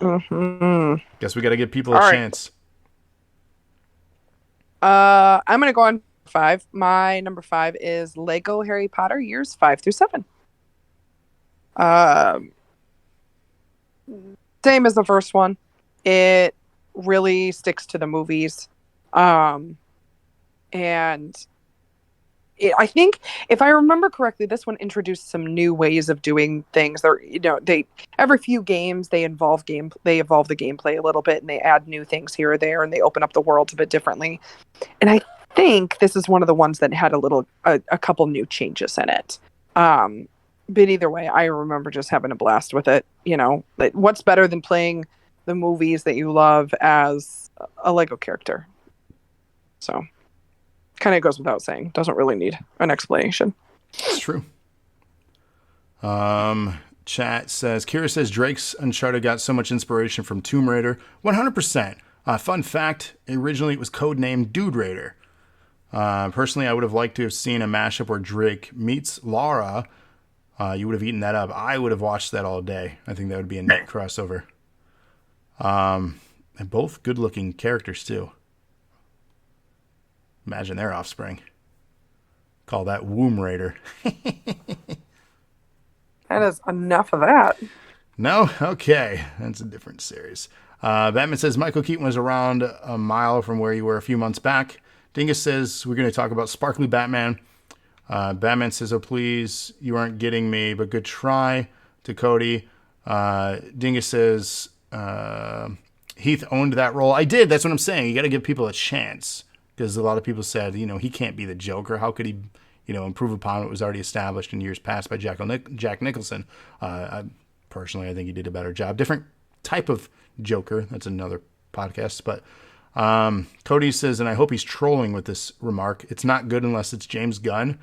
Mm-hmm. Guess we got to give people a chance. I'm going to go on 5. My number 5 is Lego Harry Potter years 5 through 7. Same as the first one. It really sticks to the movies. I think, if I remember correctly, this one introduced some new ways of doing things. Every few games they evolve the gameplay a little bit, and they add new things here or there, and they open up the world a bit differently. And I think this is one of the ones that had a couple new changes in it. But either way, I remember just having a blast with it. What's better than playing the movies that you love as a Lego character? So, kind of goes without saying. Doesn't really need an explanation. It's true. Chat says, Kira says Drake's Uncharted got so much inspiration from Tomb Raider. 100%. Fun fact, originally it was codenamed Dude Raider. Personally, I would have liked to have seen a mashup where Drake meets Lara. You would have eaten that up. I would have watched that all day. I think that would be a neat crossover. And both good-looking characters, too. Imagine their offspring. Call that Womb Raider. That is enough of that. No? Okay. That's a different series. Batman says Michael Keaton was around a mile from where you were a few months back. Dingus says we're going to talk about Sparkly Batman. Batman says, oh, please, you aren't getting me, but good try to Cody. Dingus says Heath owned that role. I did. That's what I'm saying. You got to give people a chance because a lot of people said, he can't be the Joker. How could he, improve upon what was already established in years past by Jack Nicholson? Personally, I think he did a better job. Different type of Joker. That's another podcast. But Cody says, and I hope he's trolling with this remark, it's not good unless it's James Gunn.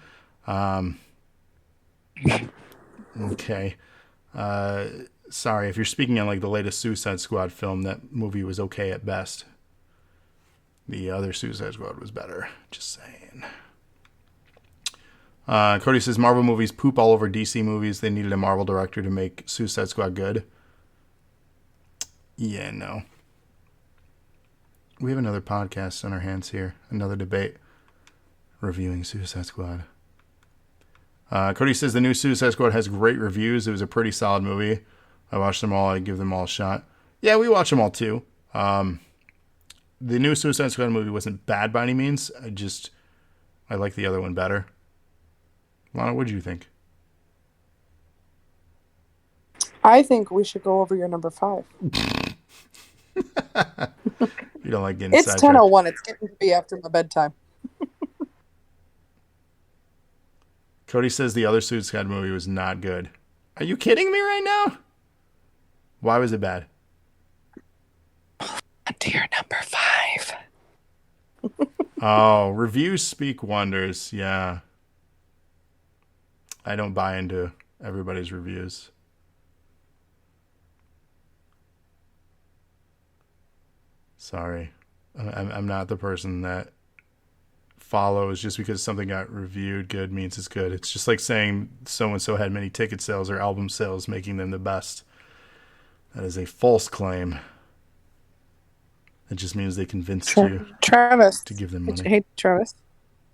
Okay. Sorry, if you're speaking on like the latest Suicide Squad film, that movie was okay at best. The other Suicide Squad was better. Just saying. Cody says Marvel movies poop all over DC movies. They needed a Marvel director to make Suicide Squad good. Yeah, no. We have another podcast on our hands here. Another debate reviewing Suicide Squad. Cody says the new Suicide Squad has great reviews. It was a pretty solid movie. I watched them all. I give them all a shot. Yeah, we watch them all too. The new Suicide Squad movie wasn't bad by any means. I like the other one better. Lana, what did you think? I think we should go over your number 5. You don't like getting It's sidetracked. 10:01. It's getting to be after my bedtime. Cody says the other Suicide Squad movie was not good. Are you kidding me right now? Why was it bad? To your number 5. Oh, reviews speak wonders. Yeah. I don't buy into everybody's reviews. Sorry. I'm not the person that follows just because something got reviewed good means it's good. It's just like saying so-and-so had many ticket sales or album sales, making them the best. That is a false claim. It just means they convinced you Travis. to give them money. Hey, Travis.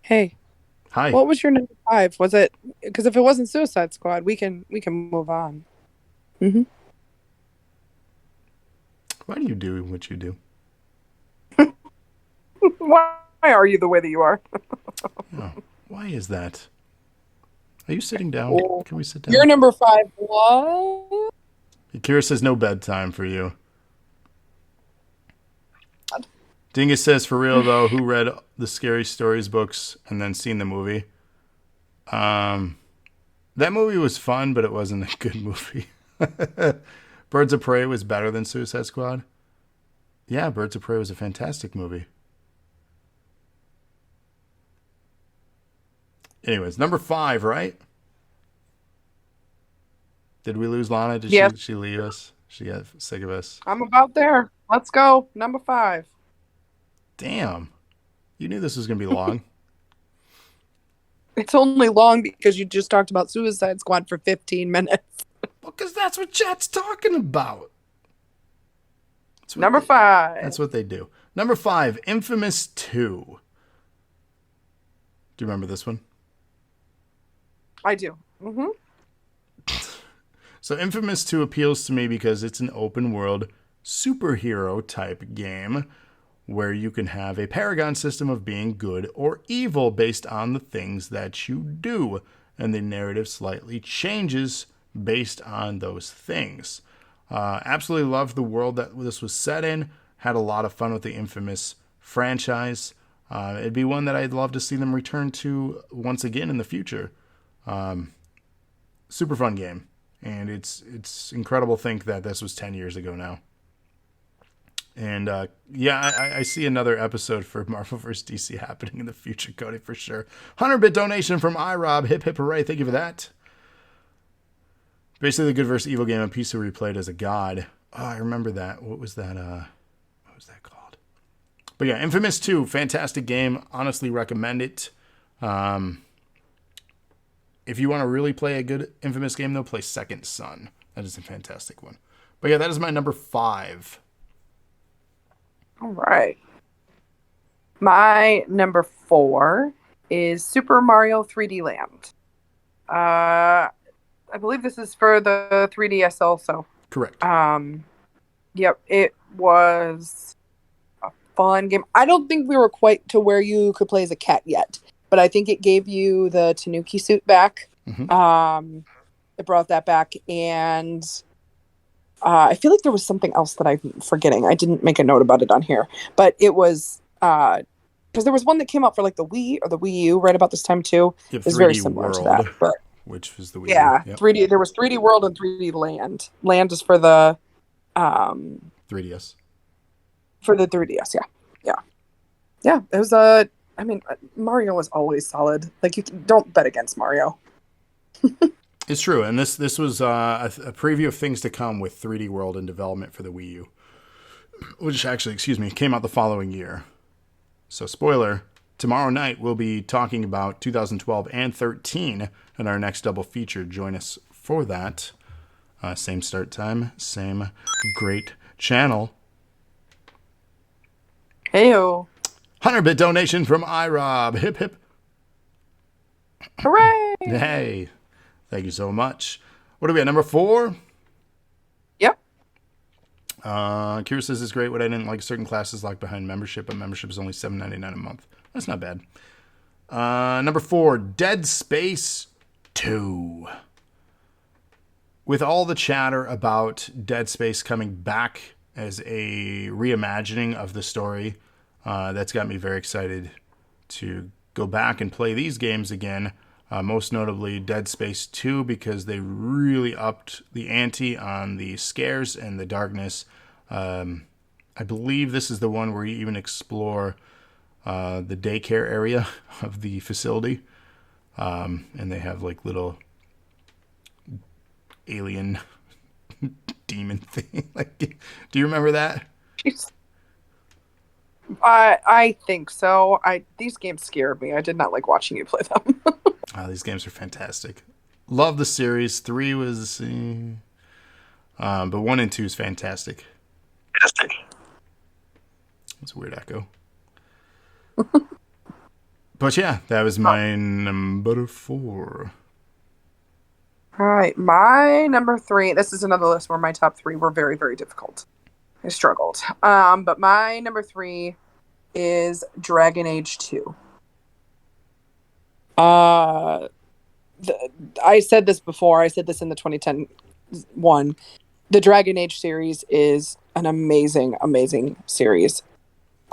Hey. Hi. What was your number 5? Was it because if it wasn't Suicide Squad, we can move on. Mm-hmm. Why do you do what you do? Why are you the way that you are? Oh, why is that? Are you sitting down? Can we sit down? Your number 5 was? Kira says no bedtime for you. Dingus says, for real though, who read the Scary Stories books and then seen the movie? That movie was fun, but it wasn't a good movie. Birds of Prey was better than Suicide Squad. Yeah, Birds of Prey was a fantastic movie. Anyways, number 5, right? Did we lose Lana? Did Yes. she leave us? She got sick of us. I'm about there. Let's go. Number 5. Damn. You knew this was going to be long. It's only long because you just talked about Suicide Squad for 15 minutes. Well, because that's what chat's talking about. That's what Number they- 5. That's what they do. Number 5, Infamous 2. Do you remember this one? I do. Mm-hmm. So Infamous 2 appeals to me because it's an open world superhero type game where you can have a paragon system of being good or evil based on the things that you do. And the narrative slightly changes based on those things. Absolutely loved the world that this was set in. Had a lot of fun with the Infamous franchise. It'd be one that I'd love to see them return to once again in the future. Super fun game. And it's incredible to think that this was 10 years ago now. And I see another episode for Marvel vs. DC happening in the future, Cody, for sure. 100-bit donation from iRob. Hip, hip, hooray. Thank you for that. Basically, the good versus evil game, a piece where he played as a god. Oh, I remember that. What was that called? But yeah, Infamous 2, fantastic game. Honestly recommend it. If you want to really play a good Infamous game, though, play Second Son. That is a fantastic one. But yeah, that is my number 5. All right. My number 4 is Super Mario 3D Land. I believe this is for the 3DS also. Correct. Yep, it was a fun game. I don't think we were quite to where you could play as a cat yet, but I think it gave you the Tanuki suit back. It brought that back, and I feel like there was something else that I'm forgetting. I didn't make a note about it on here, but it was because there was one that came out for like the Wii or the Wii U right about this time too. You have It's very 3D similar to World, that, but which was the Wii U. yeah, Yep. 3D. There was 3D World and 3D Land. Land is for the 3DS. for the 3DS. Yeah. It was I mean, Mario was always solid. Like don't bet against Mario. It's true, and this was a preview of things to come with 3D World in development for the Wii U, which actually, came out the following year. So, spoiler, tomorrow night we'll be talking about 2012 and 13 in our next double feature. Join us for that. Same start time, same great channel. Heyo. 100-bit donation from iRob. Hip, hip. Hooray! Hey, thank you so much. What are we at, number 4? Yep. Kira says it's great. What I didn't like, certain classes locked behind membership, but membership is only $7.99 a month. That's not bad. Number 4, Dead Space 2. With all the chatter about Dead Space coming back as a reimagining of the story, that's got me very excited to go back and play these games again. Most notably Dead Space 2, because they really upped the ante on the scares and the darkness. I believe this is the one where you even explore the daycare area of the facility. And they have like little alien demon thing. Like, do you remember that? Jeez. I think so. These games scared me. I did not like watching you play them. These games are fantastic. Love the series. 3 was, but 1 and 2 is fantastic. It's a weird echo. But yeah, that was my number 4. All right, my number 3. This is another list where my top 3 were very, very difficult. I struggled. But my number 3 is Dragon Age 2. I said this before. I said this in the 2010 one. The Dragon Age series is an amazing, amazing series.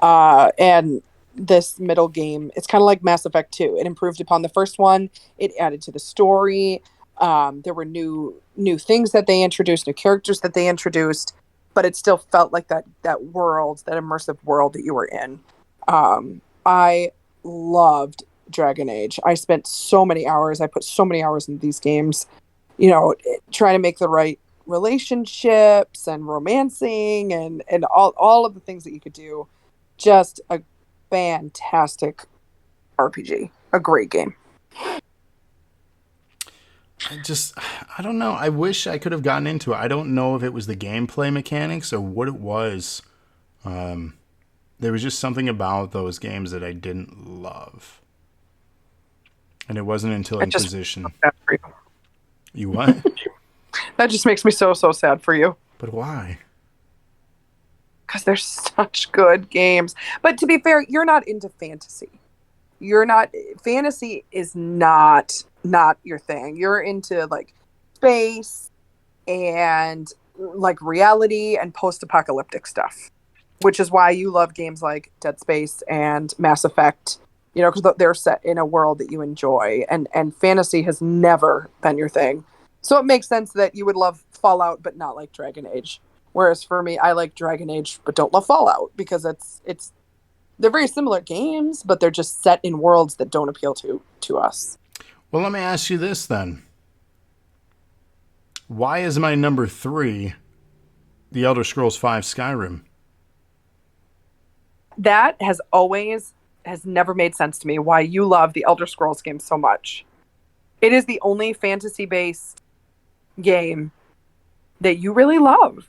And this middle game, it's kind of like Mass Effect 2. It improved upon the first one. It added to the story. There were new things that they introduced, new characters that they introduced, but it still felt like that world, that immersive world that you were in. I loved Dragon Age. I spent so many hours. I put so many hours into these games, trying to make the right relationships and romancing and all of the things that you could do. Just a fantastic RPG. A great game. I don't know. I wish I could have gotten into it. I don't know if it was the gameplay mechanics or what it was. There was just something about those games that I didn't love. And it wasn't until Inquisition. You what? That just makes me so sad for you. But why? Because they're such good games. But to be fair, you're not into fantasy. Fantasy is not your thing. You're into like space and like reality and post-apocalyptic stuff, which is why you love games like Dead Space and Mass Effect, because they're set in a world that you enjoy, and fantasy has never been your thing. So it makes sense that you would love Fallout but not like Dragon Age. Whereas for me, I like Dragon Age but don't love Fallout, because they're very similar games, but they're just set in worlds that don't appeal to us. Well, let me ask you this then. Why is my number 3 The Elder Scrolls V Skyrim? That has never made sense to me why you love the Elder Scrolls game so much. It is the only fantasy-based game that you really love.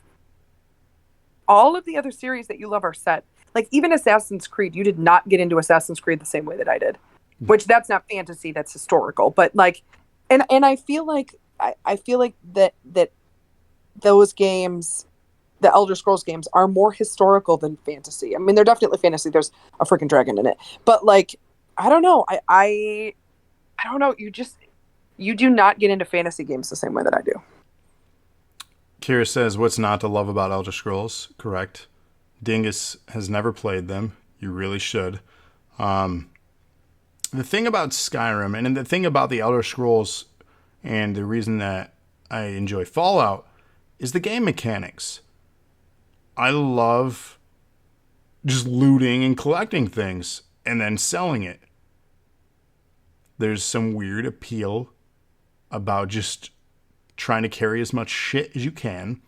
All of the other series that you love are set. Like, even Assassin's Creed, you did not get into Assassin's Creed the same way that I did. Which, that's not fantasy, that's historical. But, like, and I feel like, I feel like that those games, the Elder Scrolls games, are more historical than fantasy. I mean, they're definitely fantasy. There's a freaking dragon in it, but like, I don't know. I don't know. You do not get into fantasy games the same way that I do. Kira says, what's not to love about Elder Scrolls? Correct. Dingus has never played them. You really should. The thing about Skyrim and the thing about the Elder Scrolls and the reason that I enjoy Fallout is the game mechanics. I love just looting and collecting things and then selling it. There's some weird appeal about just trying to carry as much shit as you can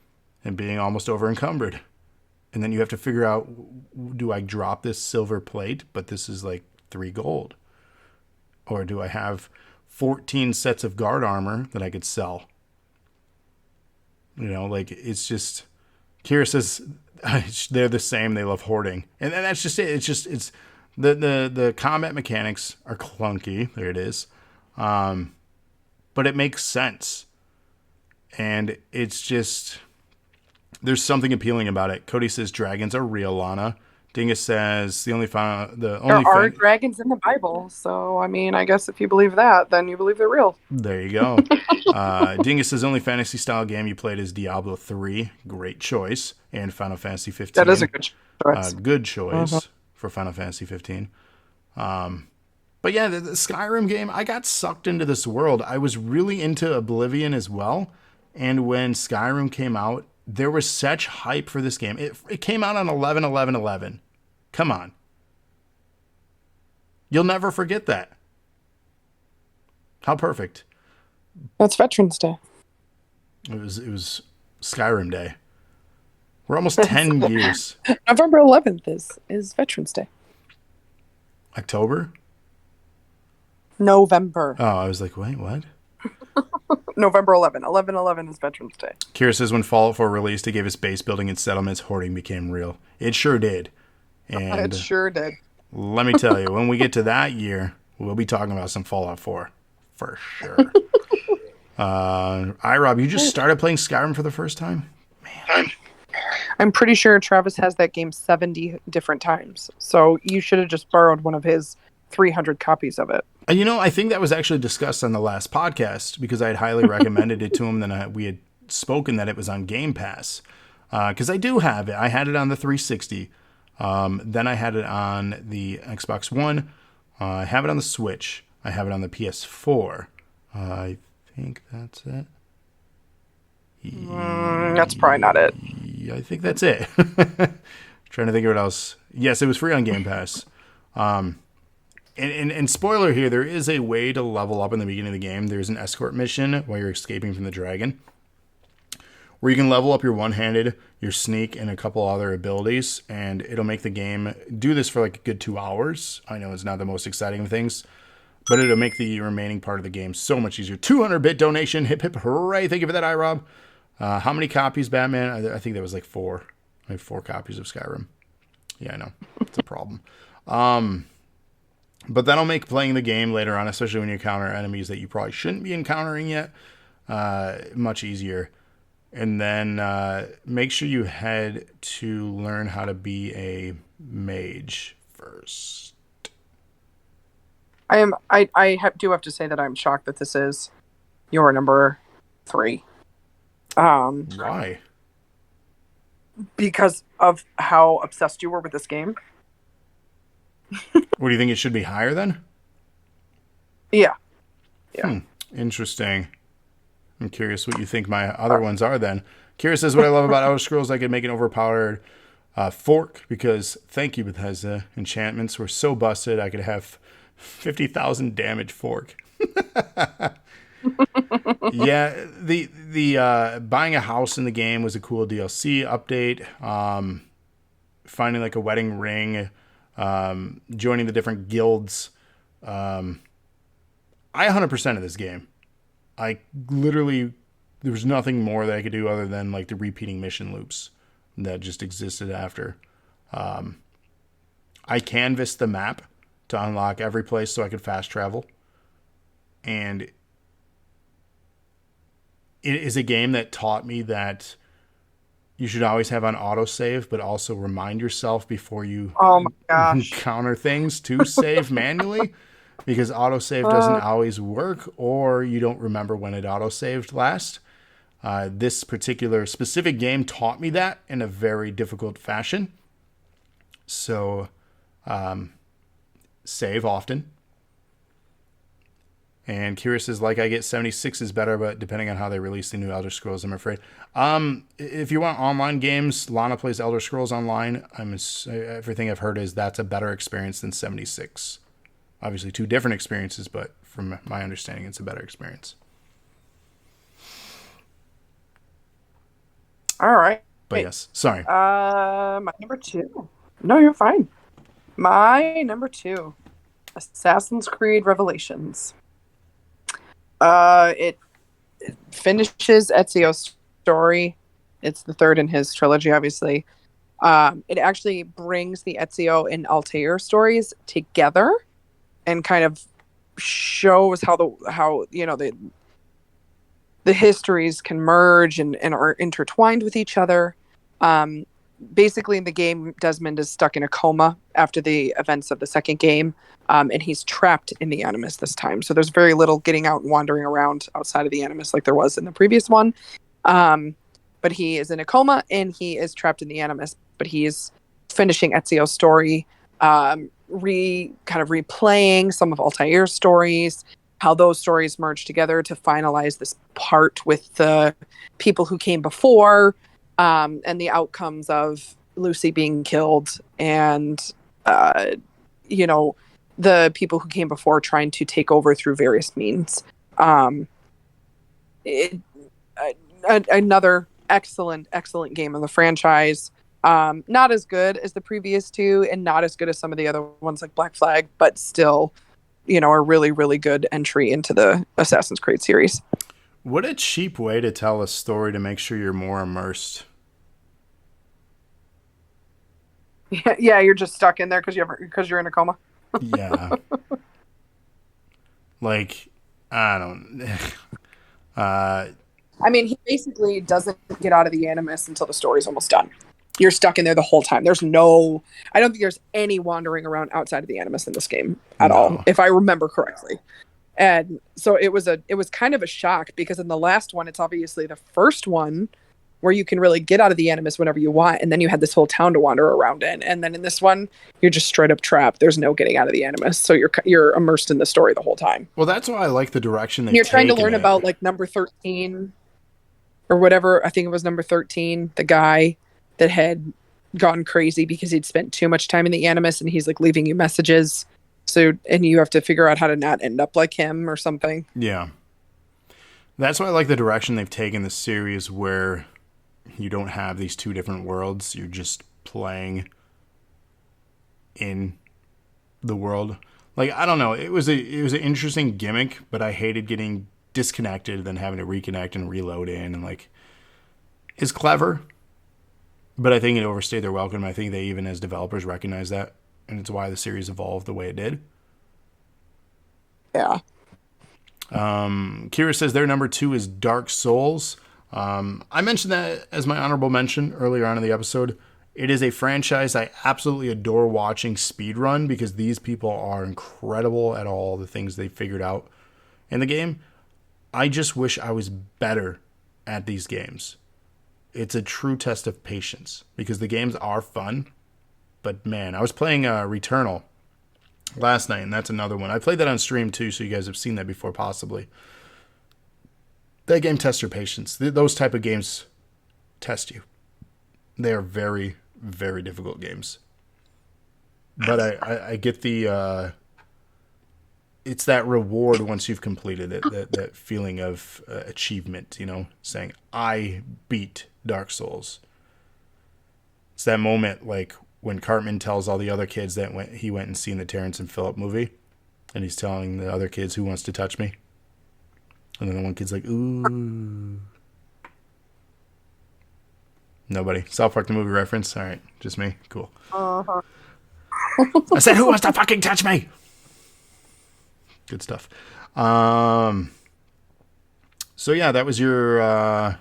and being almost over encumbered. And then you have to figure out, do I drop this silver plate, but this is like 3 gold? Or do I have 14 sets of guard armor that I could sell? You know, like, it's just, Kira says they're the same. They love hoarding. And that's just it. It's the combat mechanics are clunky. There it is. But it makes sense. And it's just, there's something appealing about it. Cody says dragons are real, Lana. Dingus says there are dragons in the Bible, so I mean, I guess if you believe that, then you believe they're real. There you go. Dingus says only fantasy style game you played is Diablo 3. Great choice. And Final Fantasy 15. That is a good choice. Good choice for Final Fantasy 15. But yeah, the Skyrim game, I got sucked into this world. I was really into Oblivion as well. And when Skyrim came out, there was such hype for this game. It came out on 11/11/11. Come on. You'll never forget that. How perfect. That's Veterans Day. It was Skyrim Day. We're almost 10 years. November 11th is Veterans Day. October? November. Oh, I was like, wait, what? November 11. 11/11 is Veterans Day. Kira says when Fallout 4 released, it gave us base building and settlements. Hoarding became real. It sure did. And It sure did. let me tell you, when we get to that year, we'll be talking about some Fallout 4. For sure. Rob, you just started playing Skyrim for the first time? Man. I'm pretty sure Travis has that game 70 different times. So you should have just borrowed one of his 300 copies of it. You know, I think that was actually discussed on the last podcast because I had highly recommended it to him. Then we had spoken that it was on Game Pass because I do have it. I had it on the 360. Then I had it on the Xbox One. I have it on the Switch. I have it on the PS4. I think that's it. That's probably not it. I think that's it. Trying to think of what else. Yes, it was free on Game Pass. And spoiler here, there is a way to level up in the beginning of the game. There's an escort mission while you're escaping from the dragon, where you can level up your one-handed, your sneak, and a couple other abilities, and it'll make the game do this for like a good 2 hours. I know it's not the most exciting of things, but it'll make the remaining part of the game so much easier. 200-bit donation, hip hip hooray! Thank you for that, iRob. How many copies, Batman? I think that was like 4. I have 4 copies of Skyrim. Yeah, I know. It's a problem. But that'll make playing the game later on, especially when you encounter enemies that you probably shouldn't be encountering yet, much easier. And then make sure you head to learn how to be a mage first. Do have to say that I'm shocked that this is your number 3. Why? Because of how obsessed you were with this game. What do you think it should be higher then? Yeah. Interesting. I'm curious what you think my other ones are then. Kira says, what I love about Elder Scrolls, I could make an overpowered fork because, thank you, Bethesda, enchantments were so busted I could have 50,000 damage fork. Yeah, the buying a house in the game was a cool DLC update. Finding like a wedding ring, joining the different guilds. I 100% of this game. I literally, there was nothing more that I could do other than like the repeating mission loops that just existed after. I canvassed the map to unlock every place so I could fast travel. And it is a game that taught me that you should always have on autosave, but also remind yourself before you Oh my gosh. counter things to save manually, because autosave doesn't always work, or you don't remember when it autosaved last. This particular specific game taught me that in a very difficult fashion. So, save often. And Curious is like, I get 76 is better, but depending on how they release the new Elder Scrolls, I'm afraid. If you want online games, Lana plays Elder Scrolls Online. Everything I've heard is that's a better experience than 76. Obviously, two different experiences, but from my understanding, it's a better experience. All right. But yes, sorry. My number 2. No, you're fine. My number 2, Assassin's Creed Revelations. It finishes Ezio's story. It's the third in his trilogy, obviously. It actually brings the Ezio and Altair stories together and kind of shows how the histories can merge and are intertwined with each other. Basically, in the game, Desmond is stuck in a coma after the events of the second game, and he's trapped in the Animus this time. So there's very little getting out and wandering around outside of the Animus like there was in the previous one. But he is in a coma, and he is trapped in the Animus. But he is finishing Ezio's story, kind of replaying some of Altair's stories, how those stories merge together to finalize this part with the people who came before, and the outcomes of Lucy being killed and, the people who came before trying to take over through various means. Another excellent game in the franchise. Not as good as the previous two and not as good as some of the other ones like Black Flag, but still, a really, really good entry into the Assassin's Creed series. What a cheap way to tell a story to make sure you're more immersed. Yeah, you're just stuck in there because you're in a coma. Yeah. Like, I don't. I mean, he basically doesn't get out of the Animus until the story's almost done. You're stuck in there the whole time. I don't think there's any wandering around outside of the Animus in this game at all, if I remember correctly. And so it was kind of a shock because in the last one, it's obviously the first one where you can really get out of the Animus whenever you want. And then you had this whole town to wander around in. And then in this one, you're just straight up trapped. There's no getting out of the Animus. So you're immersed in the story the whole time. Well, that's why I like the direction they've You're trying to taken learn it. about like number 13 or whatever. I think it was number 13, the guy that had gone crazy because he'd spent too much time in the Animus and he's like leaving you messages. So, and you have to figure out how to not end up like him or something. Yeah. That's why I like the direction they've taken this series where you don't have these two different worlds. You're just playing in the world. Like, I don't know. It was an interesting gimmick, but I hated getting disconnected and then having to reconnect and reload in, and like, it's clever, but I think it overstayed their welcome. I think they even as developers recognize that, and it's why the series evolved the way it did. Yeah. Kira says their number 2 is Dark Souls. I mentioned that as my honorable mention earlier on in the episode. It is a franchise I absolutely adore watching speedrun because these people are incredible at all the things they figured out in the game. I just wish I was better at these games. It's a true test of patience because the games are fun. But man, I was playing Returnal last night, and that's another one. I played that on stream too, so you guys have seen that before possibly. That game tests your patience. Those type of games test you. They are very, very difficult games. But I get the... it's that reward once you've completed it, that feeling of achievement, saying, I beat Dark Souls. It's that moment like when Cartman tells all the other kids that he went and seen the Terrence and Phillip movie, and he's telling the other kids, who wants to touch me? And then the one kid's like, ooh. Nobody. South Park the movie reference? All right, just me? Cool. Uh-huh. I said, who wants to fucking touch me? Good stuff. So yeah, that was your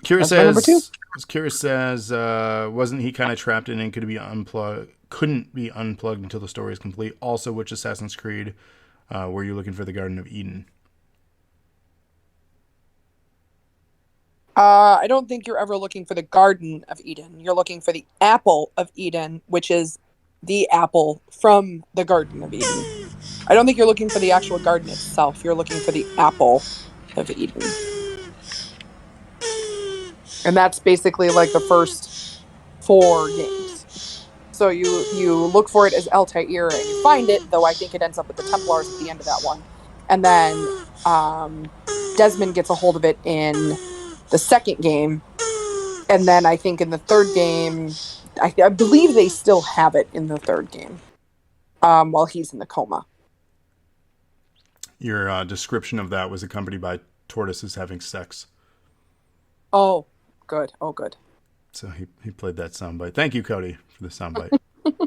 Kira my number two. says, wasn't he kind of trapped in and couldn't be unplugged until the story is complete? Also, which Assassin's Creed were you looking for the Garden of Eden? I don't think you're ever looking for the Garden of Eden. You're looking for the Apple of Eden, which is the apple from the Garden of Eden. I don't think you're looking for the actual garden itself. You're looking for the apple of Eden. And that's basically like the first 4 games. So you look for it as Altair and you find it, though I think it ends up with the Templars at the end of that one. And then Desmond gets a hold of it in the second game. And then I think in the third game, I believe they still have it in the third game while he's in the coma. Your description of that was accompanied by tortoises having sex. Oh, good. Oh, good. So he played that soundbite. Thank you, Cody, for the soundbite. It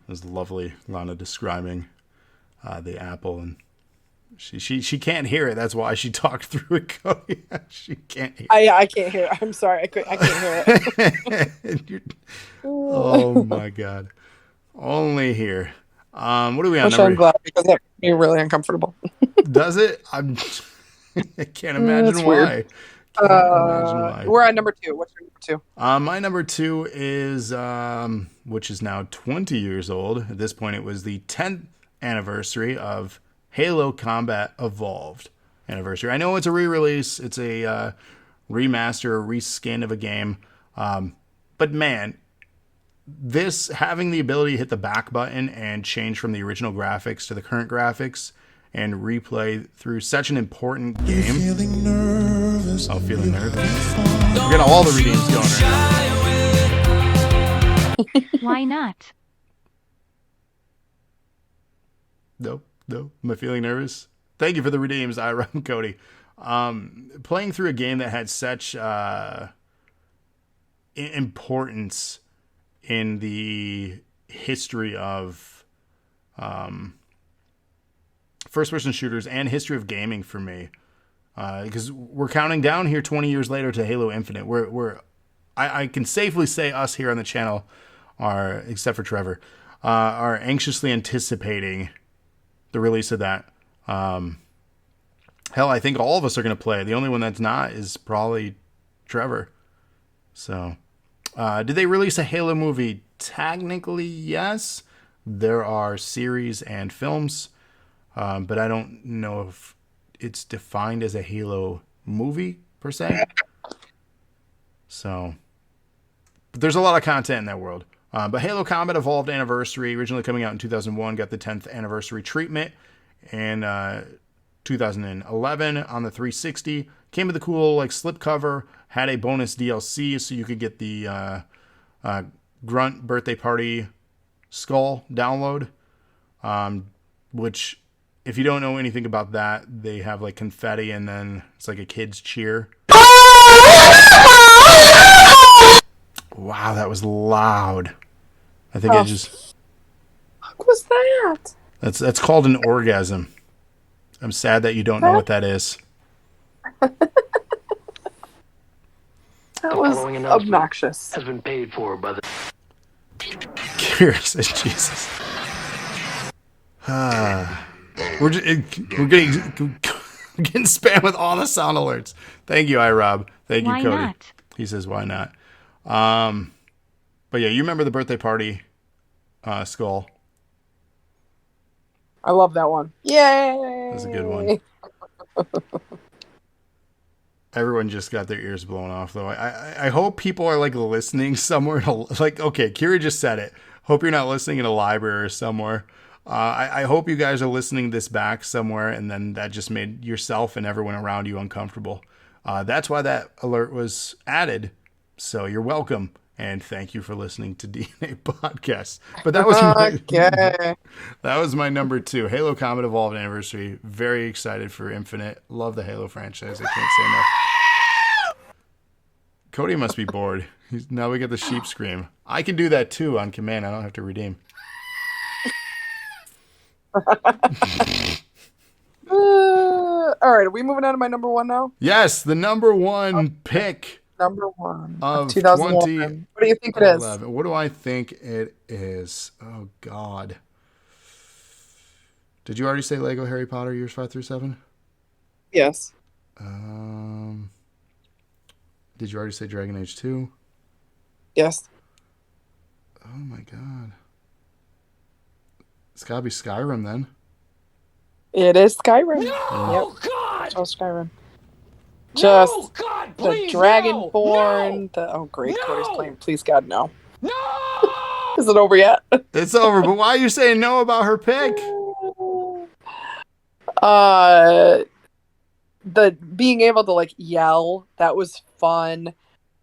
was lovely, Lana describing the apple, and she can't hear it. That's why she talked through it, Cody. She can't hear it. I can't hear it. I'm sorry. I can't hear it. Oh, my God. Only here. What are we on? Which I'm glad because that made me really uncomfortable. Does it? I can't imagine That's why. weird. Can't imagine why. We're at number 2. What's your number 2? My number 2 is, which is now 20 years old. At this point, it was the 10th anniversary of Halo Combat Evolved anniversary. I know it's a re-release. It's a remaster, a reskin of a game. But man, this having the ability to hit the back button and change from the original graphics to the current graphics and replay through such an important game. Feeling nervous. Oh, feeling nervous. We're getting all the redeems going right now. Why not? No. Am I feeling nervous? Thank you for the redeems, Ira and Cody. Playing through a game that had such importance in the history of first-person shooters and history of gaming for me, because we're counting down here 20 years later to Halo Infinite. I can safely say us here on the channel are, except for Trevor, are anxiously anticipating the release of that. Hell, I think all of us are going to play. The only one that's not is probably Trevor. So, did they release a Halo movie? Technically, yes. There are series and films, but I don't know if it's defined as a Halo movie, per se. So, but there's a lot of content in that world. But Halo Combat Evolved Anniversary, originally coming out in 2001, got the 10th anniversary treatment in 2011 on the 360. Came with a cool slipcover, had a bonus DLC, so you could get the Grunt Birthday Party skull download, which, if you don't know anything about that, they have confetti and then it's like a kid's cheer. Wow, that was loud. I think I just... What was that? That's called an orgasm. I'm sad that you don't know what that is. That was obnoxious. Has been paid for by the... Curious as Jesus. We're getting spammed with all the sound alerts. Thank you, iRob. Thank you, Why Cody. not? He says, "Why not?" But yeah, you remember the birthday party skull? I love that one. Yay! That's a good one. Everyone just got their ears blown off, though. I hope people are listening somewhere. Okay, Kira just said it. Hope you're not listening in a library or somewhere. I hope you guys are listening this back somewhere, and then that just made yourself and everyone around you uncomfortable. That's why that alert was added. So you're welcome, and thank you for listening to DNA Podcast. But that was that was my number 2, Halo Combat Evolved Anniversary. Very excited for Infinite. Love the Halo franchise. I can't say enough. Cody must be bored. Now we get the sheep scream. I can do that too on command. I don't have to redeem. All All right, are we moving on to my number one now? Yes, the number one pick Number one of 2011. What do you think it is? 2011. What do I think it is? Oh, God. Did you already say Lego Harry Potter years 5 through 7? Yes. Did you already say Dragon Age 2? Yes. Oh, my God. It's got to be Skyrim then. It is Skyrim. No, God! Oh, Skyrim. No, Just God, the please, Dragonborn. no! Oh, great. No! Cody's playing. Please, God, no. No! Is it over yet? It's over, but why are you saying no about her pick? The being able to like yell, that was fun.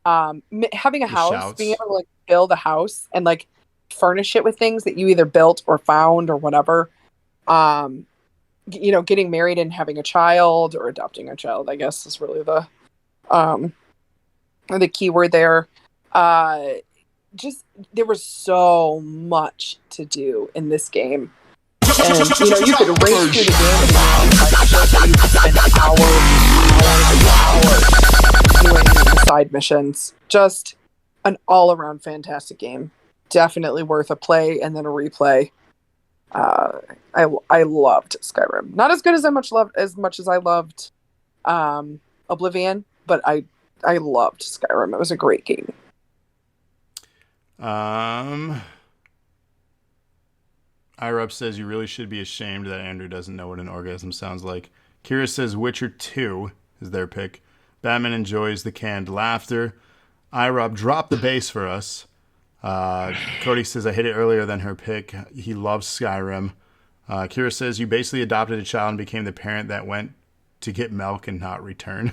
Having a The house, shouts. being able to like build a house and like furnish it with things that you either built or found or whatever. Getting married and having a child or adopting a child, I guess, is really the key word there. Just there was so much to do in this game. And you could race through the game and you could spend hours doing the side missions. Just an all-around fantastic game. Definitely worth a play and then a replay. I loved Skyrim. Not as good as much as I loved Oblivion, but I loved Skyrim. It was a great game. IRUP says you really should be ashamed that Andrew doesn't know what an orgasm sounds like. Kira says Witcher 2 is their pick. Batman enjoys the canned laughter. IRUP dropped the bass for us. Cody says I hit it earlier than her pick. He loves Skyrim. Kira says you basically adopted a child and became the parent that went to get milk and not return.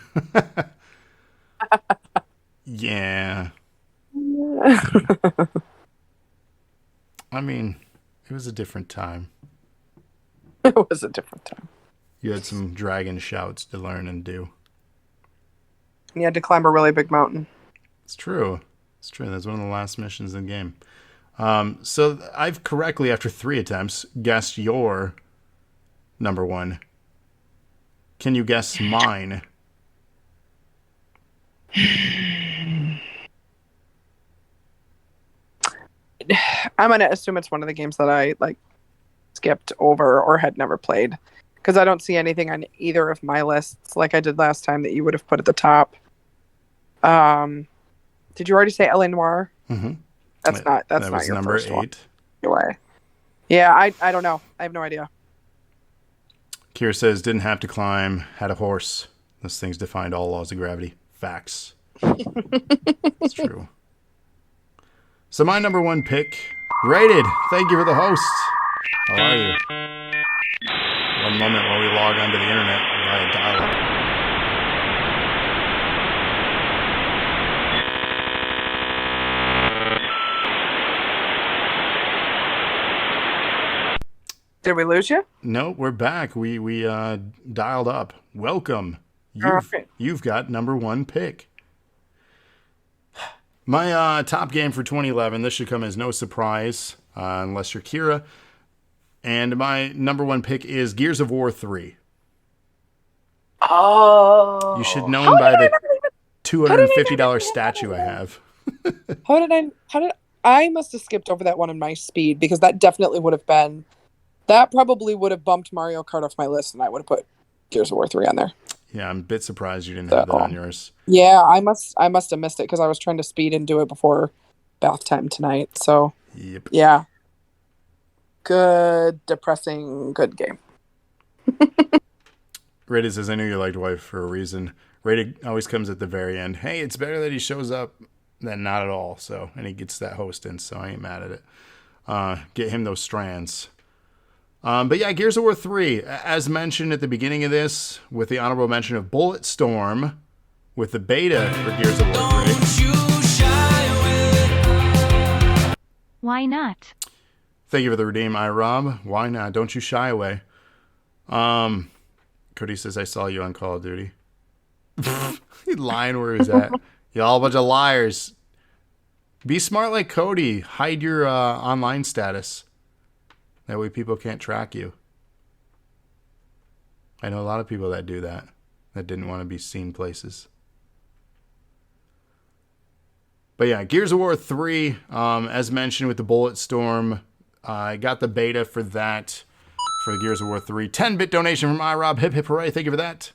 Yeah. I mean, it was a different time. It was a different time. You had some dragon shouts to learn and do. You had to climb a really big mountain. It's true. It's true. That's one of the last missions in the game. So I've correctly, after 3 attempts, guessed your number one. Can you guess mine? I'm going to assume it's one of the games that I skipped over or had never played. Because I don't see anything on either of my lists like I did last time that you would have put at the top. Did you already say L.A. Noire? Mm-hmm. That's not your number first 8. one. Anyway. Yeah, I don't know. I have no idea. Kira says, didn't have to climb, had a horse. Those things defined all laws of gravity. Facts. It's true. So my number one pick, Rated. Thank you for the host. How are you? One moment while we log onto the internet via dial-up. Did we lose you? No, we're back. We dialed up. Welcome. Okay. You've got number one pick. My top game for 2011. This should come as no surprise unless you're Kira. And my number one pick is Gears of War 3. Oh. You should know him by the $250 statue I have. I must have skipped over that one in my speed because that definitely would have been. That probably would have bumped Mario Kart off my list, and I would have put Gears of War 3 on there. Yeah, I'm a bit surprised you didn't have that on yours. Yeah, I must have missed it because I was trying to speed and do it before bath time tonight. So, Yep. yeah. Good, depressing, good game. Rated says, I knew you liked Wife for a reason. Rated always comes at the very end. Hey, it's better that he shows up than not at all. So, and he gets that host in, so I ain't mad at it. Get him those strands. But yeah, Gears of War 3, as mentioned at the beginning of this, with the honorable mention of Bulletstorm, with the beta for Gears of War 3. Why not? Thank you for the redeem, Rob. Why not? Don't you shy away. Cody says, I saw you on Call of Duty. He's lying where he's at. Y'all a bunch of liars. Be smart like Cody. Hide your online status. That way people can't track you. I know a lot of people that do that didn't want to be seen places. But yeah, Gears of War 3, as mentioned with the Bullet Storm, I got the beta for that, for the Gears of War 3. 10-bit donation from iRob. Hip hip hooray. Thank you for that.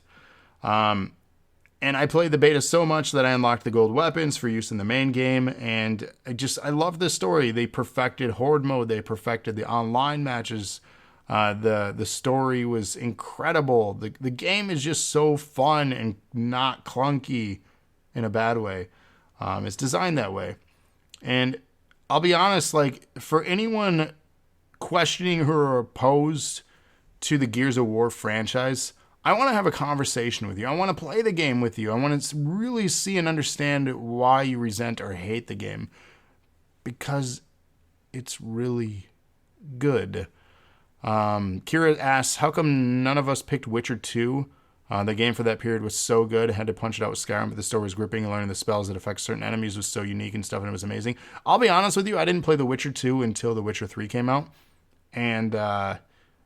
And I played the beta so much that I unlocked the gold weapons for use in the main game. And I love this story. They perfected Horde mode. They perfected the online matches. The story was incredible. The game is just so fun and not clunky in a bad way. It's designed that way. And I'll be honest, like, for anyone questioning who are opposed to the Gears of War franchise, I want to have a conversation with you. I want to play the game with you. I want to really see and understand why you resent or hate the game. Because it's really good. Kira asks, how come none of us picked Witcher 2? The game for that period was so good. I had to punch it out with Skyrim, but the story was gripping, and learning the spells that affect certain enemies was so unique and stuff, and it was amazing. I'll be honest with you, I didn't play The Witcher 2 until The Witcher 3 came out. And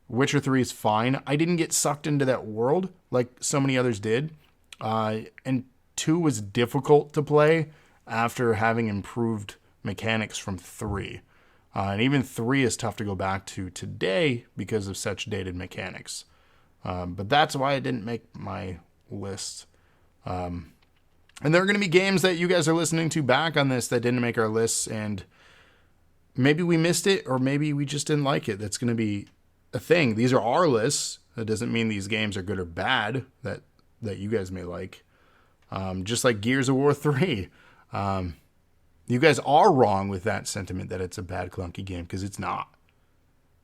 Witcher 3 is fine. I didn't get sucked into that world like so many others did. And 2 was difficult to play after having improved mechanics from 3. And even 3 is tough to go back to today because of such dated mechanics. But that's why it didn't make my list. And there are going to be games that you guys are listening to back on this that didn't make our lists, and maybe we missed it, or maybe we just didn't like it. That's going to be a thing. These are our lists. That doesn't mean these games are good or bad that you guys may like. Just like Gears of War 3. You guys are wrong with that sentiment that it's a bad, clunky game, because it's not.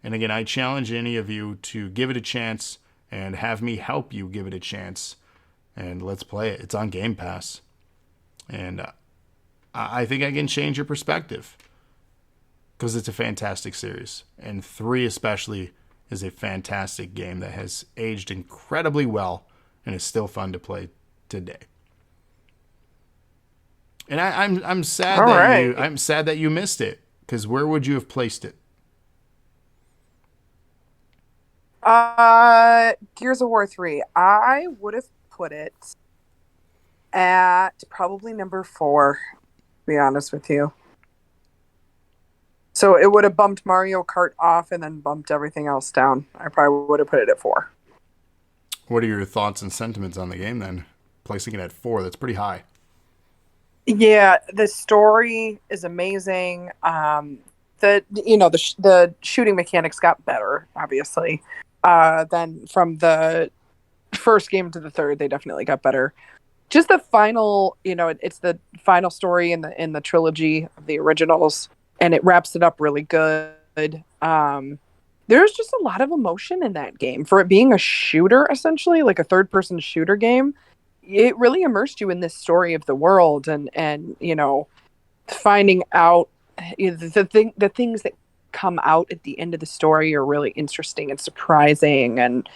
And again, I challenge any of you to give it a chance and have me help you give it a chance. And let's play it. It's on Game Pass. And I think I can change your perspective, because it's a fantastic series. And 3 especially is a fantastic game that has aged incredibly well and is still fun to play today. And I'm sad I'm sad that you missed it, because where would you have placed it? Gears of War 3. I would have put it at probably number 4, to be honest with you. So it would have bumped Mario Kart off and then bumped everything else down. I probably would have put it at 4. What are your thoughts and sentiments on the game then? Placing it at 4, that's pretty high. Yeah, the story is amazing. The shooting mechanics got better, obviously. Then from the first game to the third, they definitely got better. Just the final, it's the final story in the trilogy of the originals, and it wraps it up really good. There's just a lot of emotion in that game for it being a shooter, essentially, like a third-person shooter game. It really immersed you in this story of the world, and finding out the things that come out at the end of the story are really interesting and surprising, and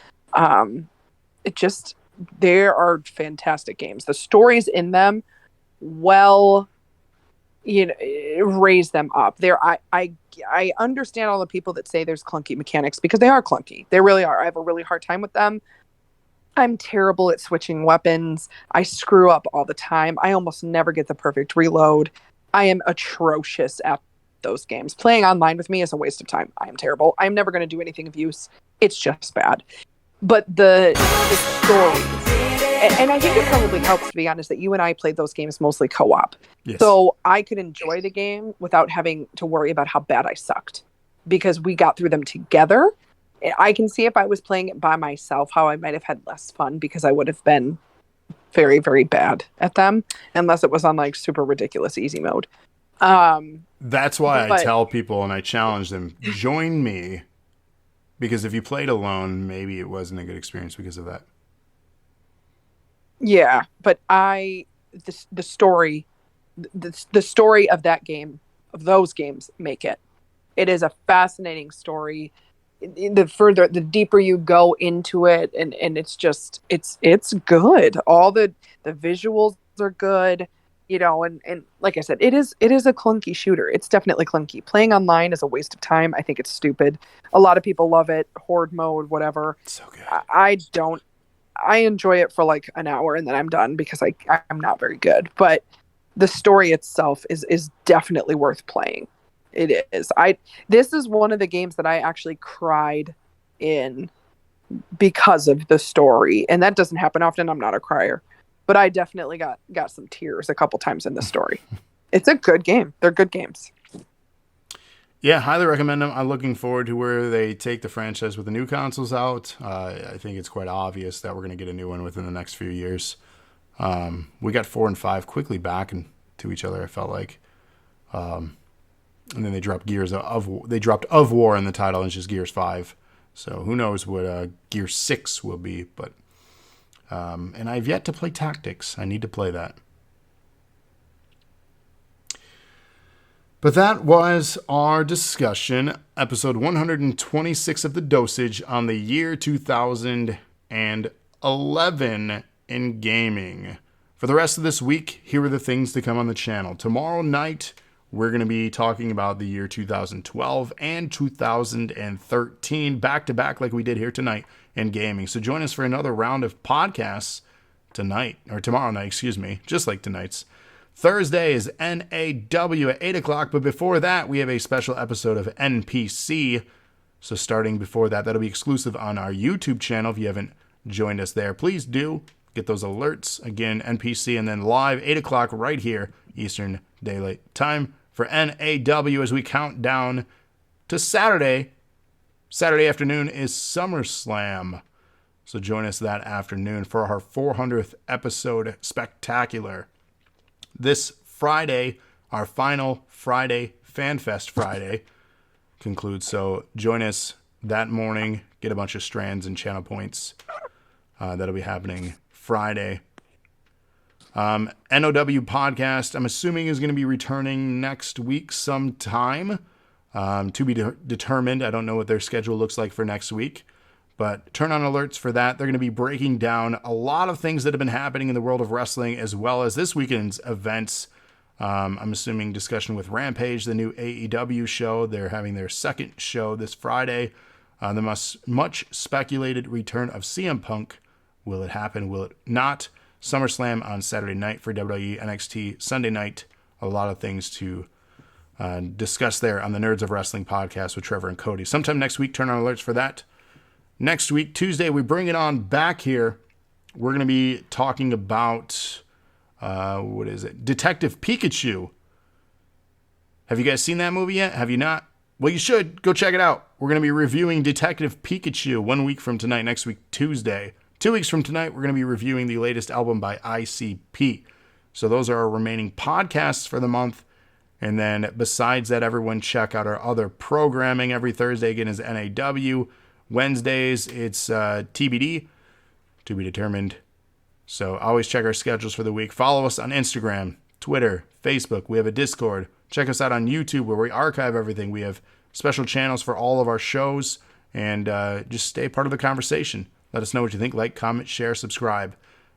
there are fantastic games. The stories in them raise them up. I understand all the people that say there's clunky mechanics, because they are clunky. They really are. I have a really hard time with them. I'm terrible at switching weapons. I screw up all the time. I almost never get the perfect reload. I am atrocious at those games. Playing online with me is a waste of time. I am terrible. I'm never going to do anything of use. It's just bad. But the stories, and I think it probably helps, to be honest, that you and I played those games mostly co-op. Yes. So I could enjoy the game without having to worry about how bad I sucked, because we got through them together. I can see if I was playing it by myself how I might have had less fun, because I would have been very, very bad at them, unless it was on like super ridiculous easy mode. That's why I tell people and I challenge them, join me, because if you played alone, maybe it wasn't a good experience because of that. Yeah, but the story of that game, of those games, make it. It is a fascinating story. The deeper you go into it, and it's just it's good. All the visuals are good, and like I said, it is a clunky shooter. It's definitely clunky. Playing online is a waste of time. I think it's stupid. A lot of people love it. Horde mode, whatever. So good. I don't I enjoy it for like an hour and then I'm done because I'm not very good. But the story itself is definitely worth playing. It is. This is one of the games that I actually cried in because of the story, and that doesn't happen often. I'm not a crier, but I definitely got some tears a couple times in the story. It's a good game. They're good games. Yeah, highly recommend them. I'm looking forward to where they take the franchise with the new consoles out. I think it's quite obvious that we're going to get a new one within the next few years. We got 4 and 5 quickly back into each other, I felt like. And then they dropped of War in the title, and it's just Gears 5. So who knows what Gear 6 will be. But and I've yet to play Tactics. I need to play that. But that was our discussion, episode 126 of The Dosage on the year 2011 in gaming. For the rest of this week, here are the things to come on the channel. Tomorrow night, we're going to be talking about the year 2012 and 2013 back-to-back like we did here tonight in gaming. So join us for another round of podcasts tomorrow night, just like tonight's. Thursday is NAW at 8 o'clock, but before that, we have a special episode of NPC. So starting before that, that'll be exclusive on our YouTube channel. If you haven't joined us there, please do get those alerts. Again, NPC, and then live 8 o'clock right here, Eastern Daylight Time for NAW as we count down to Saturday. Saturday afternoon is SummerSlam. So join us that afternoon for our 400th episode spectacular. This Friday, our final Friday, FanFest Friday, concludes. So join us that morning. Get a bunch of strands and channel points. That'll be happening Friday. NOW podcast, I'm assuming, is going to be returning next week sometime. To be determined. I don't know what their schedule looks like for next week. But turn on alerts for that. They're going to be breaking down a lot of things that have been happening in the world of wrestling, as well as this weekend's events. I'm assuming discussion with Rampage, the new AEW show. They're having their second show this Friday. The much speculated return of CM Punk. Will it happen? Will it not? SummerSlam on Saturday night for WWE NXT. Sunday night, a lot of things to discuss there on the Nerds of Wrestling podcast with Trevor and Cody. Sometime next week, turn on alerts for that. Next week, Tuesday, we bring it on back here. We're going to be talking about, Detective Pikachu. Have you guys seen that movie yet? Have you not? Well, you should. Go check it out. We're going to be reviewing Detective Pikachu 1 week from tonight, next week, Tuesday. 2 weeks from tonight, we're going to be reviewing the latest album by ICP. So those are our remaining podcasts for the month. And then besides that, everyone check out our other programming. Every Thursday, again, is NAW. Wednesdays, it's TBD, to be determined. So always check our schedules for the week. Follow us on Instagram, Twitter, Facebook. We have a Discord. Check us out on YouTube where we archive everything. We have special channels for all of our shows. And just stay part of the conversation. Let us know what you think. Like, comment, share, subscribe.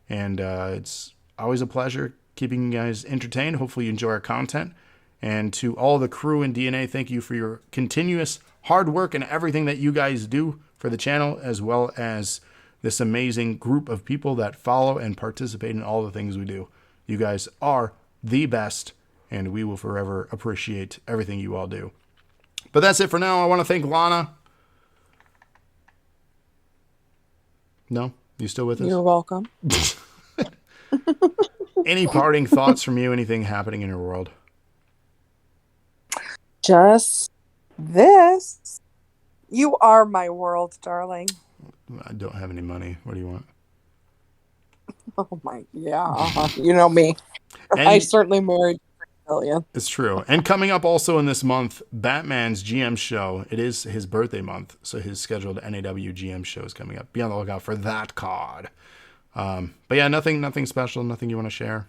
And it's always a pleasure keeping you guys entertained. Hopefully you enjoy our content. And to all the crew in DNA, thank you for your continuous hard work and everything that you guys do for the channel, as well as this amazing group of people that follow and participate in all the things we do. You guys are the best, and we will forever appreciate everything you all do. But that's it for now. I want to thank Lana. No? You still with us? You're welcome. Any parting thoughts from you? Anything happening in your world? Just this. You are my world, darling. I don't have any money. What do you want? Oh my, yeah. You know me. And I certainly married $3 million. it's true. And coming up also in this month, Batman's GM show. It is his birthday month, so his scheduled NAW GM show is coming up. Be on the lookout for that card. But yeah, nothing special. Nothing you want to share?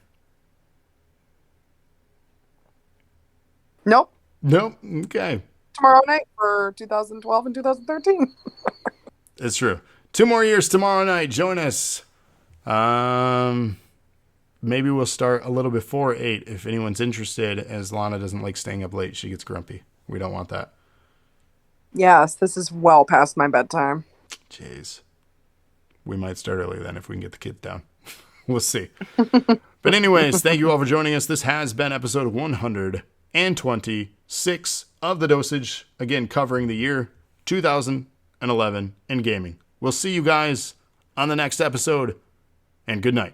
Nope. Nope. Okay. Tomorrow night for 2012 and 2013. It's true. 2 more years tomorrow night. Join us. Maybe we'll start a little before 8 if anyone's interested, as Lana doesn't like staying up late. She gets grumpy. We don't want that. Yes, this is well past my bedtime. Jeez. we might start early then if we can get the kids down. We'll see. But anyways, thank you all for joining us. This has been episode 126 of The Dosage. Again, covering the year 2011 in gaming. We'll see you guys on the next episode, and good night.